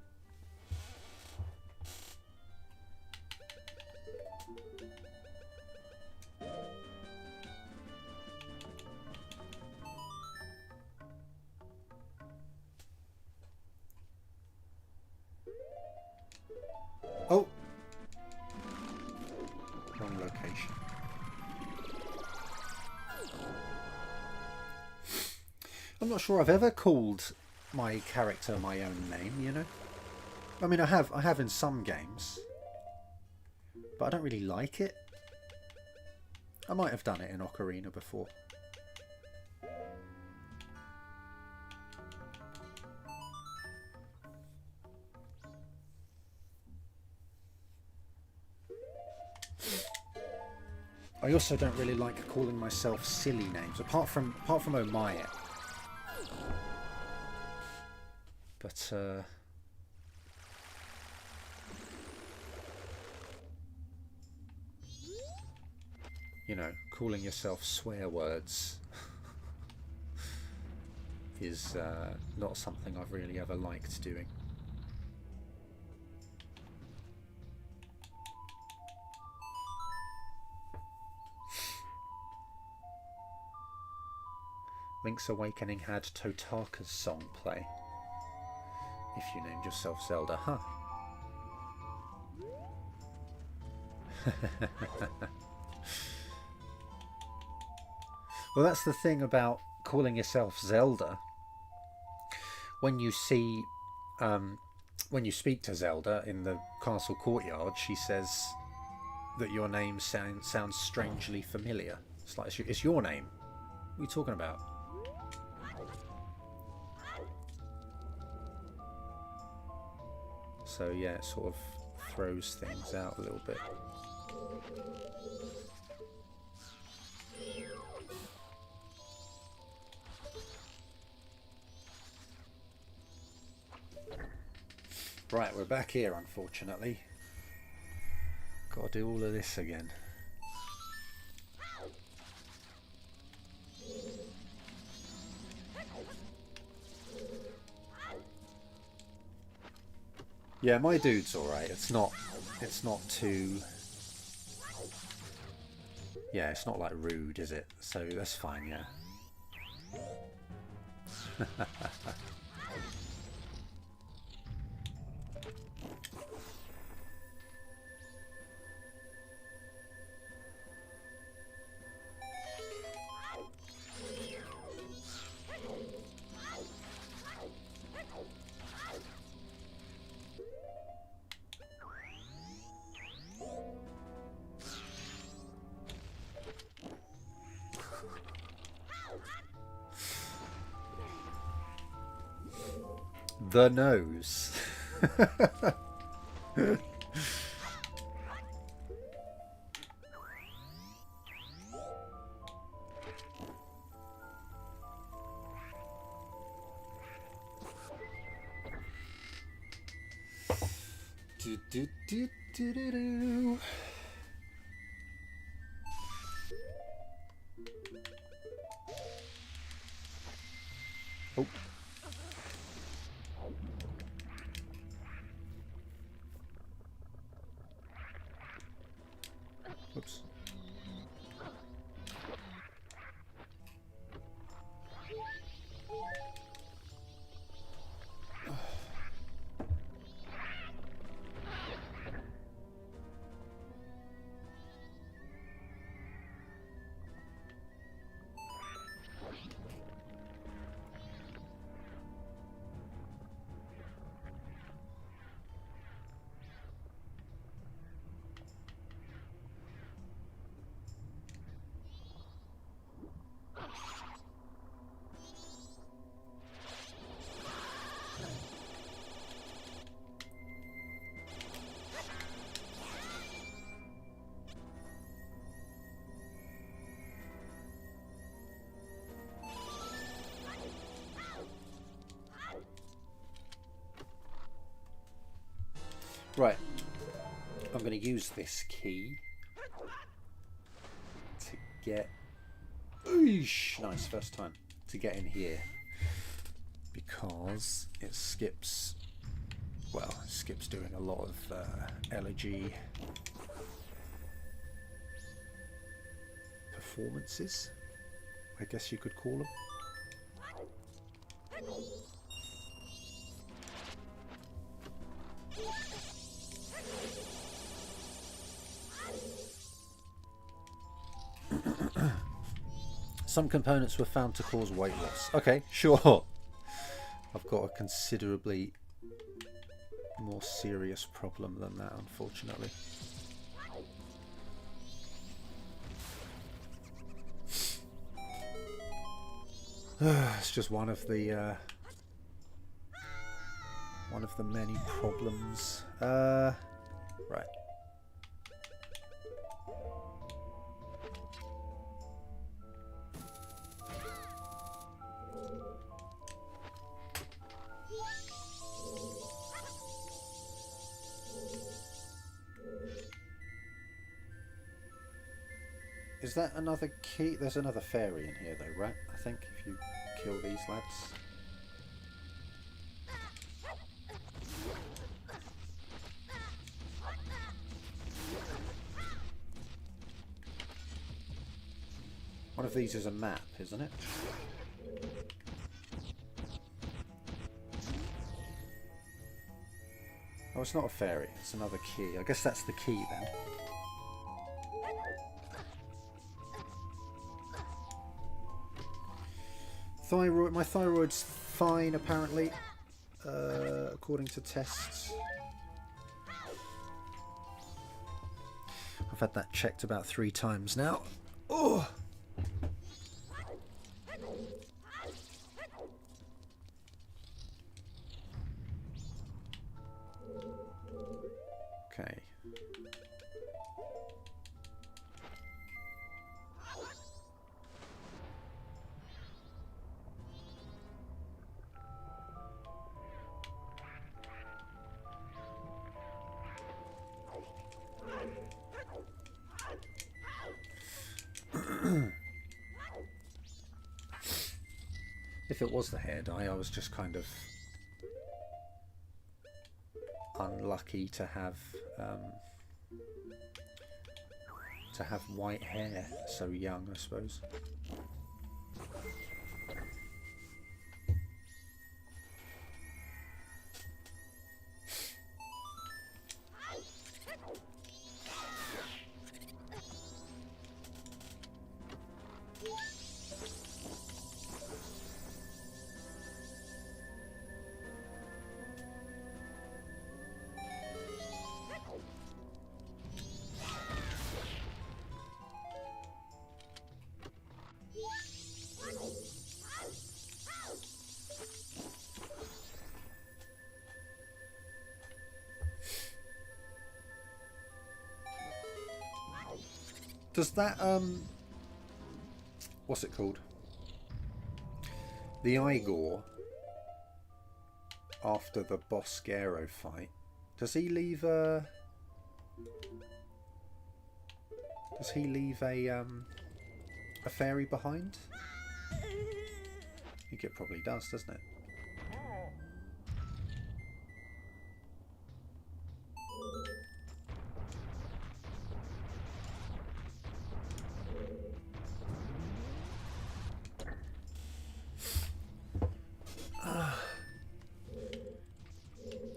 Oh! Wrong location. I'm not sure I've ever called my character my own name, you know? I mean, I have in some games, but I don't really like it. I might have done it in Ocarina before. I also don't really like calling myself silly names, apart from Omaya. But you know, calling yourself swear words is not something I've really ever liked doing. Link's Awakening had Totaka's song play. If you named yourself Zelda, huh? Well, that's the thing about calling yourself Zelda. When you see, when you speak to Zelda in the castle courtyard, she says that your name sounds strangely familiar. It's like, it's your name. What are you talking about? So yeah, it sort of throws things out a little bit. Right, we're back here, unfortunately. Got to do all of this again. Yeah, my dude's alright. It's not too... Yeah, it's not like rude, is it? So that's fine, yeah. The nose. do, do, do, do, do, do. Oh. Right. I'm going to use this key to get... Oosh, nice, first time. To get in here. Because it skips... Well, it skips doing a lot of elegy performances, I guess you could call them. Some components were found to cause weight loss. Okay, sure. I've got a considerably more serious problem than that, unfortunately. It's just one of the many problems. Right. Is that another key? There's another fairy in here though, right? I think if you kill these lads. One of these is a map, isn't it? Oh, it's not a fairy. It's another key. I guess that's the key then. Thyroid. My thyroid's fine, apparently, according to tests. I've had that checked about 3 times now. Oh. Okay. If it was the hair dye, I was just kind of unlucky to have white hair so young, I suppose. Does that, what's it called? The Igor, after the Bosquero fight, does he leave a... Does he leave a fairy behind? I think it probably does, doesn't it?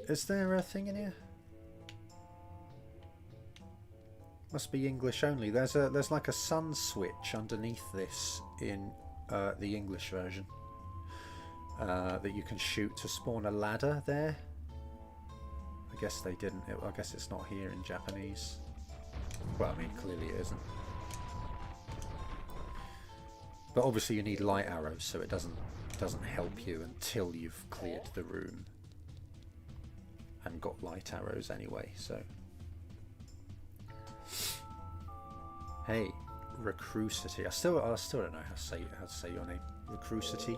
Is there a thing in here? Must be English only. There's like a sun switch underneath this in the English version that you can shoot to spawn a ladder there. I guess they didn't. I guess it's not here in Japanese. Well, I mean, clearly it isn't. But obviously you need light arrows, so it doesn't help you until you've cleared the room and got light arrows anyway. So, hey, Recrucity. I still don't know how to say your name. Recrucity.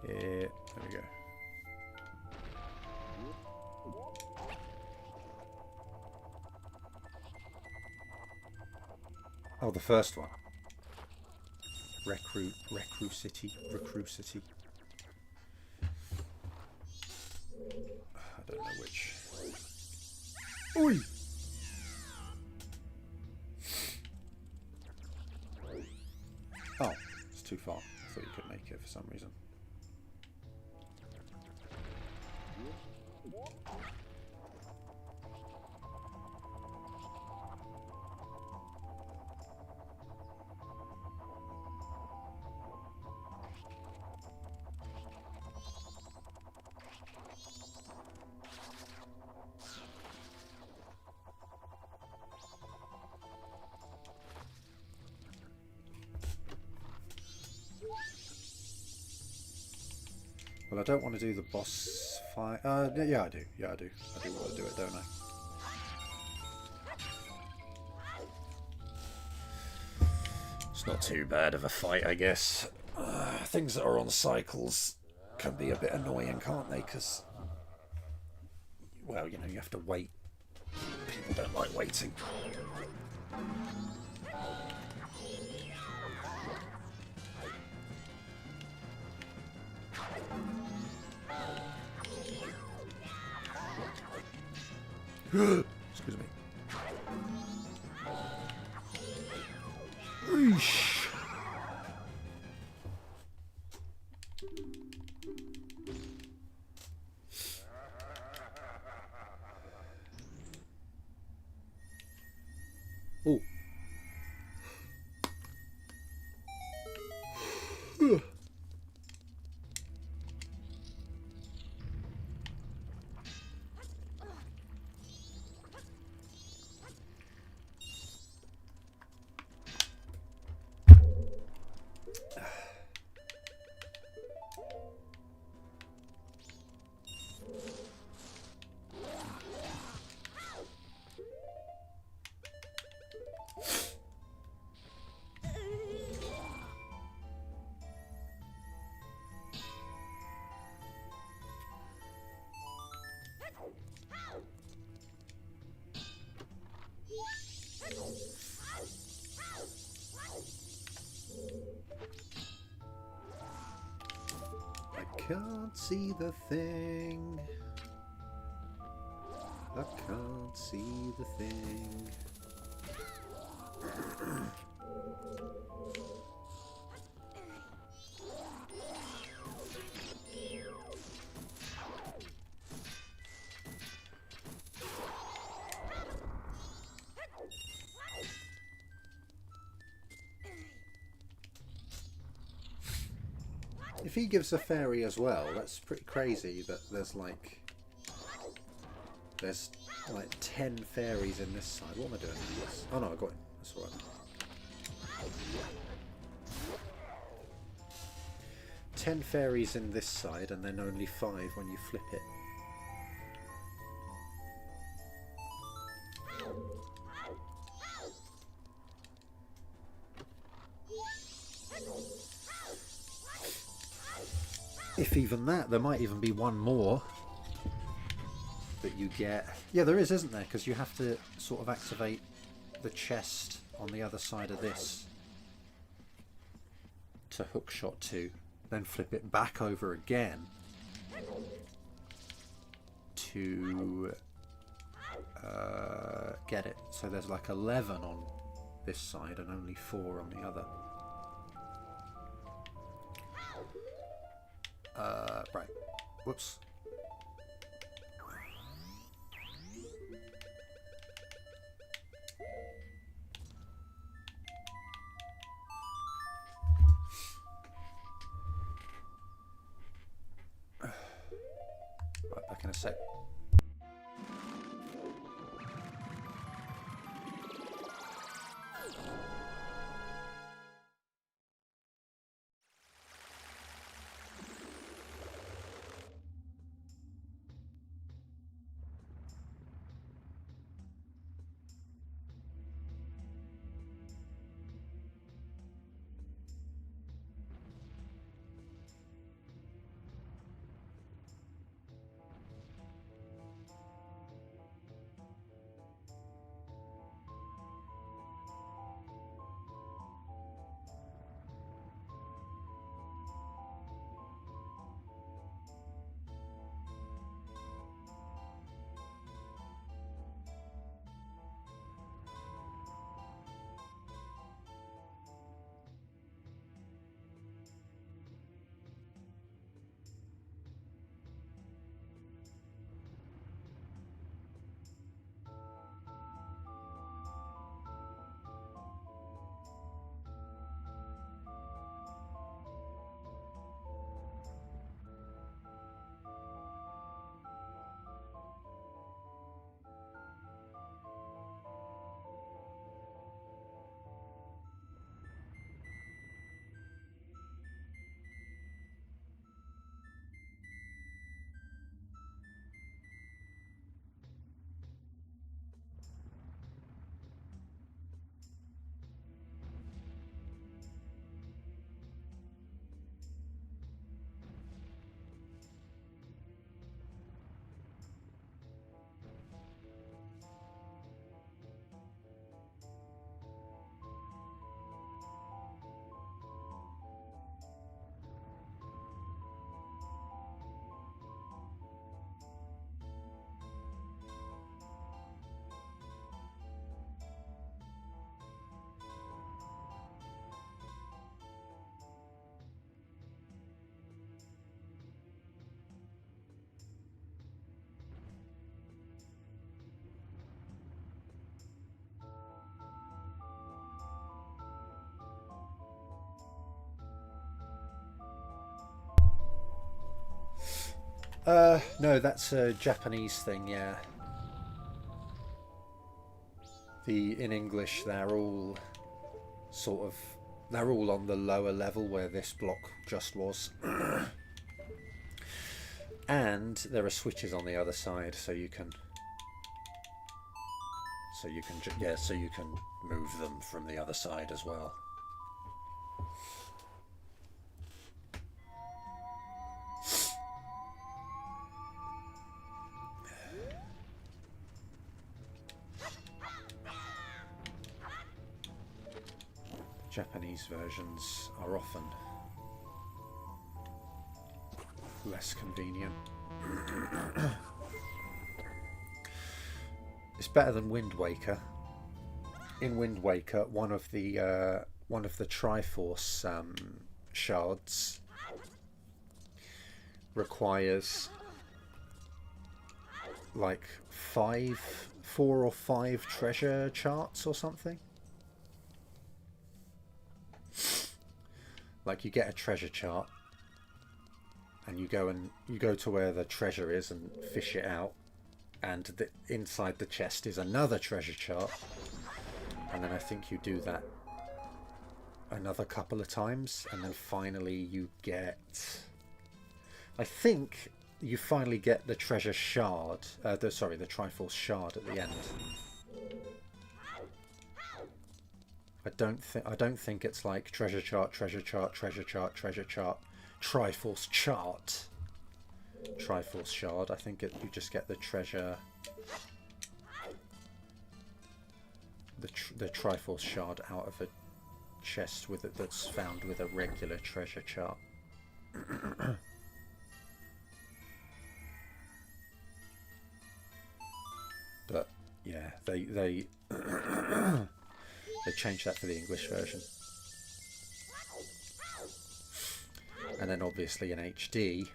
Here, there we go. Oh, the first one. Recruit City. I don't know which. Oi! Oh, it's too far. I thought you could make it for some reason. Well, I don't want to do the boss fight. Yeah, I do. Yeah, I do. I do want to do it, don't I? It's not too bad of a fight, I guess. Things that are on cycles can be a bit annoying, can't they? Because, well, you know, you have to wait. People don't like waiting. Excuse me. Eesh. Oh. Can't see the thing. I can't see the thing. If he gives a fairy as well, that's pretty crazy that there's like 10 fairies in this side. What am I doing? Oh no, I got him. That's alright. 10 fairies in this side and then only 5 when you flip it. If even that, there might even be one more that you get. Yeah, there is, isn't there? Because you have to sort of activate the chest on the other side of this to hookshot to, then flip it back over again to get it. So there's like 11 on this side and only 4 on the other. Right. Whoops. Right, back in a sec. No, that's a Japanese thing, yeah. In English, they're all sort of, they're all on the lower level where this block just was. And there are switches on the other side, so you can move them from the other side as well. Japanese versions are often less convenient. It's better than Wind Waker. In Wind Waker, one of the Triforce shards requires like 4 or 5 treasure charts or something. Like you get a treasure chart and you go to where the treasure is and fish it out, and inside the chest is another treasure chart, and then I think you do that another couple of times, and then finally you get, I think you finally get the treasure shard, the Triforce shard at the end. I don't think it's like treasure chart, treasure chart, treasure chart, treasure chart, Triforce chart, Triforce shard. I think you just get the treasure, the Triforce shard out of a chest with it that's found with a regular treasure chart. But yeah, they changed that for the English version. And then obviously in HD,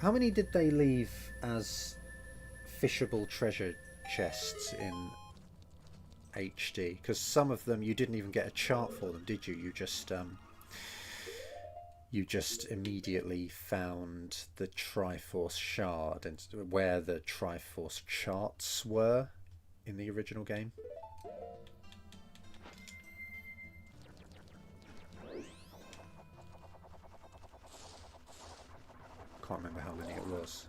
how many did they leave as fishable treasure chests in HD? Because some of them you didn't even get a chart for them, did you? You just immediately found the Triforce shard and where the Triforce charts were in the original game. Can't remember how many it was.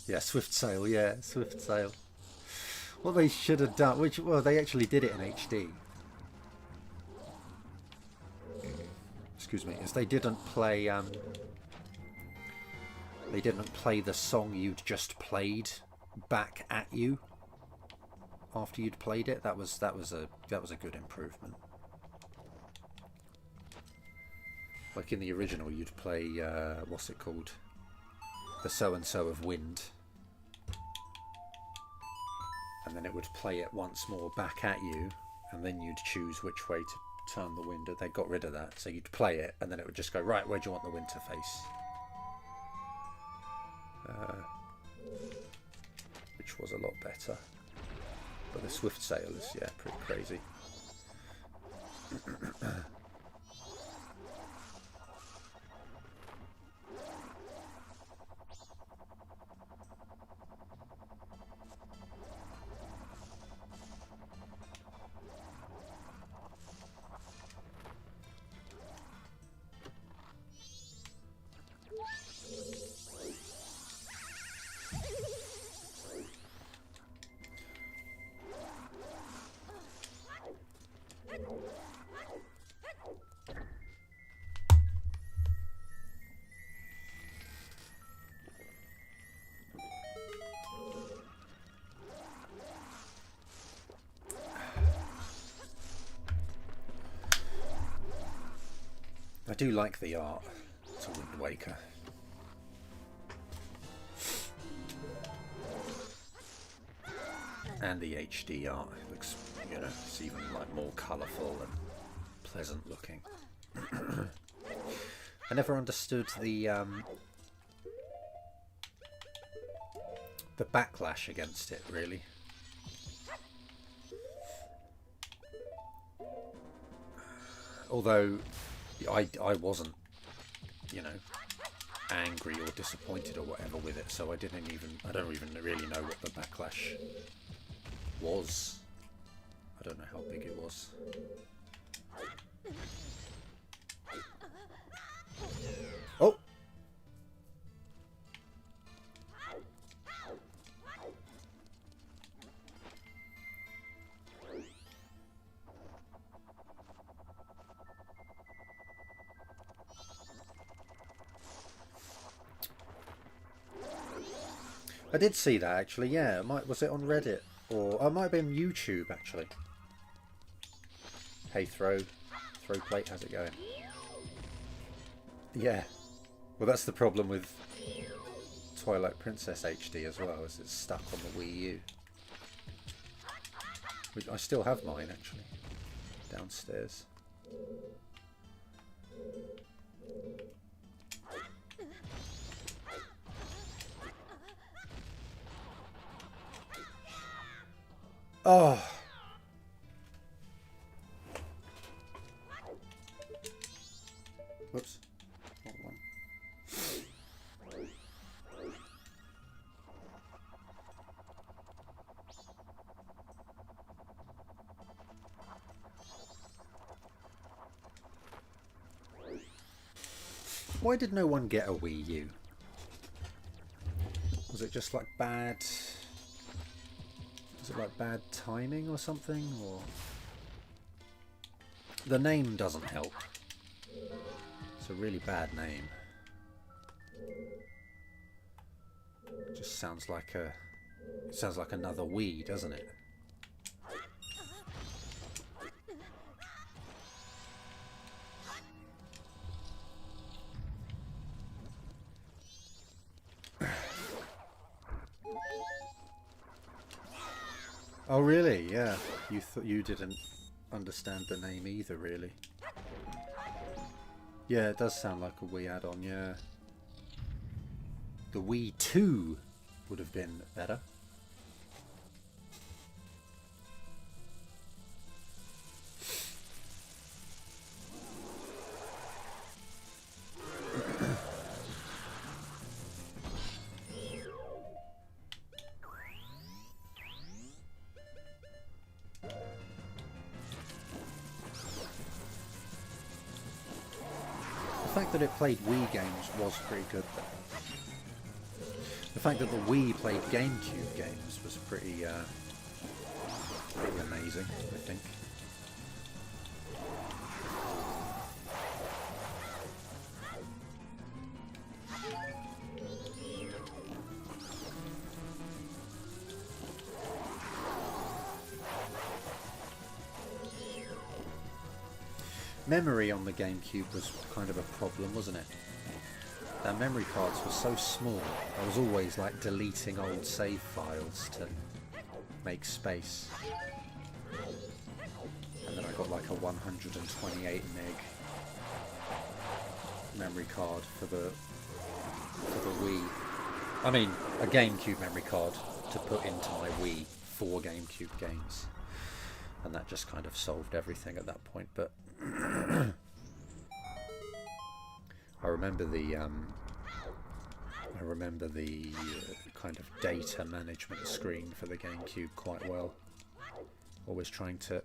Yeah, Swift Sail, yeah, Swift Sail. What they should have done, well, they actually did it in HD. Excuse me, is they didn't play the song you'd just played back at you after you'd played it. That was a good improvement. Like in the original, you'd play what's it called? The So and So of Wind. And then it would play it once more back at you, and then you'd choose which way to turn the wind. They got rid of that, so you'd play it, and then it would just go, right, where do you want the wind to face? Which was a lot better. But the Swift Sail is, yeah, pretty crazy. I do like the art. to Wind Waker. And the HD art looks, you know, it's even like more colourful and pleasant looking. I never understood the backlash against it, really. Although I wasn't, you know, angry or disappointed or whatever with it, so I don't even really know what the backlash was. I don't know how big it was. Oh! I did see that actually, yeah. Was it on Reddit? Or it might have been YouTube actually. Hey Throw Plate, how's it going? Yeah. Well, that's the problem with Twilight Princess HD as well, is it's stuck on the Wii U. Which I still have mine actually, downstairs. Oh. Whoops. Wrong one. Why did no one get a Wii U? Was it just like bad... Is it like bad timing or something? Or the name doesn't help. It's a really bad name. It just sounds like a... It sounds like another Wii, doesn't it? Oh really? Yeah. You thought you didn't understand the name either, really. Yeah, it does sound like a Wii add-on, yeah. The Wii 2 would have been better. The fact that it played Wii games was pretty good though. The fact that the Wii played GameCube games was pretty amazing, I think. Memory on the GameCube was kind of a problem, wasn't it? Their memory cards were so small, I was always like deleting old save files to make space. And then I got like a 128 meg memory card for the Wii. I mean, a GameCube memory card to put into my Wii for GameCube games. And that just kind of solved everything at that point, but I remember the kind of data management screen for the GameCube quite well. Always trying to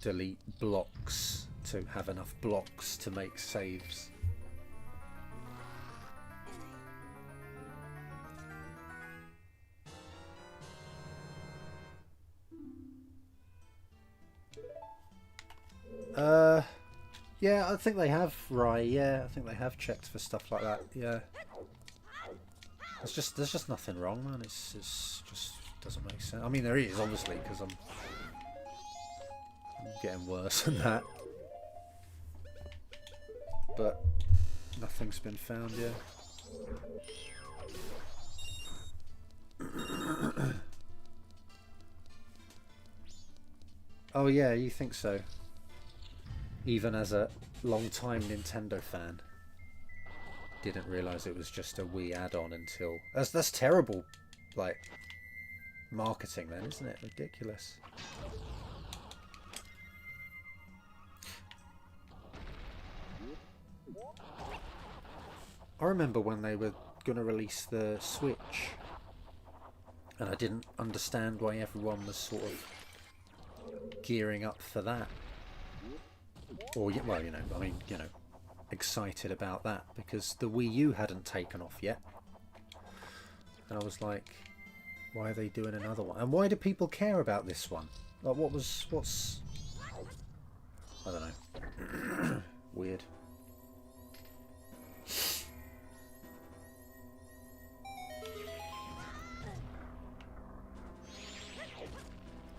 delete blocks to have enough blocks to make saves. Yeah, I think they have, Rye. Yeah, I think they have checked for stuff like that. Yeah, there's just nothing wrong, man. It's just doesn't make sense. I mean, there is obviously because I'm getting worse than that, but Nothing's been found yet. Oh yeah, you think so? Even as a long-time Nintendo fan, didn't realise it was just a Wii add-on until... That's terrible, like, marketing then, isn't it? Ridiculous. I remember when they were going to release the Switch, and I didn't understand why everyone was sort of gearing up for that. Or, well, you know, I mean, you know, excited about that, because the Wii U hadn't taken off yet. And I was like, why are they doing another one? And why do people care about this one? Like, what's... I don't know. Weird.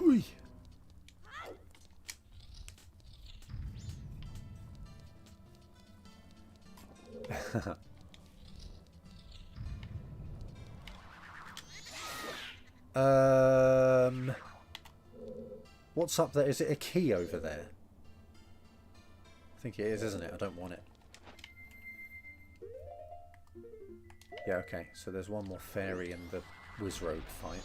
Ooh. What's up there? Is it a key over there? I think it is, isn't it? I don't want it. Yeah, okay. So there's one more fairy in the Wizrobe fight.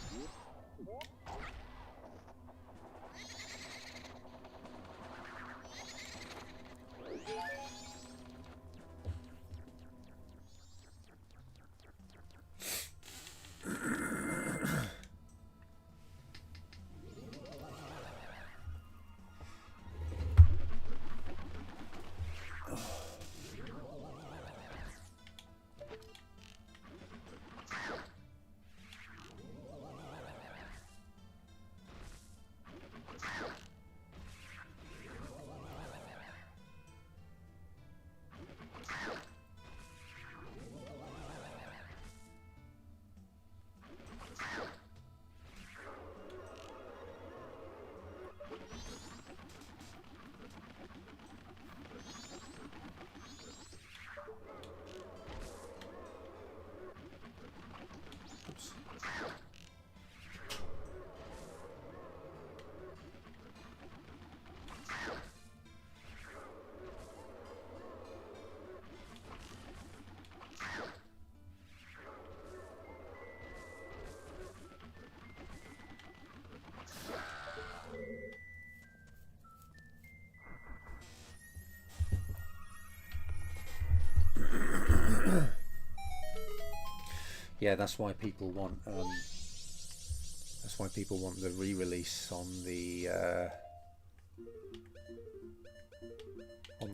Yeah, that's why people want. That's why people want the re-release on the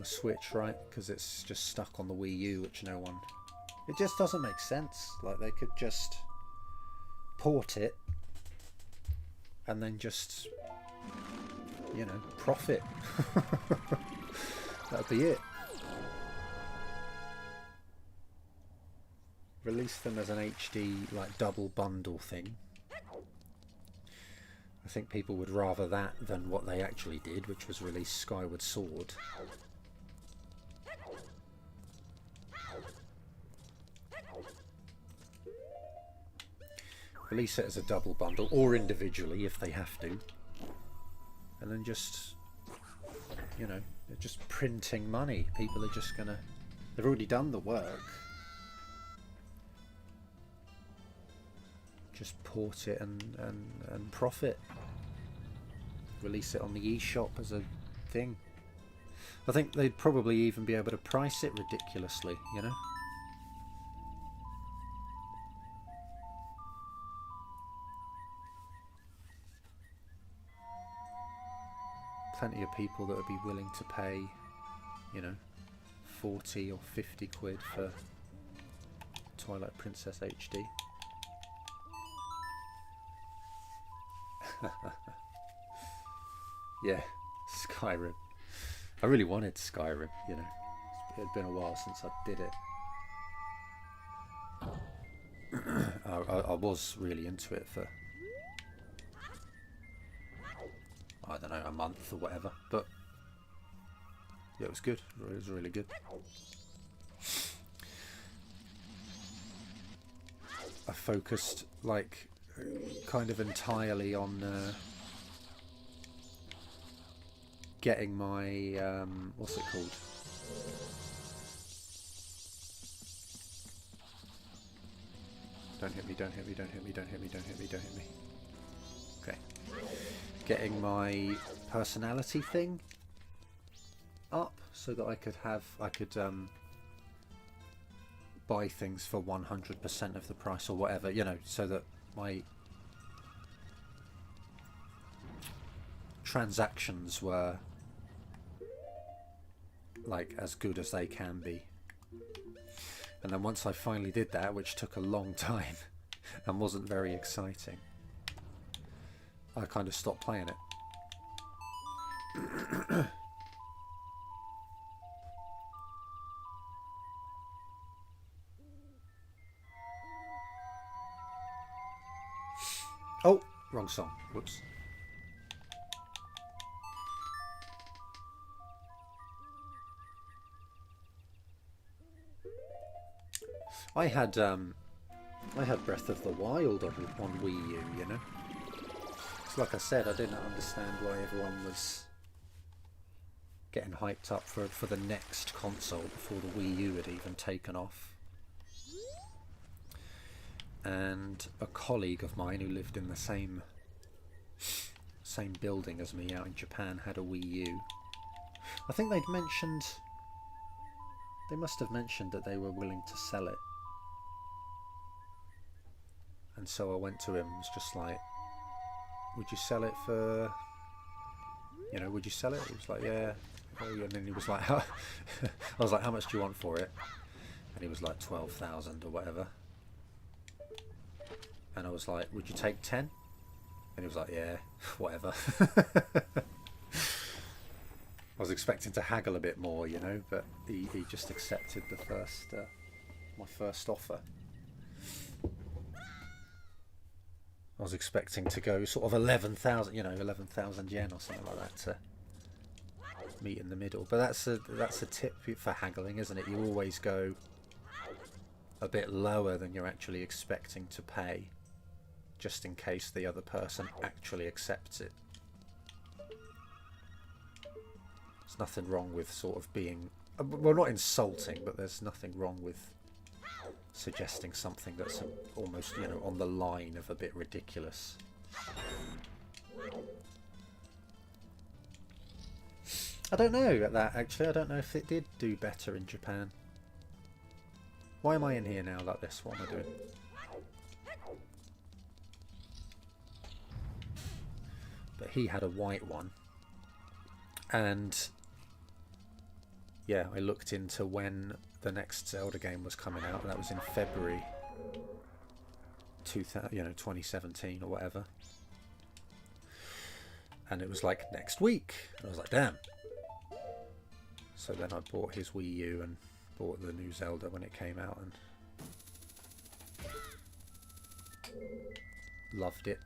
Switch, right? Because it's just stuck on the Wii U, which no one. It just doesn't make sense. Like, they could just port it and then just, you know, profit. That'd be it. Release them as an HD, like, double bundle thing. I think people would rather that than what they actually did, which was release Skyward Sword. Release it as a double bundle, or individually if they have to. And then just, you know, they're just printing money. People are just gonna... They've already done the work. Just port it and profit. Release it on the eShop as a thing. I think they'd probably even be able to price it ridiculously, you know? Plenty of people that would be willing to pay, you know, 40 or 50 quid for Twilight Princess HD. Yeah, Skyrim. I really wanted Skyrim, you know. It had been a while since I did it. I was really into it for, I don't know, a month or whatever, but yeah, it was good. It was really good. I focused like kind of entirely on getting my what's it called? Don't hit me, don't hit me, don't hit me, don't hit me, don't hit me, don't hit me. Okay. Getting my personality thing up so that I could buy things for 100% of the price or whatever, you know, so that my transactions were like as good as they can be. And then once I finally did that, which took a long time and wasn't very exciting, I kind of stopped playing it. Oh, wrong song. Whoops. I had Breath of the Wild on Wii U, you know. So like I said, I didn't understand why everyone was getting hyped up for the next console before the Wii U had even taken off. And a colleague of mine who lived in the same building as me out in Japan had a Wii U. I think they must have mentioned that they were willing to sell it. And so I went to him and was just like, would you sell it for, you know, would you sell it? He was like, yeah. Oh, and then he was like, I was like, how much do you want for it? And he was like 12,000 or whatever. And I was like, would you take 10? And he was like, yeah, whatever. I was expecting to haggle a bit more, you know, but he just accepted the first, my first offer. I was expecting to go sort of 11,000, you know, 11,000 yen or something like that to meet in the middle. But that's a tip for haggling, isn't it? You always go a bit lower than you're actually expecting to pay, just in case the other person actually accepts it. There's nothing wrong with sort of being, well, not insulting, but there's nothing wrong with suggesting something that's almost, you know, on the line of a bit ridiculous. I don't know at that, actually. I don't know if it did do better in Japan. Why am I in here now like this? What am I doing? But he had a white one. And yeah, I looked into when the next Zelda game was coming out, and that was in February 2017 or whatever. And it was like next week. And I was like, damn. So then I bought his Wii U and bought the new Zelda when it came out and loved it.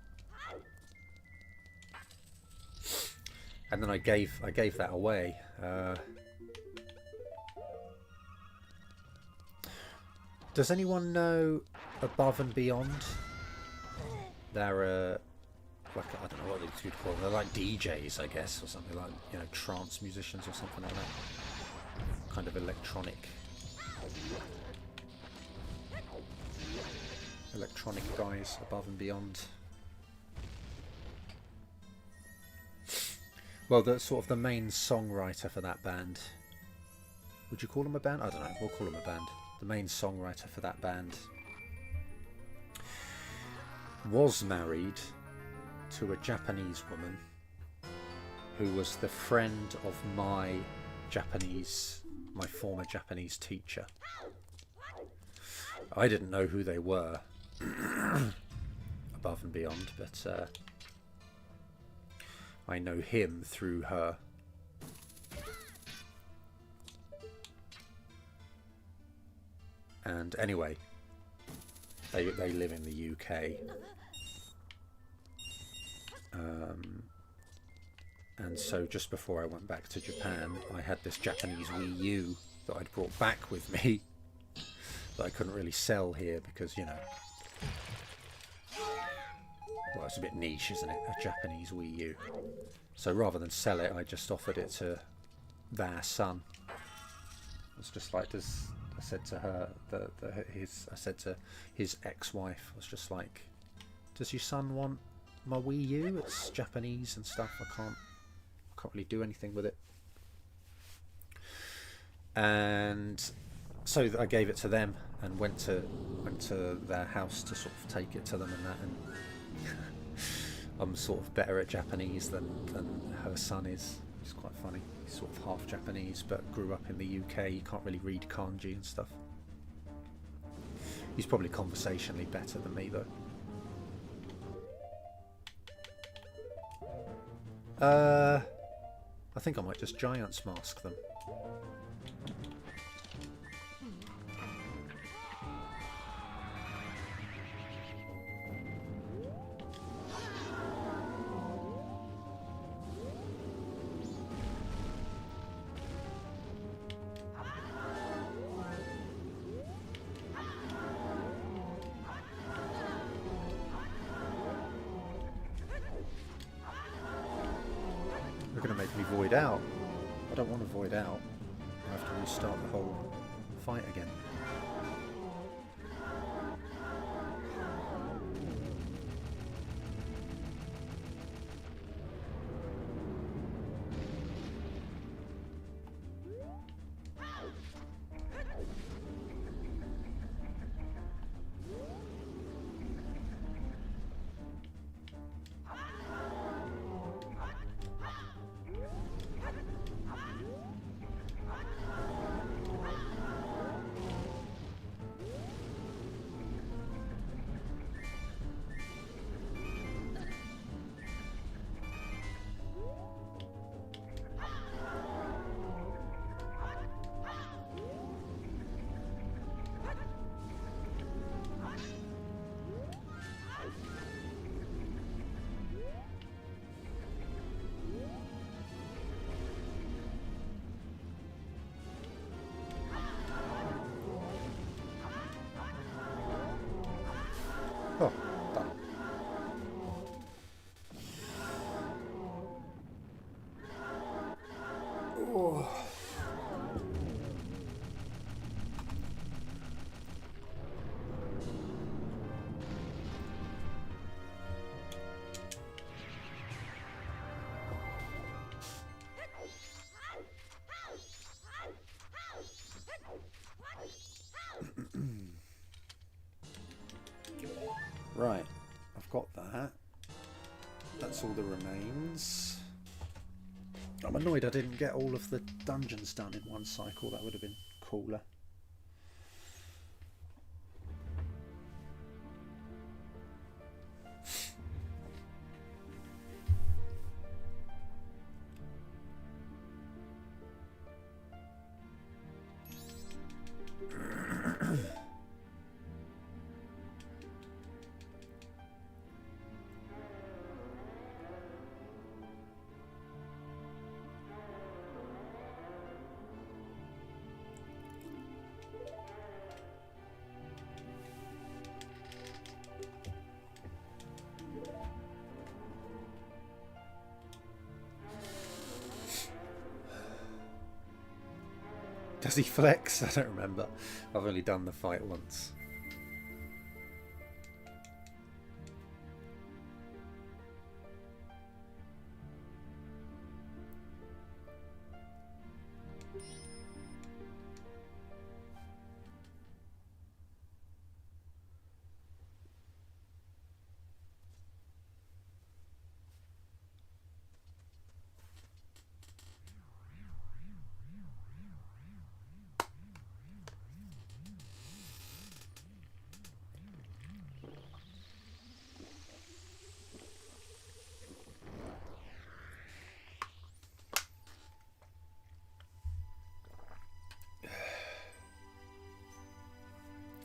And then I gave that away. Does anyone know Above and Beyond? They're like, I don't know what you'd call them. They're like DJs, I guess, or something like, you know, trance musicians or something like that. Kind of electronic guys, Above and Beyond. Well, the sort of the main songwriter for that band. Would you call them a band? I don't know. We'll call them a band. The main songwriter for that band was married to a Japanese woman who was the friend of my former Japanese teacher. I didn't know who they were, Above and Beyond, but I know him through her. And anyway, they live in the UK. And so just before I went back to Japan, I had this Japanese Wii U that I'd brought back with me that I couldn't really sell here because, you know, well, it's a bit niche, isn't it? A Japanese Wii U. So rather than sell it, I just offered it to their son. It's just like, I said to her, I said to his ex-wife, I was just like, does your son want my Wii U? It's Japanese and stuff. I can't really do anything with it. And so I gave it to them and went to their house to sort of take it to them and that. And I'm sort of better at Japanese than her son is. It's quite funny. He's sort of half Japanese but grew up in the UK. He can't really read kanji and stuff. He's probably conversationally better than me though. I think I might just Giant's Mask them. They're going to make me void out. I don't want to void out. I have to restart the whole fight again. Oh, done. Oh. Right, I've got that. That's all the remains. I'm annoyed I didn't get all of the dungeons done in one cycle. That would have been cooler. Does he flex? I don't remember. I've only done the fight once.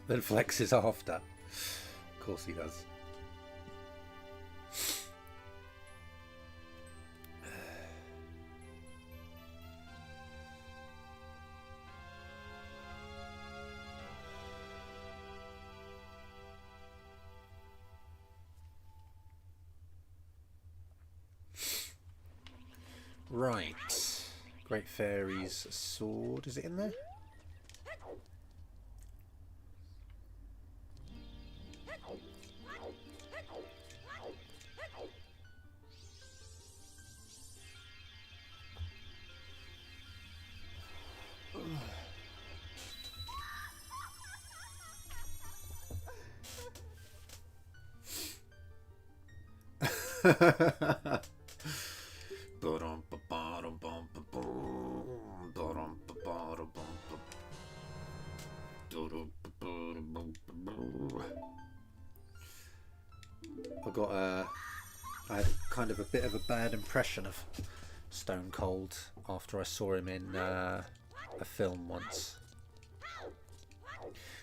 Then flexes after. Of course he does. Great Fairy's sword. Is it in there? I had kind of a bit of a bad impression of Stone Cold after I saw him in a film once,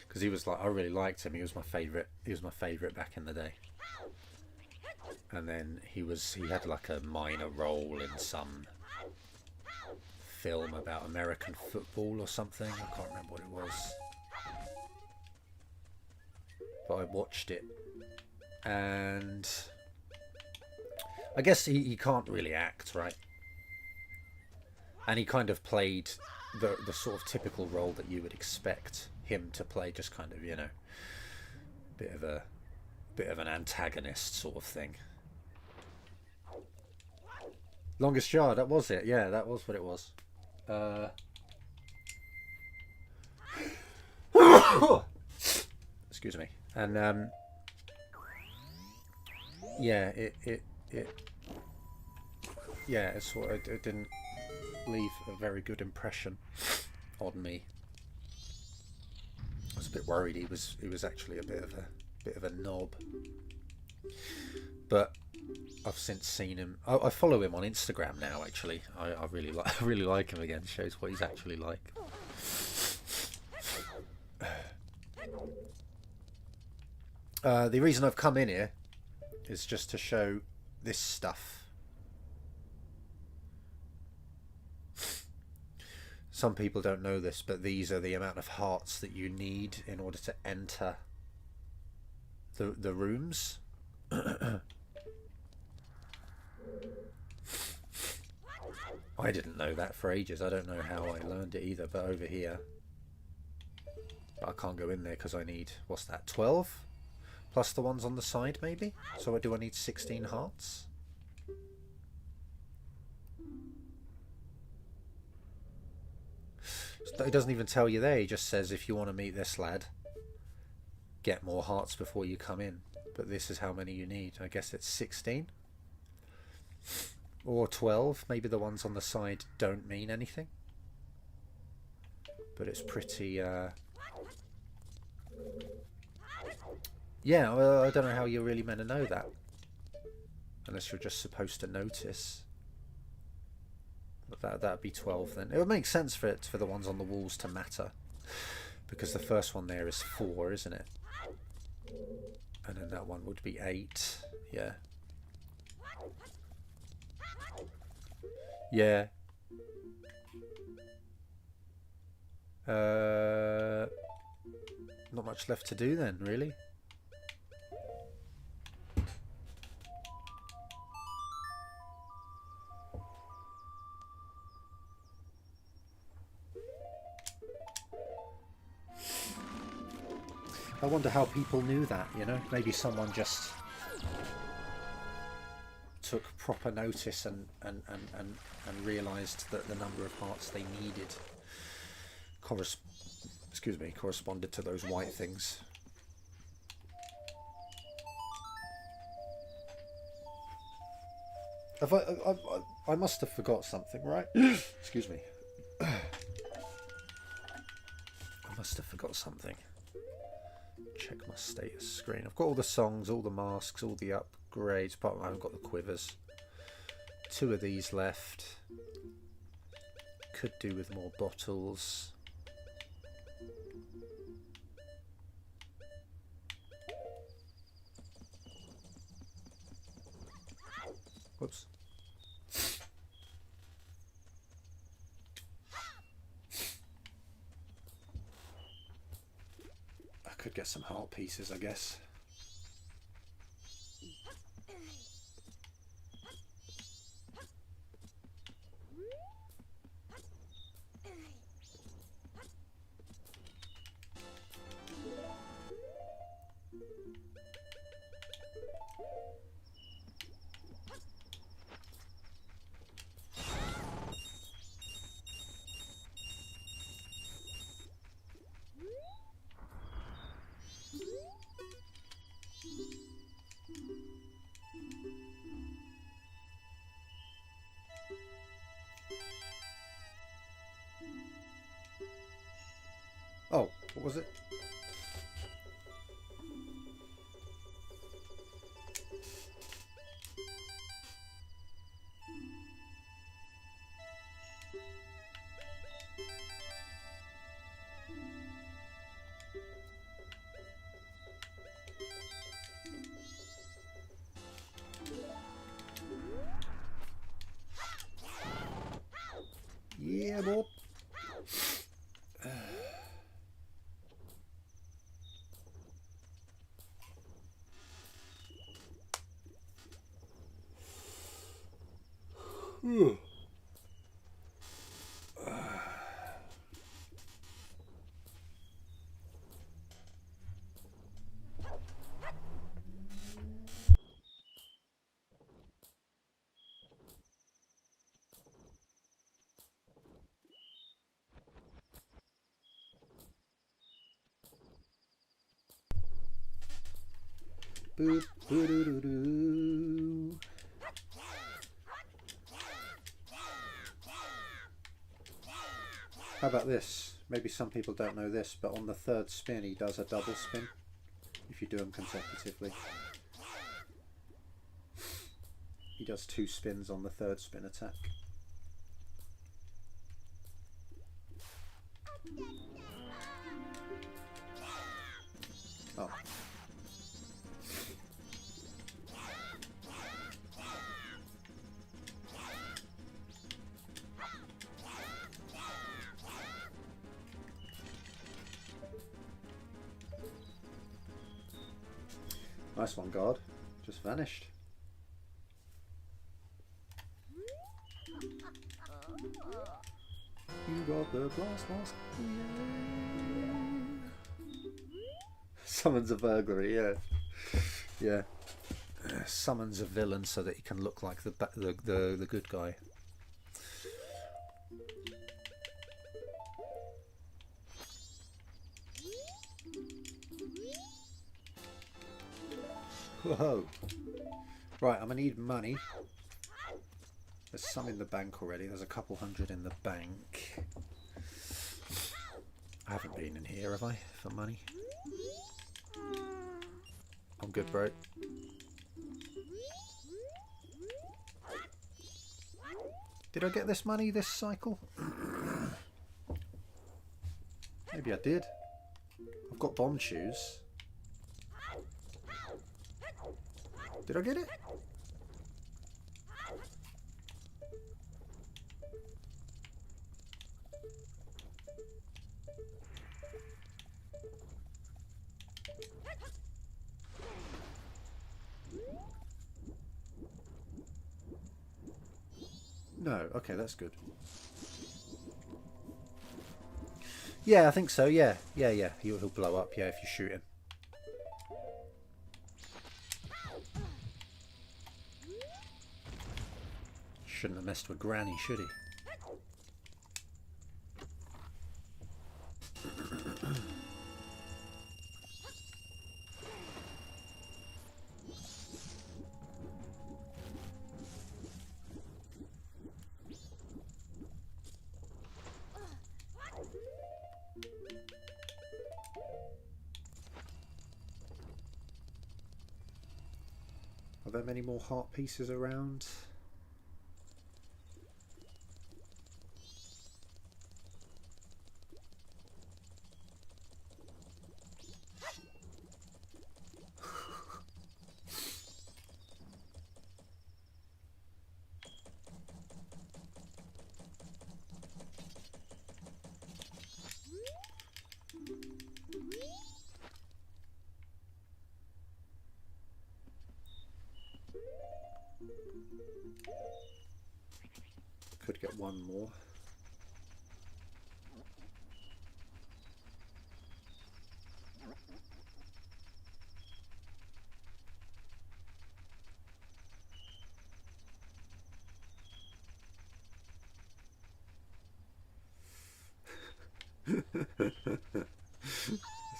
because he was like, I really liked him. He was my favourite. He was my favourite back in the day. And then he had like a minor role in some film about American football or something. I can't remember what it was, but I watched it, and I guess he can't really act, right? And he kind of played the sort of typical role that you would expect him to play, just kind of, you know, bit of an antagonist sort of thing. Longest Yard, that was it. Yeah, that was what it was. Excuse me. And yeah, it didn't leave a very good impression on me. I was a bit worried he was actually a bit of a knob. But I've since seen him. I follow him on Instagram now. Actually, I really like him again. Shows what he's actually like. The reason I've come in here is just to show this stuff. Some people don't know this, but these are the amount of hearts that you need in order to enter the rooms. I didn't know that for ages. I don't know how I learned it either, but over here, but I can't go in there because I need, what's that, 12? Plus the ones on the side, maybe? So do I need 16 hearts? So it doesn't even tell you there. He just says, if you want to meet this lad, get more hearts before you come in. But this is how many you need. I guess it's 16? Or 12. Maybe the ones on the side don't mean anything. But it's pretty... Yeah, well, I don't know how you're really meant to know that. Unless you're just supposed to notice. But that'd be 12 then. It would make sense for the ones on the walls to matter. Because the first one there is 4, isn't it? And then that one would be 8. Yeah. Yeah. Not much left to do then, really. I wonder how people knew that, you know? Maybe someone just took proper notice and realised that the number of hearts they needed corresponded to those white things. I must have forgot something, right? Excuse me. I must have forgot something. Check my status screen. I've got all the songs, all the masks, all the upgrades, but I haven't got the quivers. 2 of these left. Could do with more bottles. Whoops. Could get some heart pieces, I guess. What was it? Yeah, boy. Boop, boo doo doo doo. How about this? Maybe some people don't know this, but on the third spin he does a double spin if you do them consecutively. He does 2 spins on the third spin attack. Oh. Nice one, guard. Just vanished. You got the blast mask. Summons a burglary, yeah. Yeah. Summons a villain so that he can look like the good guy. Whoa. Right, I'm gonna need money. There's some in the bank already. There's a couple hundred in the bank. I haven't been in here, have I, for money? I'm good, bro. Did I get this money this cycle? Maybe I did. I've got bomb shoes. Did I get it? No. Okay, that's good. Yeah, I think so. Yeah. He'll blow up. Yeah, if you shoot him. Shouldn't have messed with Granny, should he? Are there many more heart pieces around? Could get one more. It's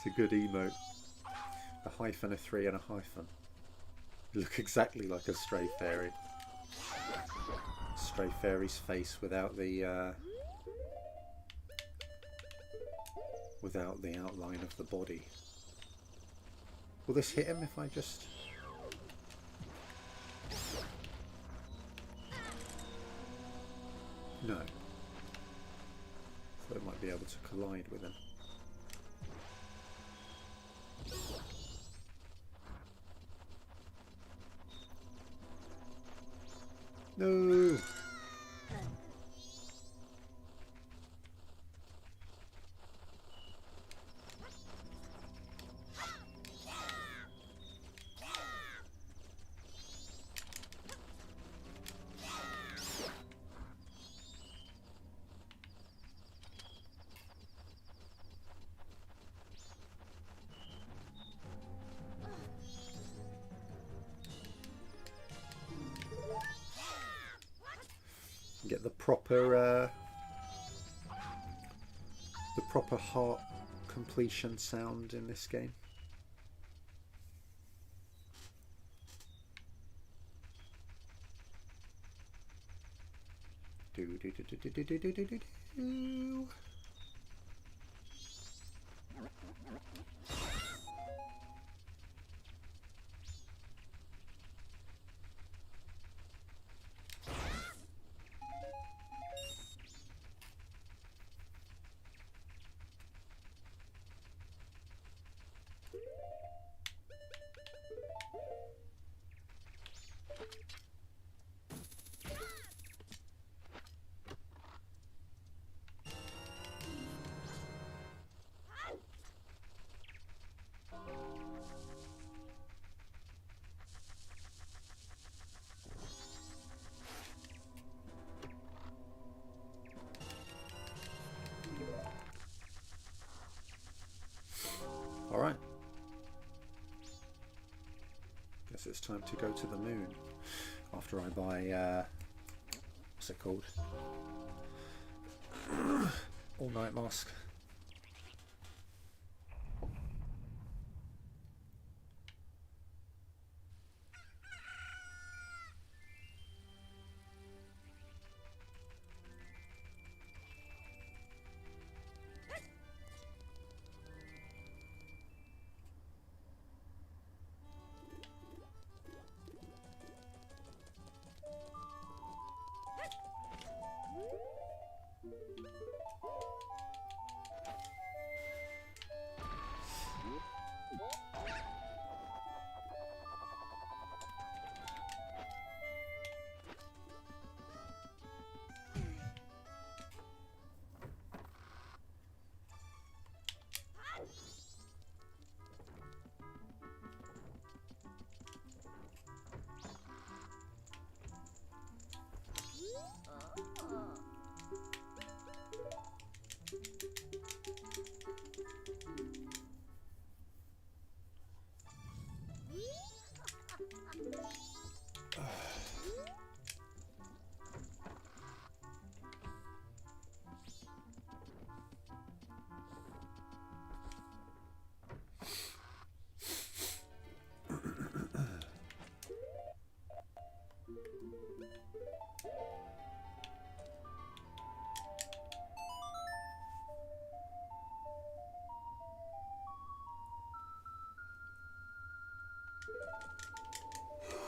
a good emote. A hyphen, a 3 and a hyphen. You look exactly like a stray fairy. Stray fairy's face without the without the outline of the body. Will this hit him if I just... No. So it might be able to collide with him. No! Get the proper heart completion sound in this game. Do do do do do do do do do do. Alright. Guess it's time to go to the moon. After I buy, what's it called? All night mask.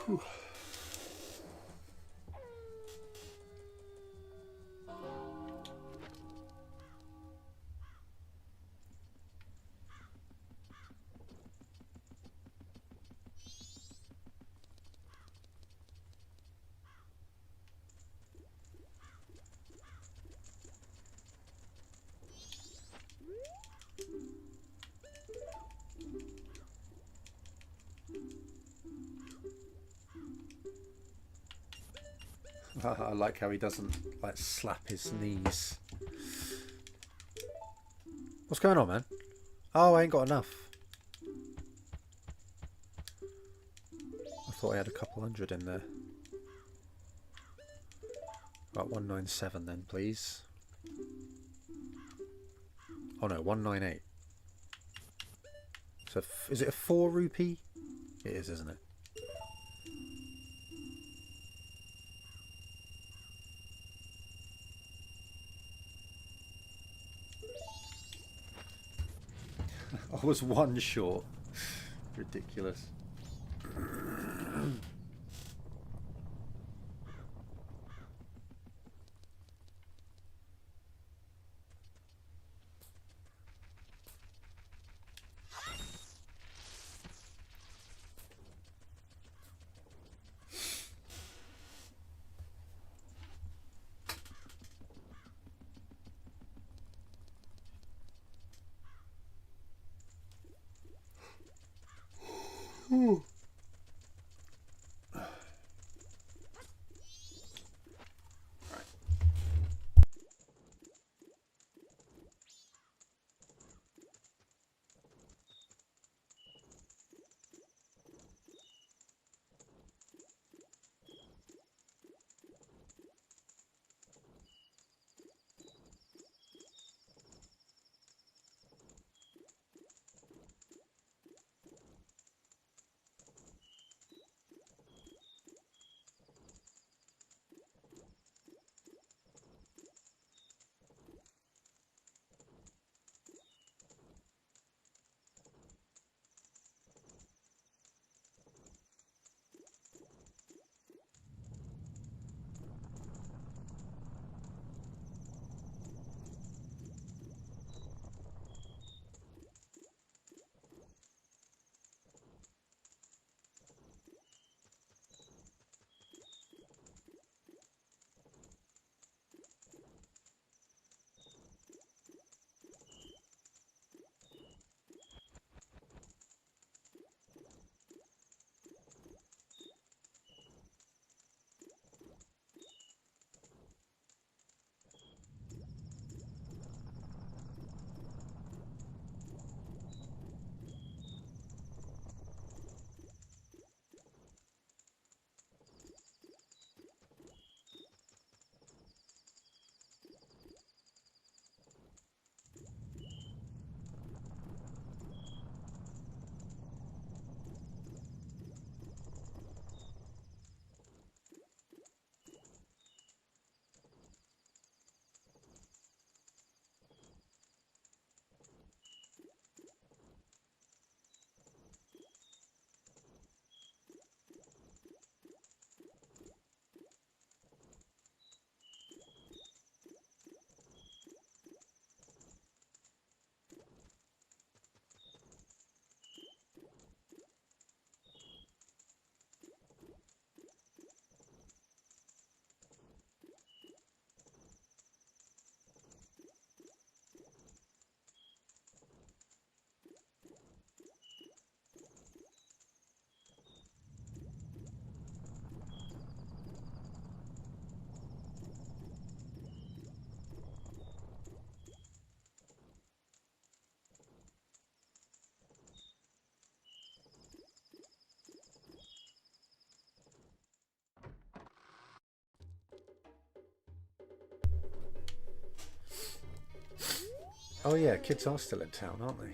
Whew. I like how he doesn't like slap his knees. What's going on, man? Oh, I ain't got enough. I thought I had a couple hundred in there. About 197 then, please. Oh no, 198. So is it a 4 rupee? It is, isn't it? I was one short. Ridiculous. Oh yeah, kids are still in town, aren't they?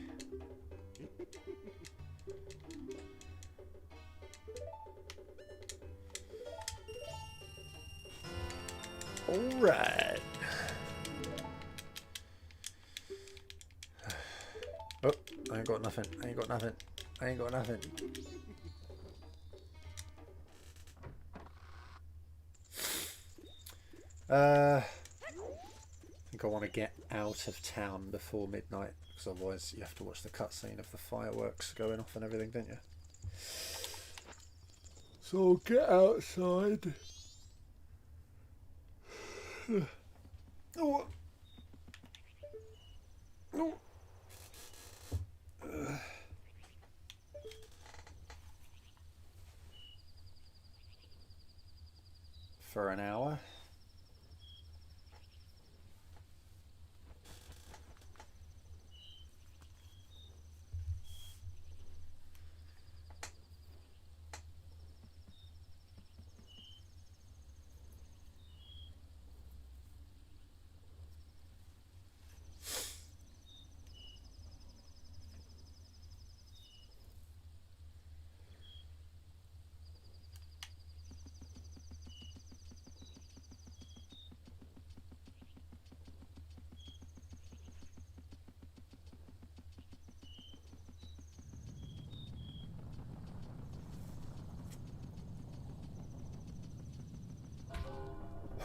Alright. Oh, I ain't got nothing. I ain't got nothing. I ain't got nothing. I think I want to get out of town before midnight, because otherwise you have to watch the cutscene of the fireworks going off and everything, don't you? So I'll get outside. Oh. Oh. For an hour.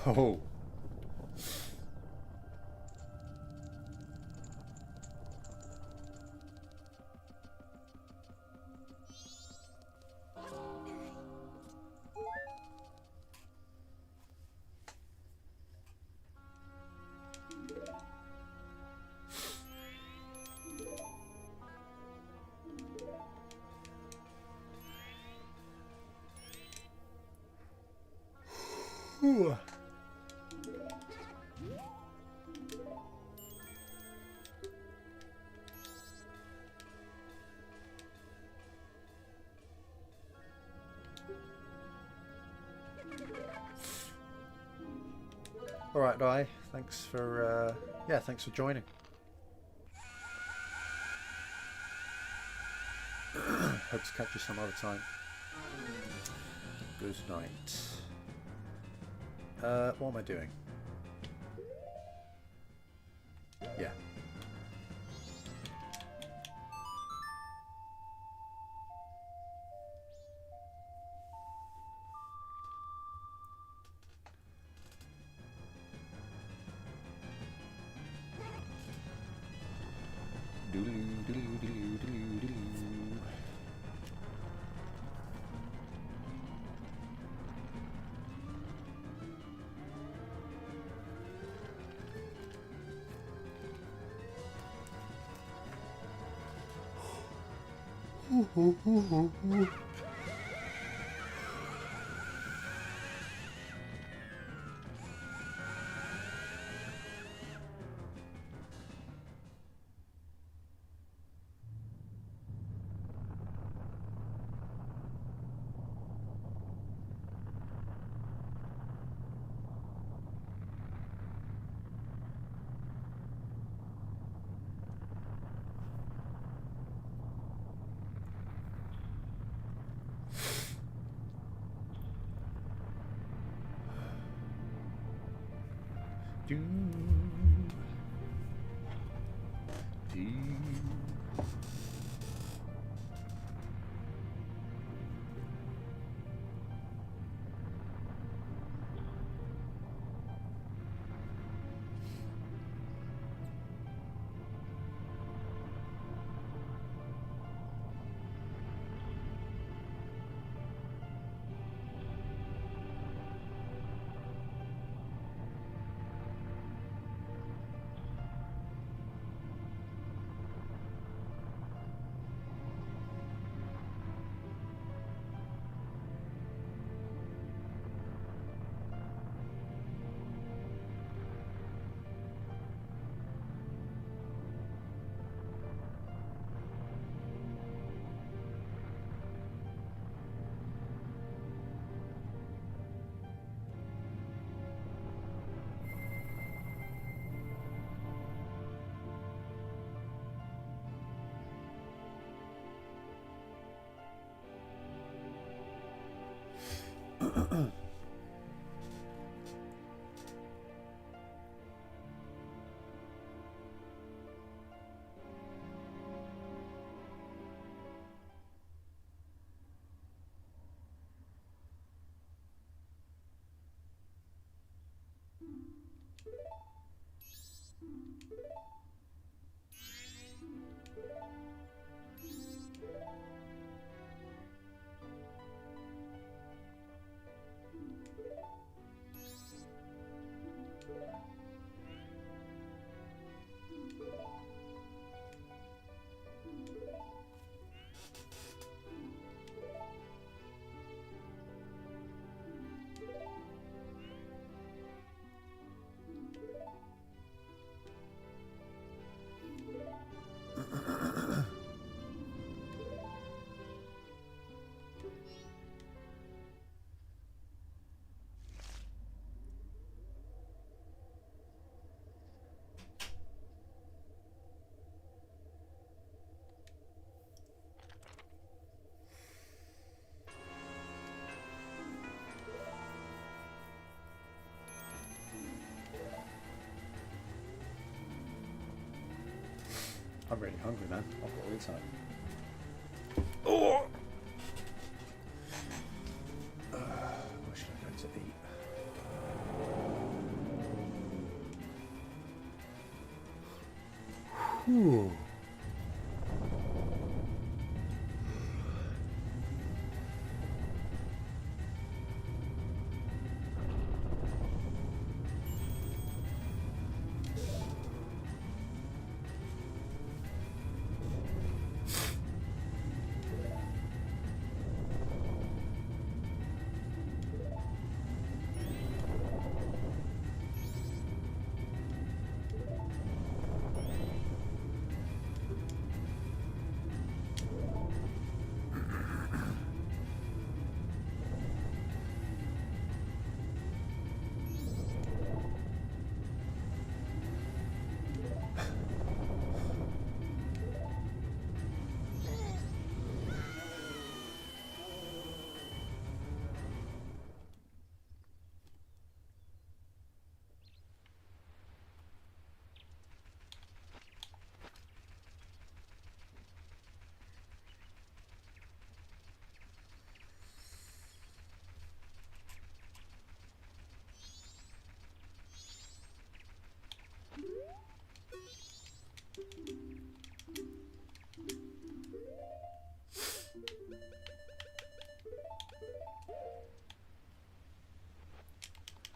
Oh. Ooh. All right, Di. Thanks for thanks for joining. Hope to catch you some other time. Good night. What am I doing? Yeah. Do, do. I'm really hungry, man. I've got all the time. Oh! Where should I go to eat? Ooh.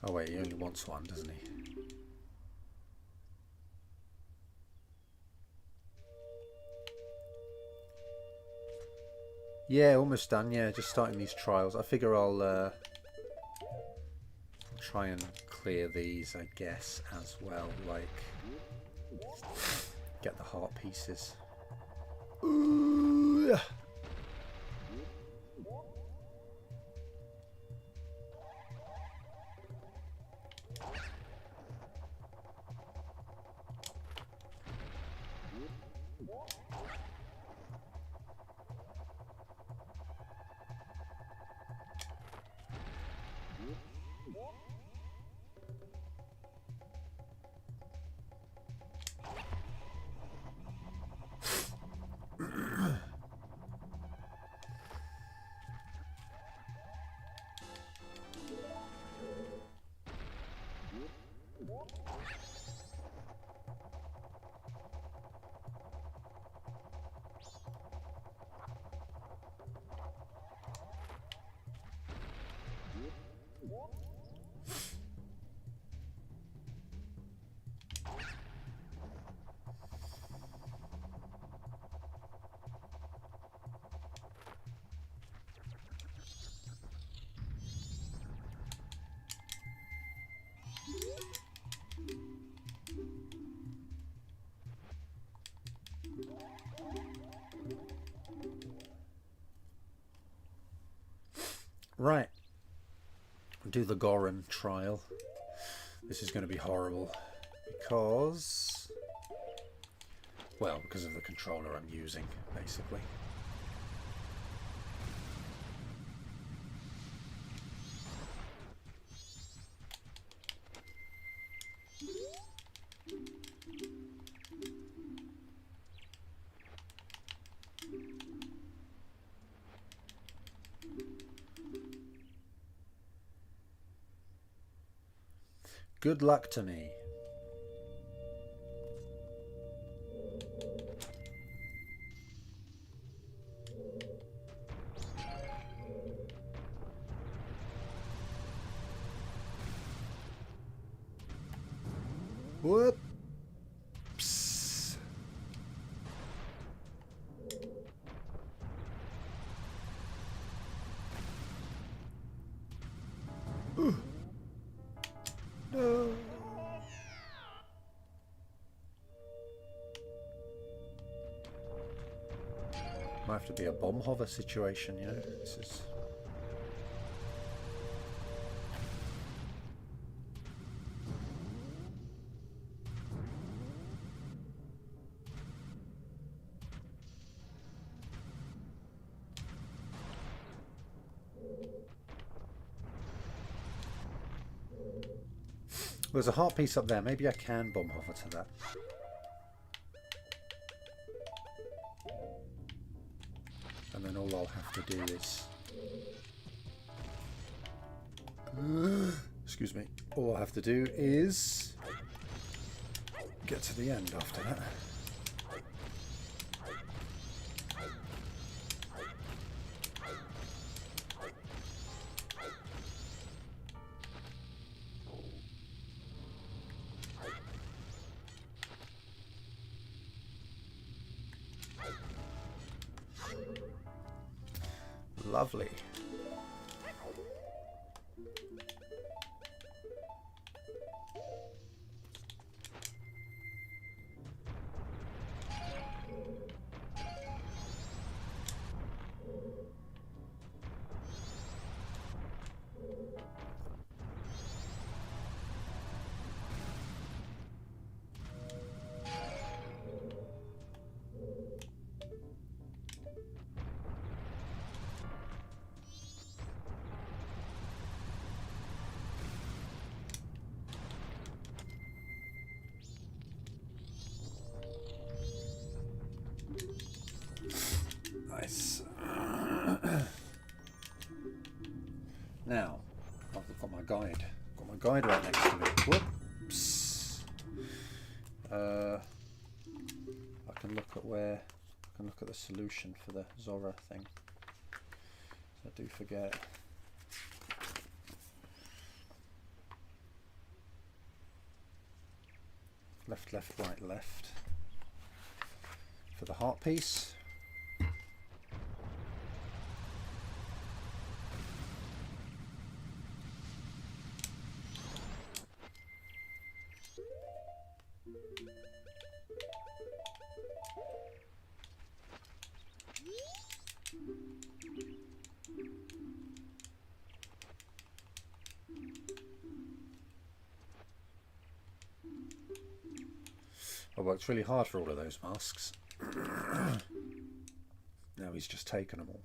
Oh wait, he only wants one, doesn't he? Yeah, almost done. Yeah, just starting these trials. I figure I'll try and clear these, I guess, as well. Like, get the heart pieces. Ooh. Right. Do the Goron trial. This is going to be horrible because, well, because of the controller I'm using, basically. Good luck to me. Whoops. No. Might have to be a bomb hover situation, you know. This is. There's a heart piece up there. Maybe I can bomb hover to that. And then all I'll have to do is... excuse me. All I'll have to do is... get to the end after that. Lovely. Nice. Now, I've got my guide. Got my guide right next to me. Whoops. I can look at where. I can look at the solution for the Zora thing. I do forget. Left, left, right, left. For the heart piece. I worked really hard for all of those masks. Now he's just taken them all.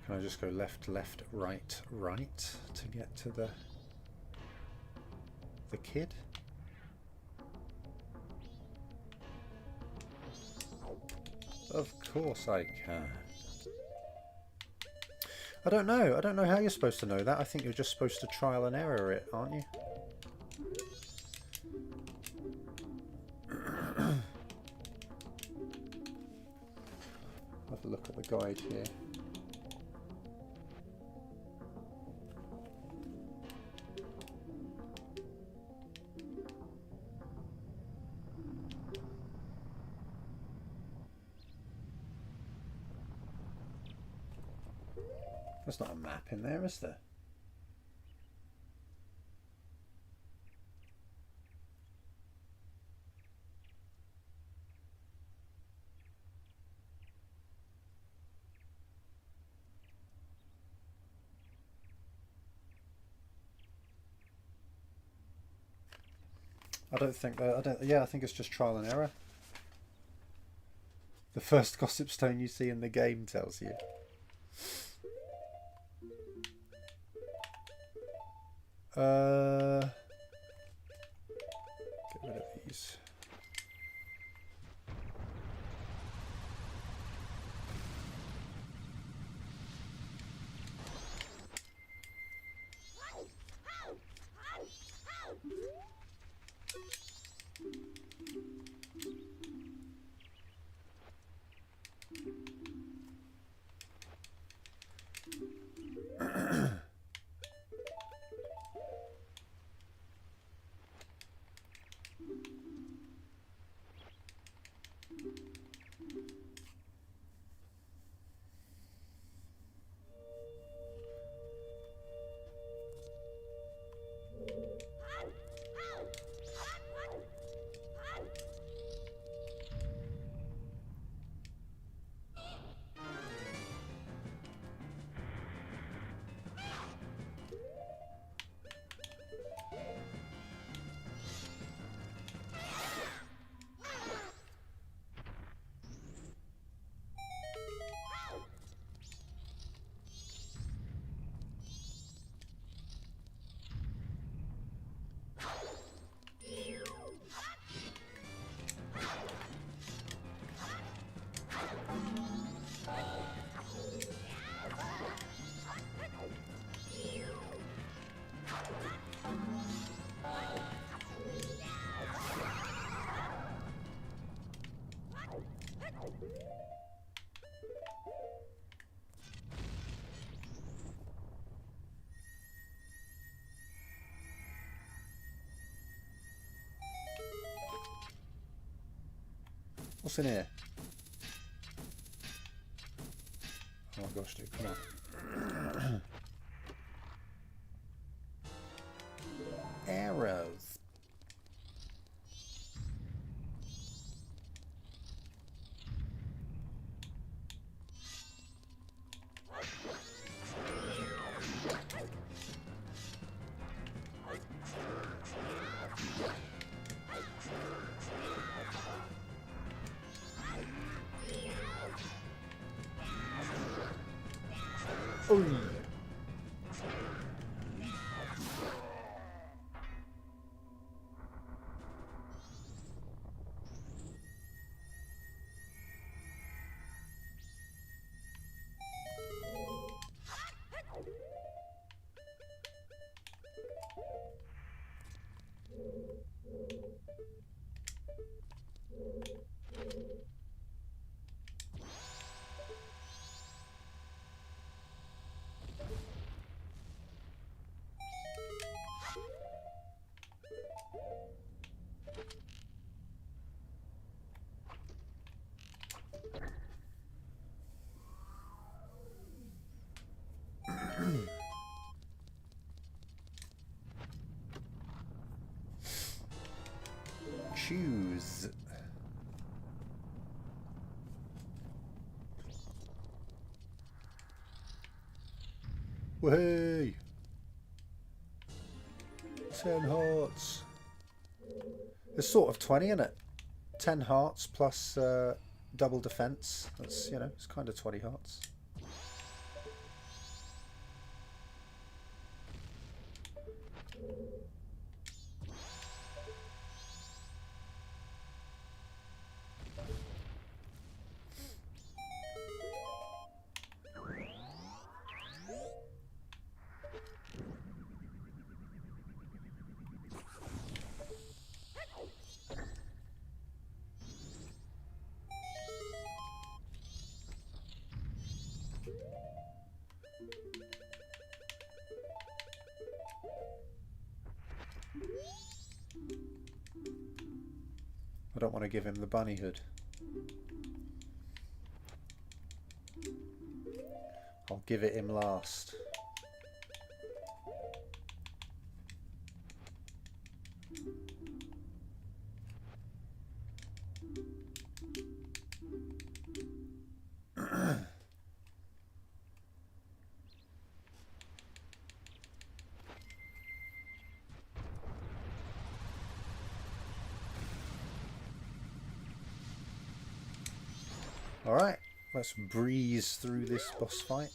Can I just go left, left, right, right to get to the kid? Of course I can. I don't know. I don't know how you're supposed to know that. I think you're just supposed to trial and error it, aren't you? Have a look at the guide here. There's not a map in there, is there? I don't think that. Yeah, I think it's just trial and error. The first gossip stone you see in the game tells you. Get rid of these. What's in here? Oh my gosh, dude, come on. Arrows. Ooh. Choose. Way. 10 hearts. It's sort of 20, isn't it? 10 hearts plus double defense. That's, you know, it's kind of 20 hearts. I don't want to give him the bunny hood. I'll give it him last. Alright, let's breeze through this boss fight.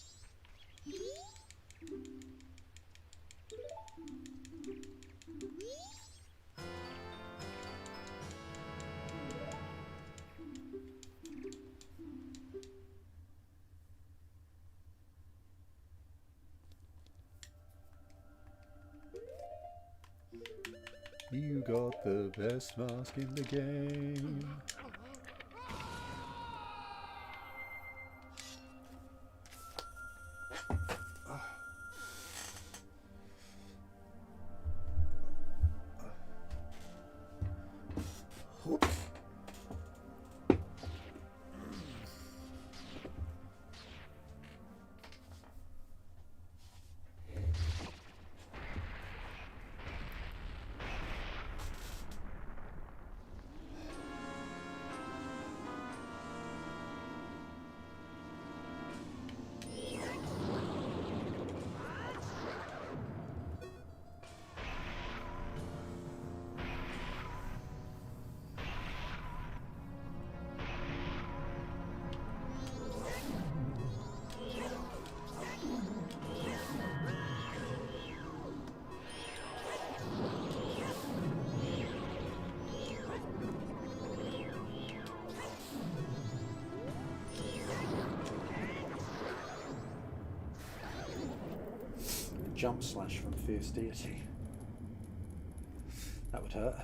You got the best mask in the game. Jump slash from Fierce Deity. That would hurt.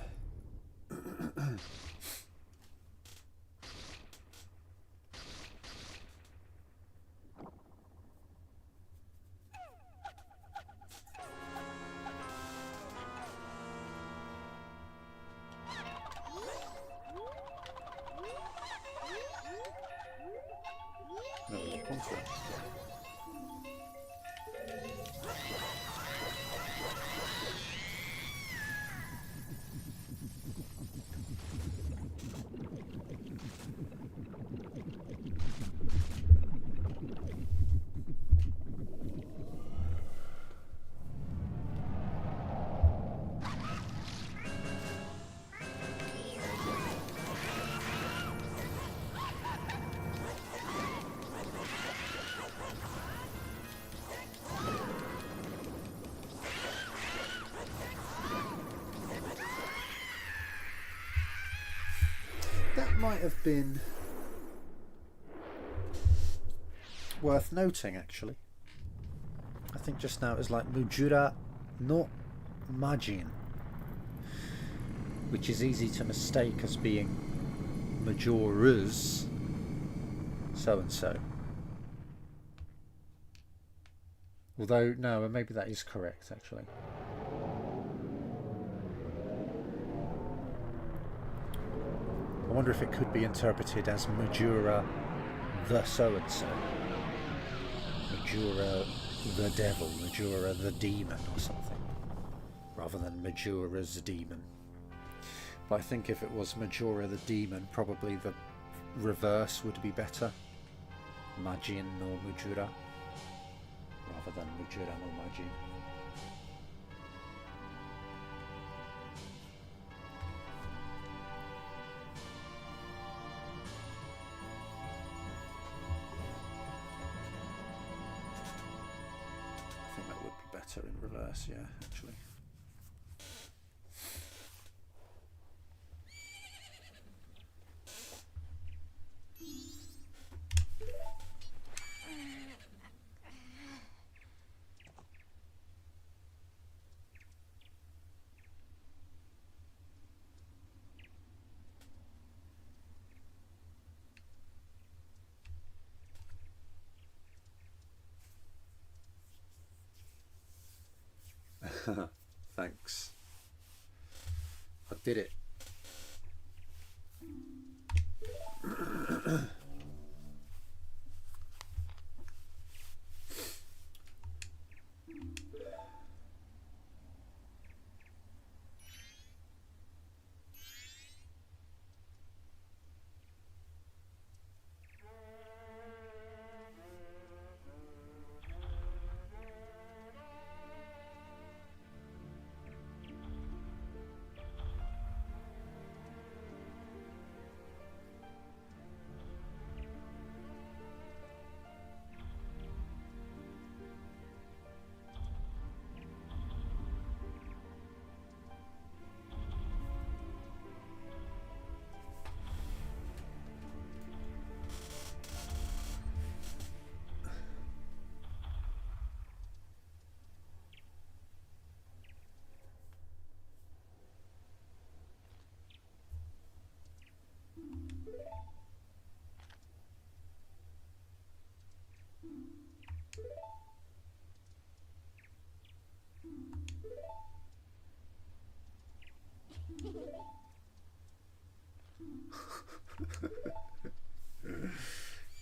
back onto it. That might have been worth noting, actually. I think just now it was like Majora no Majin, which is easy to mistake as being Majora's so-and-so. Although, no, maybe that is correct, actually. I wonder if it could be interpreted as Majora the so-and-so. Majora the devil, Majora the demon or something, rather than Majora's demon. But I think if it was Majora the demon, probably the reverse would be better. Majin no Majora, rather than Majora no Majin. In reverse, yeah, actually. Thanks. I did it.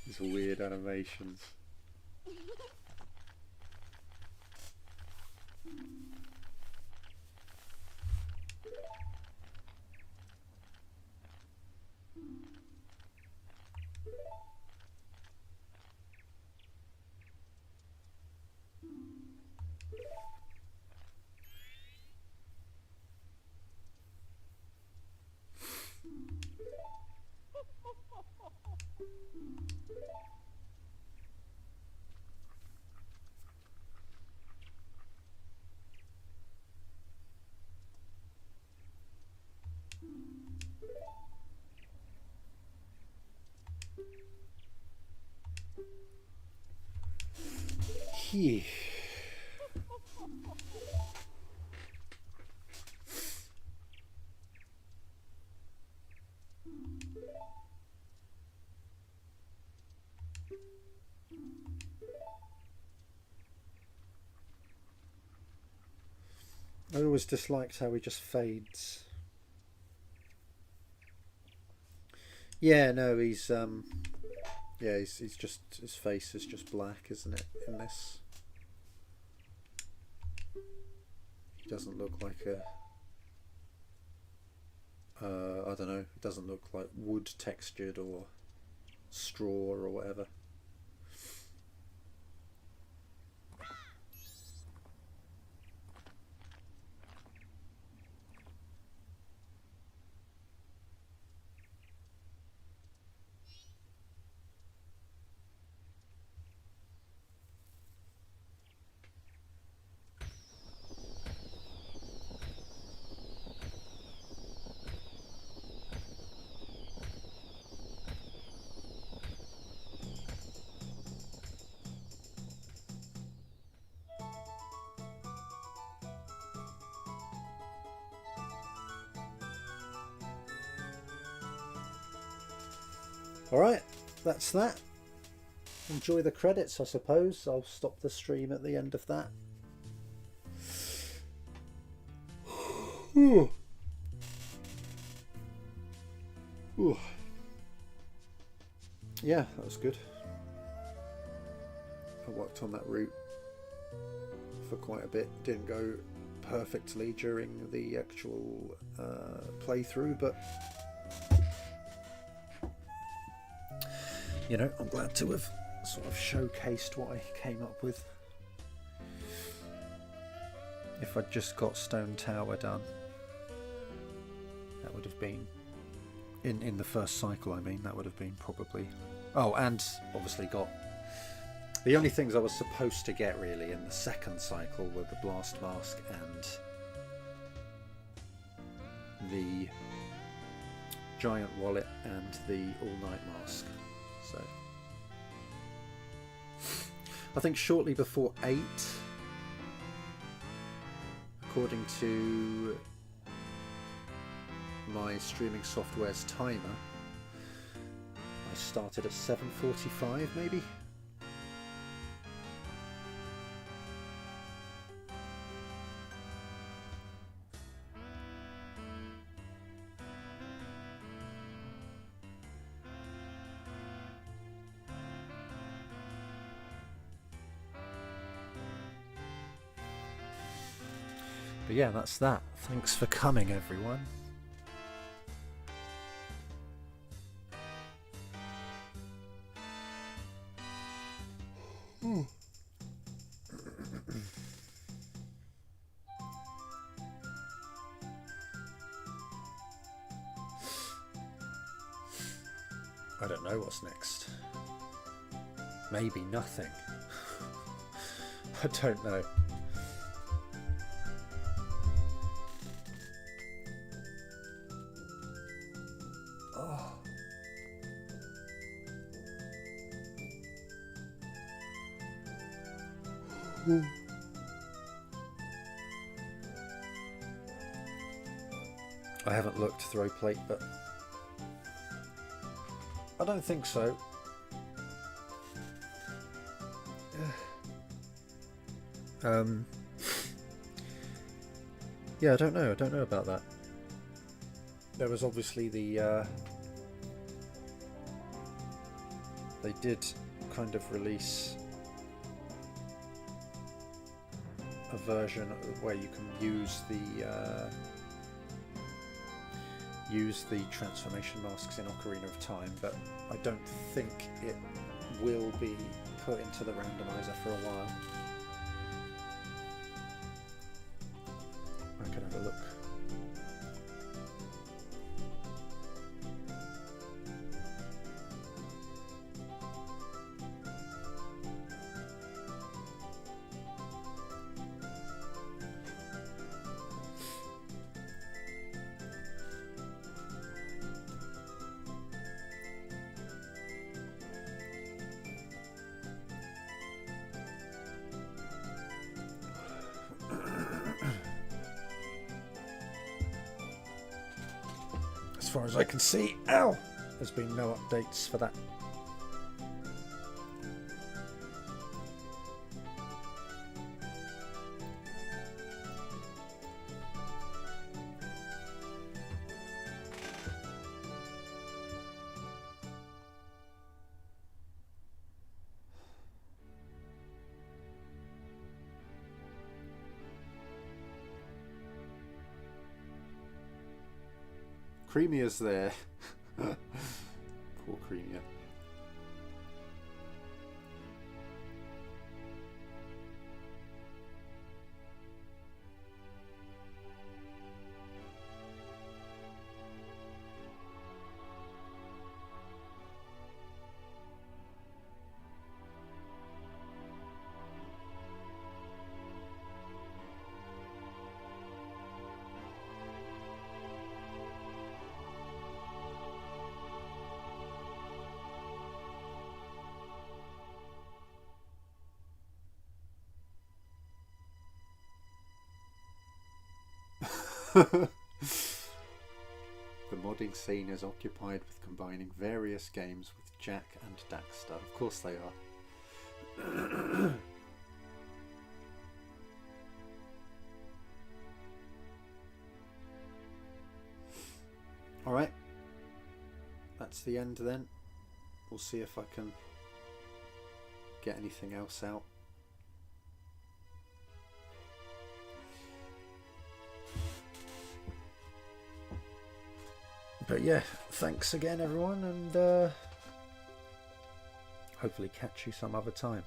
These weird animations. Phew. I always disliked how he just fades. Yeah, no, he's Yeah, he's just, his face is just black, isn't it, in this? He doesn't look like a... I don't know, it doesn't look like wood textured or straw or whatever. Alright, that's that. Enjoy the credits, I suppose. I'll stop the stream at the end of that. Yeah, that was good. I worked on that route for quite a bit. Didn't go perfectly during the actual playthrough, but you know, I'm glad to have sort of showcased what I came up with. If I'd just got Stone Tower done, that would have been, in the first cycle I mean, that would have been probably... Oh, and obviously got... The only things I was supposed to get really in the second cycle were the Blast Mask and the Giant Wallet and the All-Night Mask. So I think shortly before 8, according to my streaming software's timer, I started at 7:45 maybe. But yeah, that's that. Thanks for coming, everyone. I don't know what's next. Maybe nothing. I don't know. I haven't looked throw plate, but I don't think so. Yeah, I don't know. I don't know about that. There was obviously the they did kind of release a version where you can use the transformation masks in Ocarina of Time, but I don't think it will be put into the randomizer for a while. I can have a look. As far as I can see, ow! There's been no updates for that. Creamia's there. Poor Creamia. The modding scene is occupied with combining various games with Jack and Daxter. Of course they are. Alright. That's the end then. We'll see if I can get anything else out. But yeah, thanks again everyone, and hopefully catch you some other time.